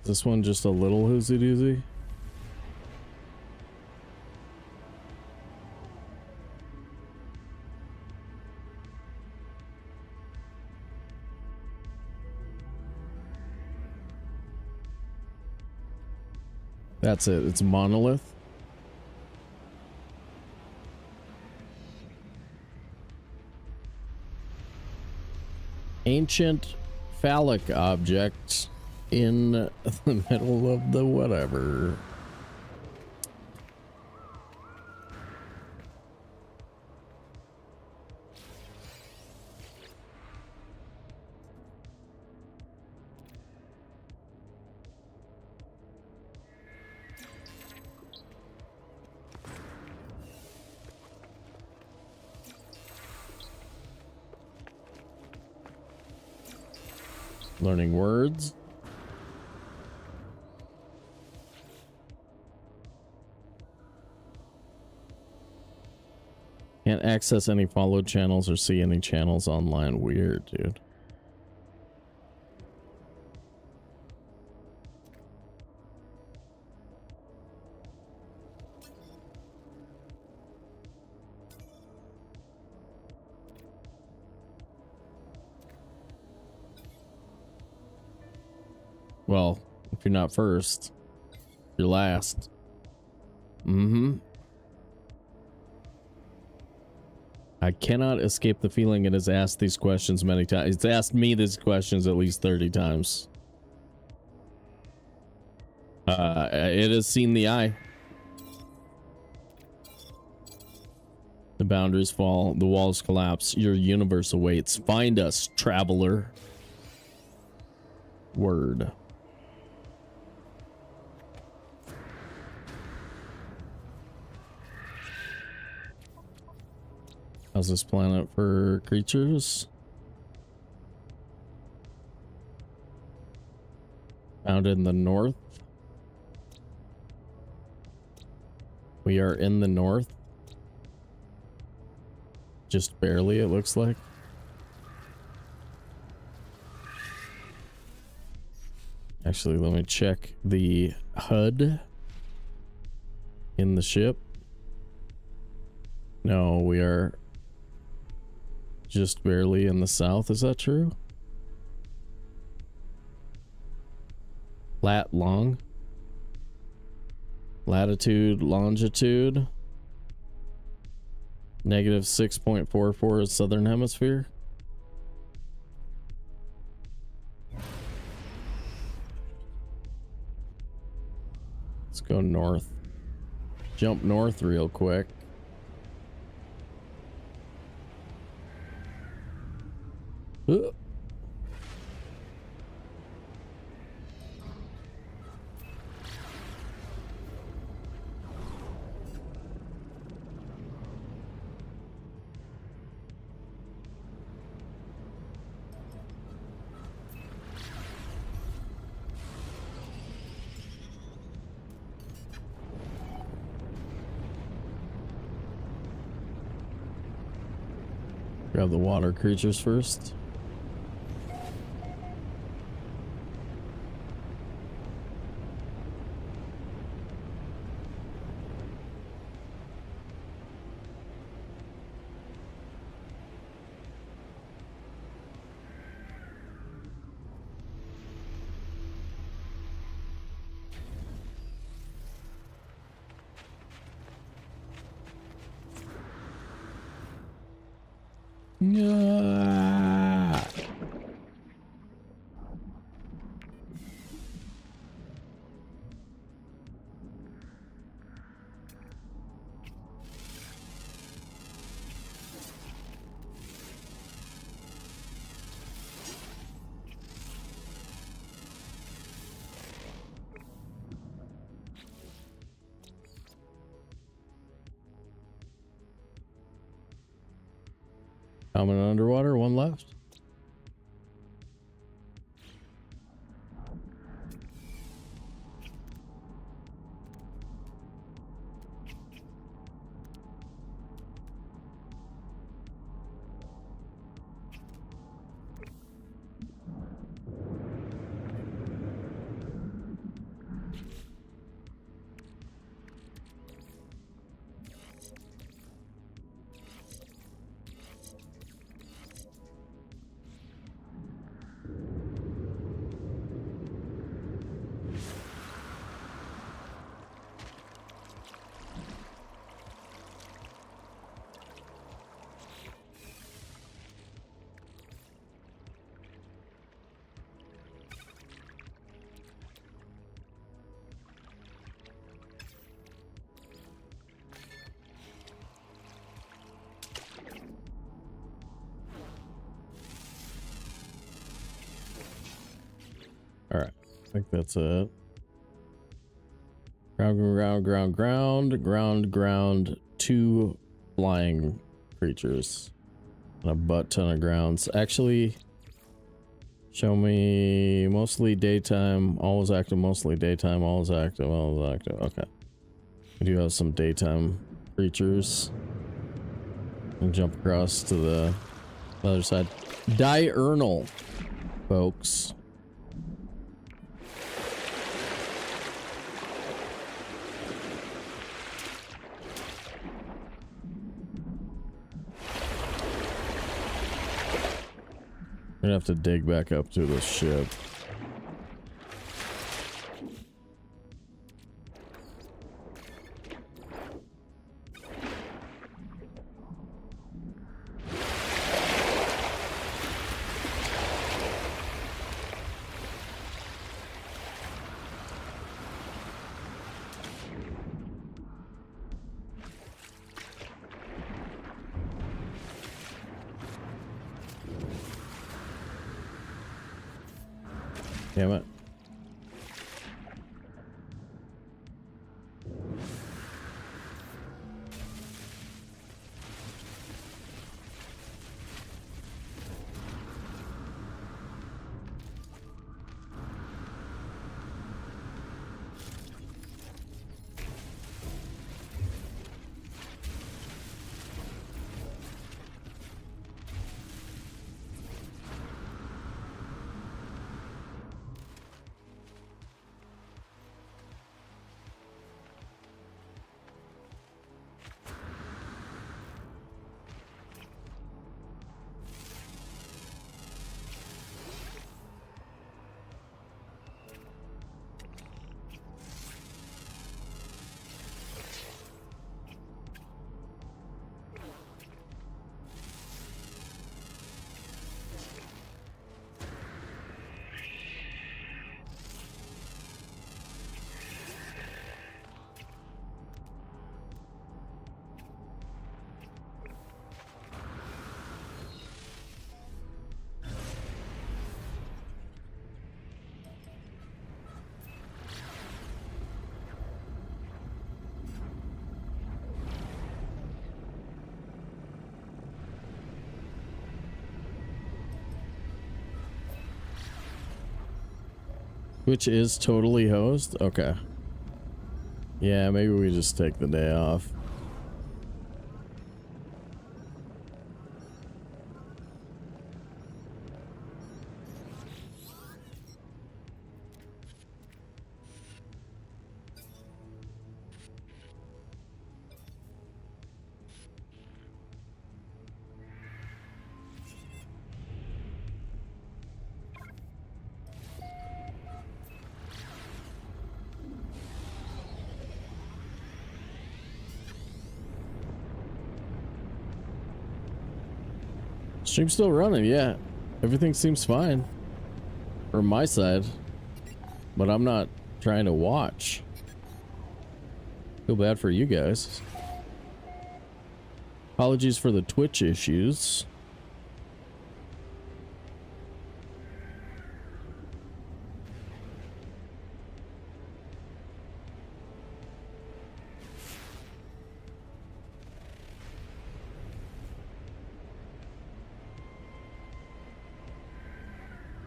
Is this one just a little hoozy doozy? That's it. It's a monolith. Ancient phallic object in the middle of the whatever. Learning words. Can't access any followed channels or see any channels online. Weird, dude. Well, if you're not first, you're last. I cannot escape the feeling it has asked these questions many times. It's asked me these questions at least 30 times. It has seen the eye. The boundaries fall, the walls collapse, your universe awaits. Find us, traveler. Word. How's this planet for creatures? Found in the north. We are in the north. Just barely, it looks like. Actually, let me check the HUD in the ship. No, we are just barely in the south. Is that true? Long. Latitude, longitude. Negative 6.44 is southern hemisphere. Let's go north. Jump north real quick. Grab the water creatures first. Yeah. Common underwater, one left. All right, I think that's it. Ground. 2 flying creatures and a butt ton of grounds. Actually, show me mostly daytime, always active, mostly daytime, always active, always active. Okay. We do have some daytime creatures. And jump across to the other side. Diurnal, folks. We're gonna have to dig back up to the ship. Damn it. Which is totally host? Okay. Yeah, maybe we just take the day off. Stream's still running, yeah. Everything seems fine. From my side. But I'm not trying to watch. Feel bad for you guys. Apologies for the Twitch issues.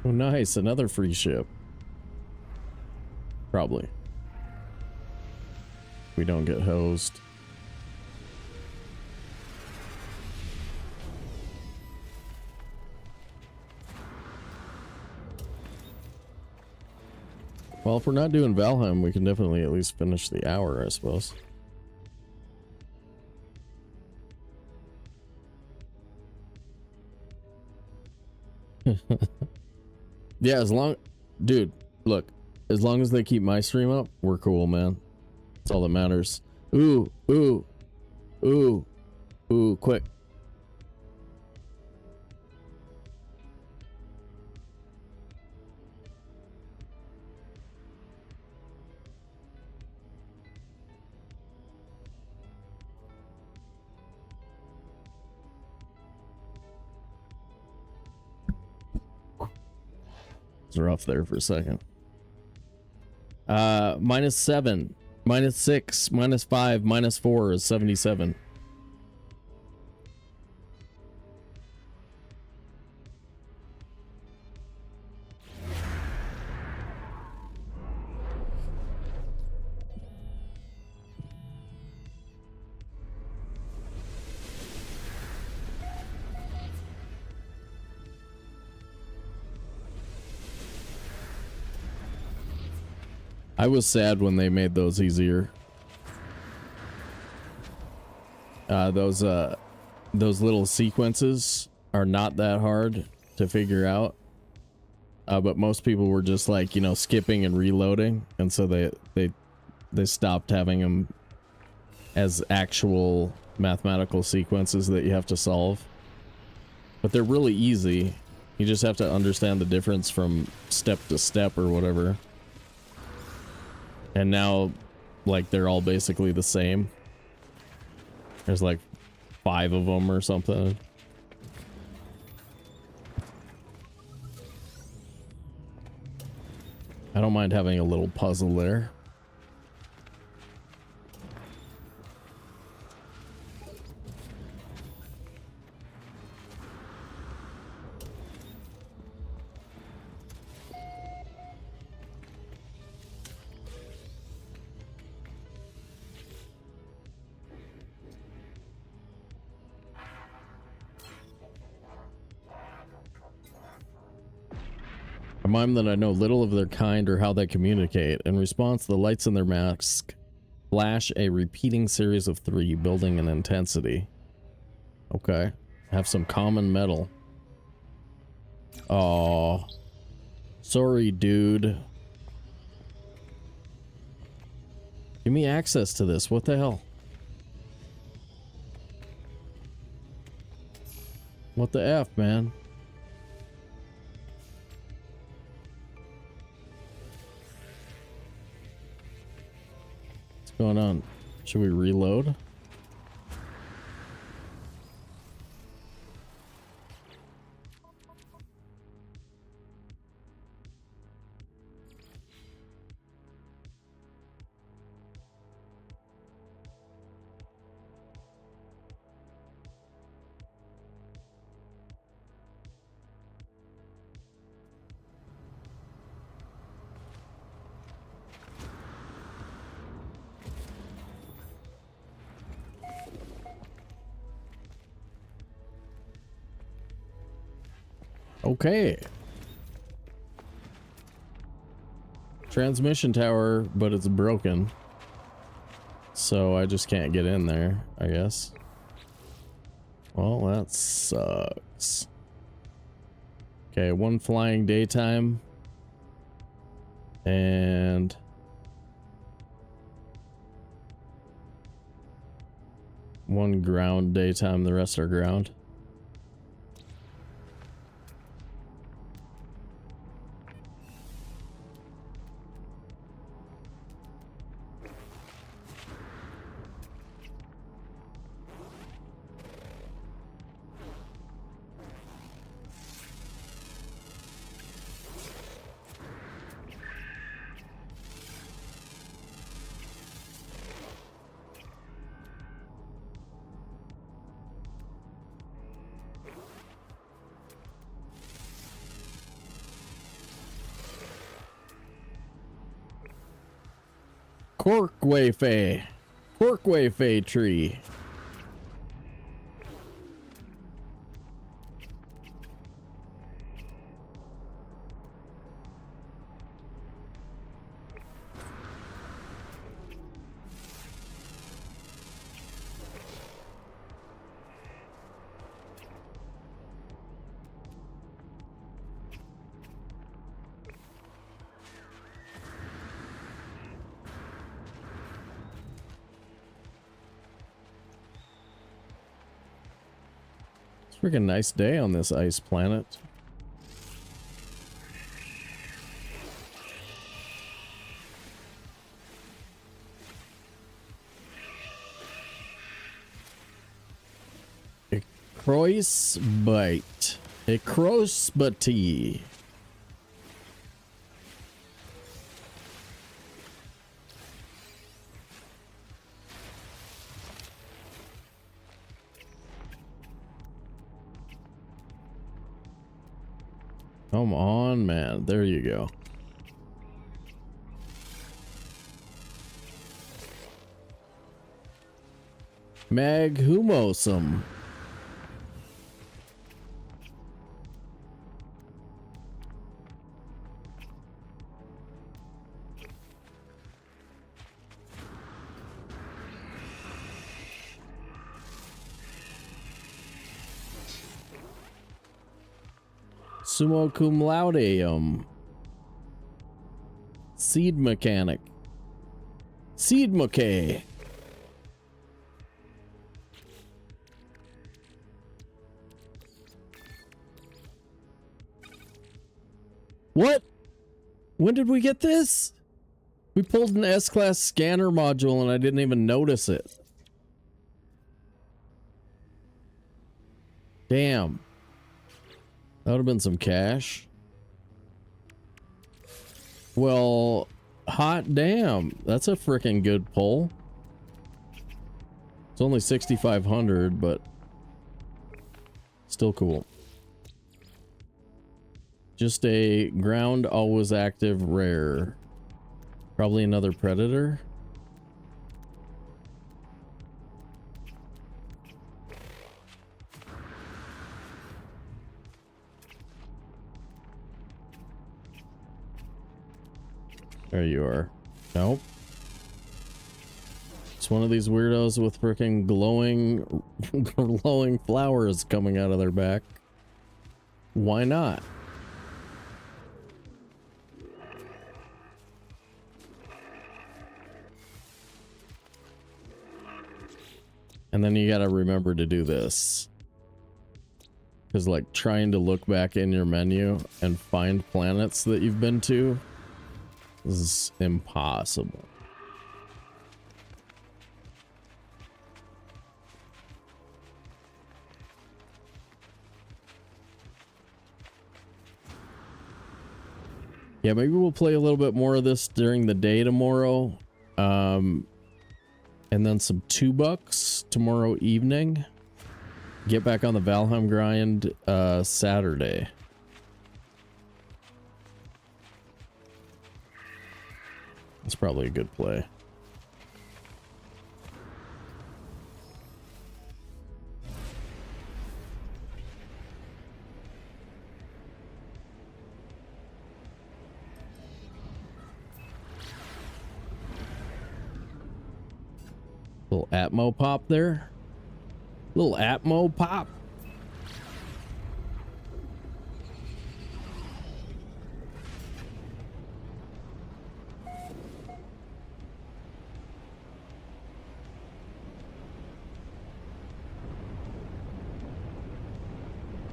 Oh, nice. Another free ship. Probably. We don't get hosed. Well, if we're not doing Valheim, we can definitely at least finish the hour, I suppose. Yeah, as long... Dude, look. As long as they keep my stream up, we're cool, man. That's all that matters. Ooh, ooh. Ooh. Ooh, quick. It's rough there for a second. -7, -6, -5, -4 is 77. I was sad when they made those easier. Those little sequences are not that hard to figure out. But most people were just like, you know, skipping and reloading, and so they stopped having them as actual mathematical sequences that you have to solve. But they're really easy. You just have to understand the difference from step to step or whatever. And now, like, they're all basically the same. There's like 5 of them or something. I don't mind having a little puzzle there. Remind them that I know little of their kind or how they communicate. In response, the lights in their mask flash a repeating series of 3, building in intensity. Okay. Have some common metal. Oh, sorry, dude. Give me access to this. What the hell? What the F, man? What's going on? Should we reload? Okay. Transmission tower, but it's broken. So I just can't get in there, I guess. Well, that sucks. Okay, 1 flying daytime. And... one ground daytime, the rest are ground. Corkwayfay tree. Freaking nice day on this ice planet. A crossbite. A crossbite. Come on, man. There you go. Maghumosum. Sumo cum laudeum. Seed mechanic. Seed McKay. What? When did we get this? We pulled an S-Class scanner module and I didn't even notice it. Damn. That would have been some cash. Well, hot damn. That's a freaking good pull. It's only 6,500, but still cool. Just a ground always active rare. Probably another predator. There you are. Nope. It's one of these weirdos with freaking glowing glowing flowers coming out of their back. Why not? And then you gotta remember to do this. Because like trying to look back in your menu and find planets that you've been to is impossible. Yeah, maybe we'll play a little bit more of this during the day tomorrow. And then some $2 tomorrow evening. Get back on the Valheim grind Saturday. That's probably a good play. Little Atmo pop there. Little Atmo pop.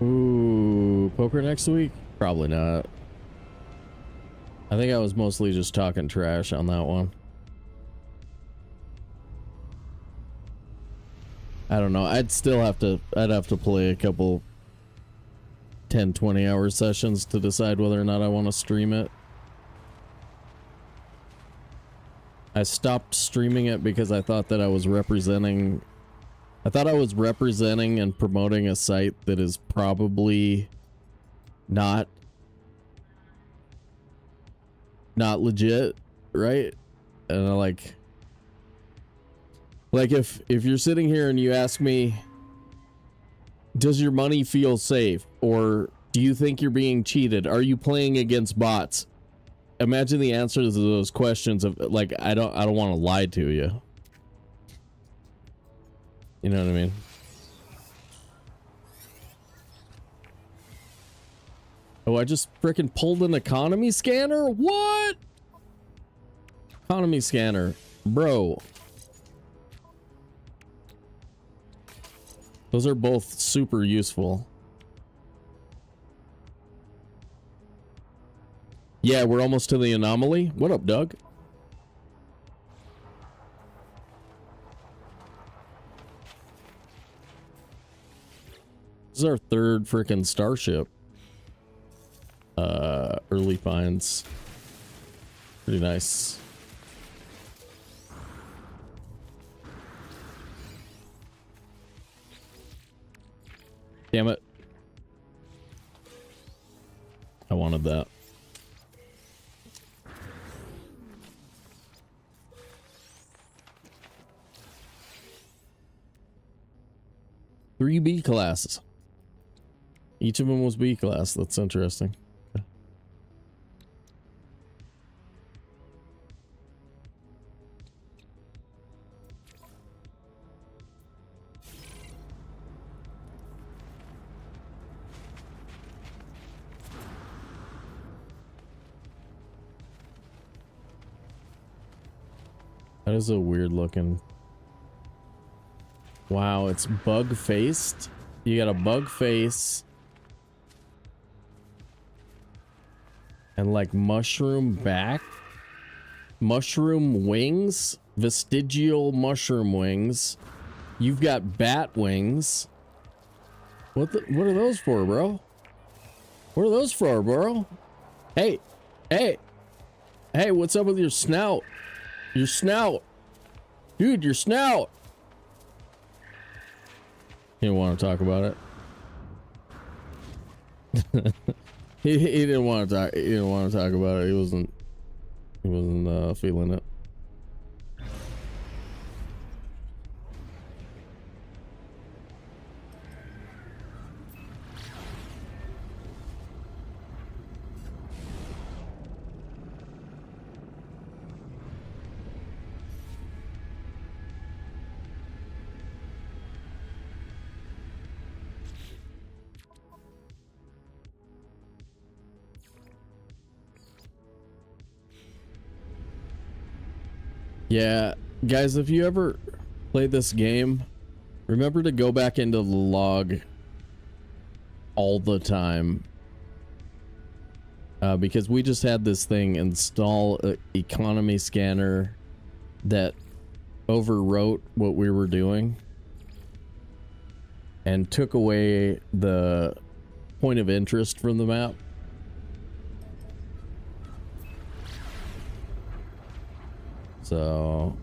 Ooh, poker next week? Probably not. I think I was mostly just talking trash on that one. I don't know. I'd have to play a couple 10-20 hour sessions to decide whether or not I want to stream it. I stopped streaming it because I thought that I was representing and promoting a site that is probably not legit, right? And Like if you're sitting here and you ask me, does your money feel safe, or do you think you're being cheated? Are you playing against bots? Imagine the answers to those questions of like, I don't want to lie to you. You know what I mean? Oh, I just freaking pulled an economy scanner? What? Economy scanner. Bro. Those are both super useful. Yeah, we're almost to the anomaly. What up, Doug? This is our third freaking starship. Early finds. Pretty nice. Damn it. I wanted that. Three B classes. Each of them was B class. That's interesting. That is a weird looking. Wow, it's bug faced. You got a bug face. And like mushroom back. Mushroom wings. Vestigial mushroom wings. You've got bat wings. What are those for, bro? What are those for, bro? Hey, hey, hey, what's up with your snout? Your snout. Dude, your snout. He didn't want to talk about it. he didn't want to talk. He didn't want to talk about it. He wasn't feeling it. Yeah, guys, if you ever play this game, remember to go back into the log all the time. Because we just had this thing install an economy scanner that overwrote what we were doing and took away the point of interest from the map. So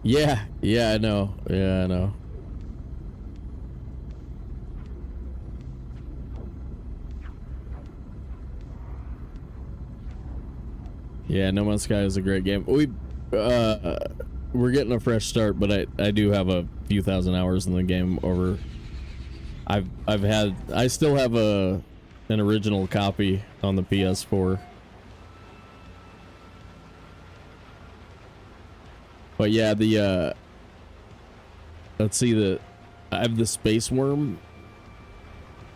yeah, I know. Yeah, I know. Yeah, No Man's Sky is a great game. We're getting a fresh start, but I do have a few thousand hours in the game over. I still have an original copy on the PS4. But yeah, let's see, I have the space worm.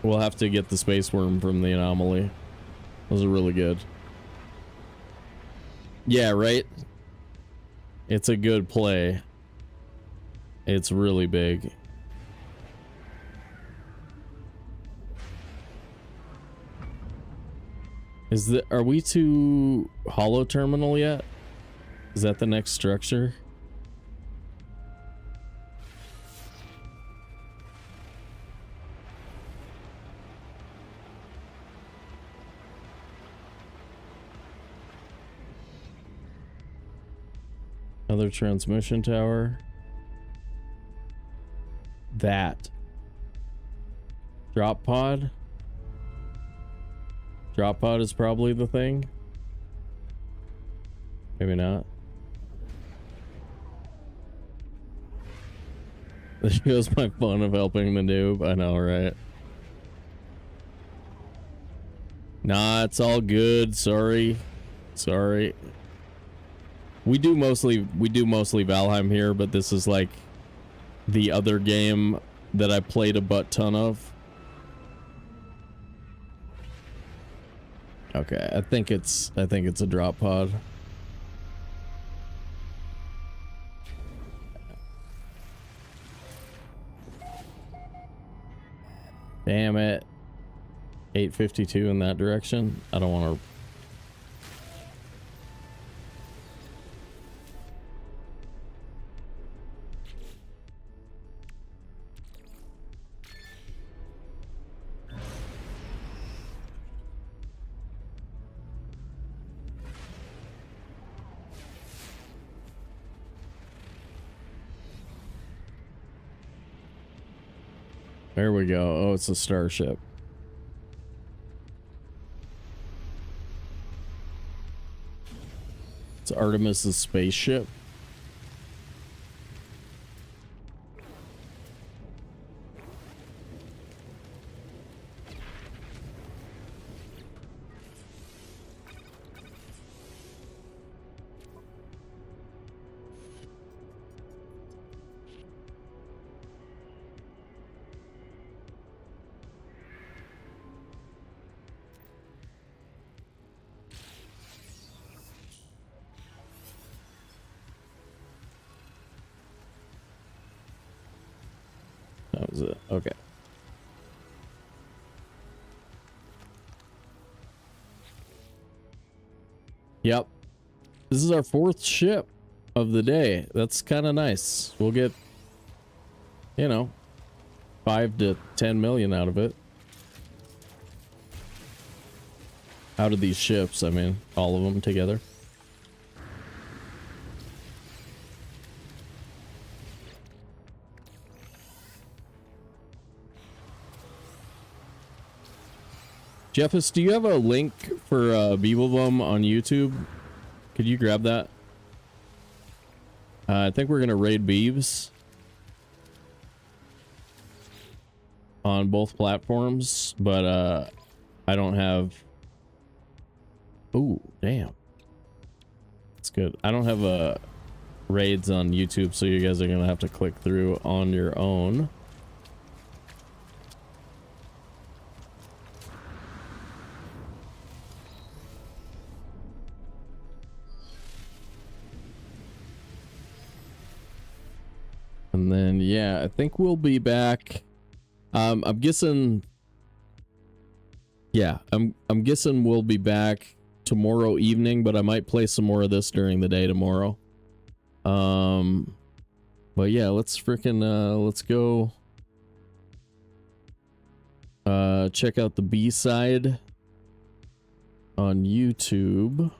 We'll have to get the space worm from the anomaly. Those are really good. Yeah, right? It's a good play. It's really big. Are we to Hollow Terminal yet? Is that the next structure? Another transmission tower. That. Drop pod. Drop pod is probably the thing. Maybe not. There goes my fun of helping the noob. I know, right? Nah, it's all good. Sorry. Sorry. We do mostly Valheim here, but this is like the other game that I played a butt ton of. Okay, I think it's a drop pod. Damn it. 852 in that direction. I don't want to. There we go. Oh, it's a starship. It's Artemis's spaceship. That was it. Okay. Yep. This is our 4th ship of the day. That's kind of nice. We'll get, you know, 5 to 10 million out of it. Out of these ships, I mean, all of them together. Jeffus, do you have a link for Beeblebum on YouTube? Could you grab that? I think we're gonna raid Beebs on both platforms, but I don't have. Ooh, damn. That's good. I don't have raids on YouTube, so you guys are gonna have to click through on your own. And then, yeah, I think we'll be back. I'm guessing. Yeah, I'm guessing we'll be back tomorrow evening, but I might play some more of this during the day tomorrow. But yeah, let's freaking let's go. Check out the B-side on YouTube.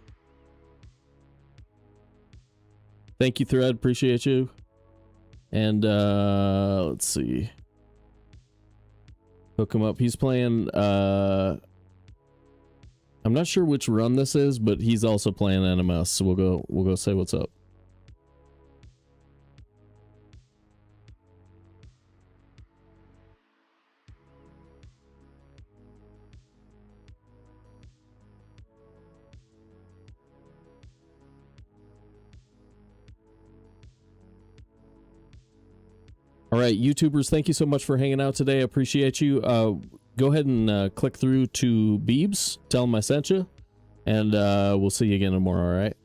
Thank you, Thread. Appreciate you. And let's see. Hook him up. He's playing I'm not sure which run this is, but he's also playing NMS, so we'll go say what's up. All right, YouTubers, thank you so much for hanging out today. I appreciate you. Go ahead and click through to Beebs. Tell them I sent you. And we'll see you again tomorrow, all right?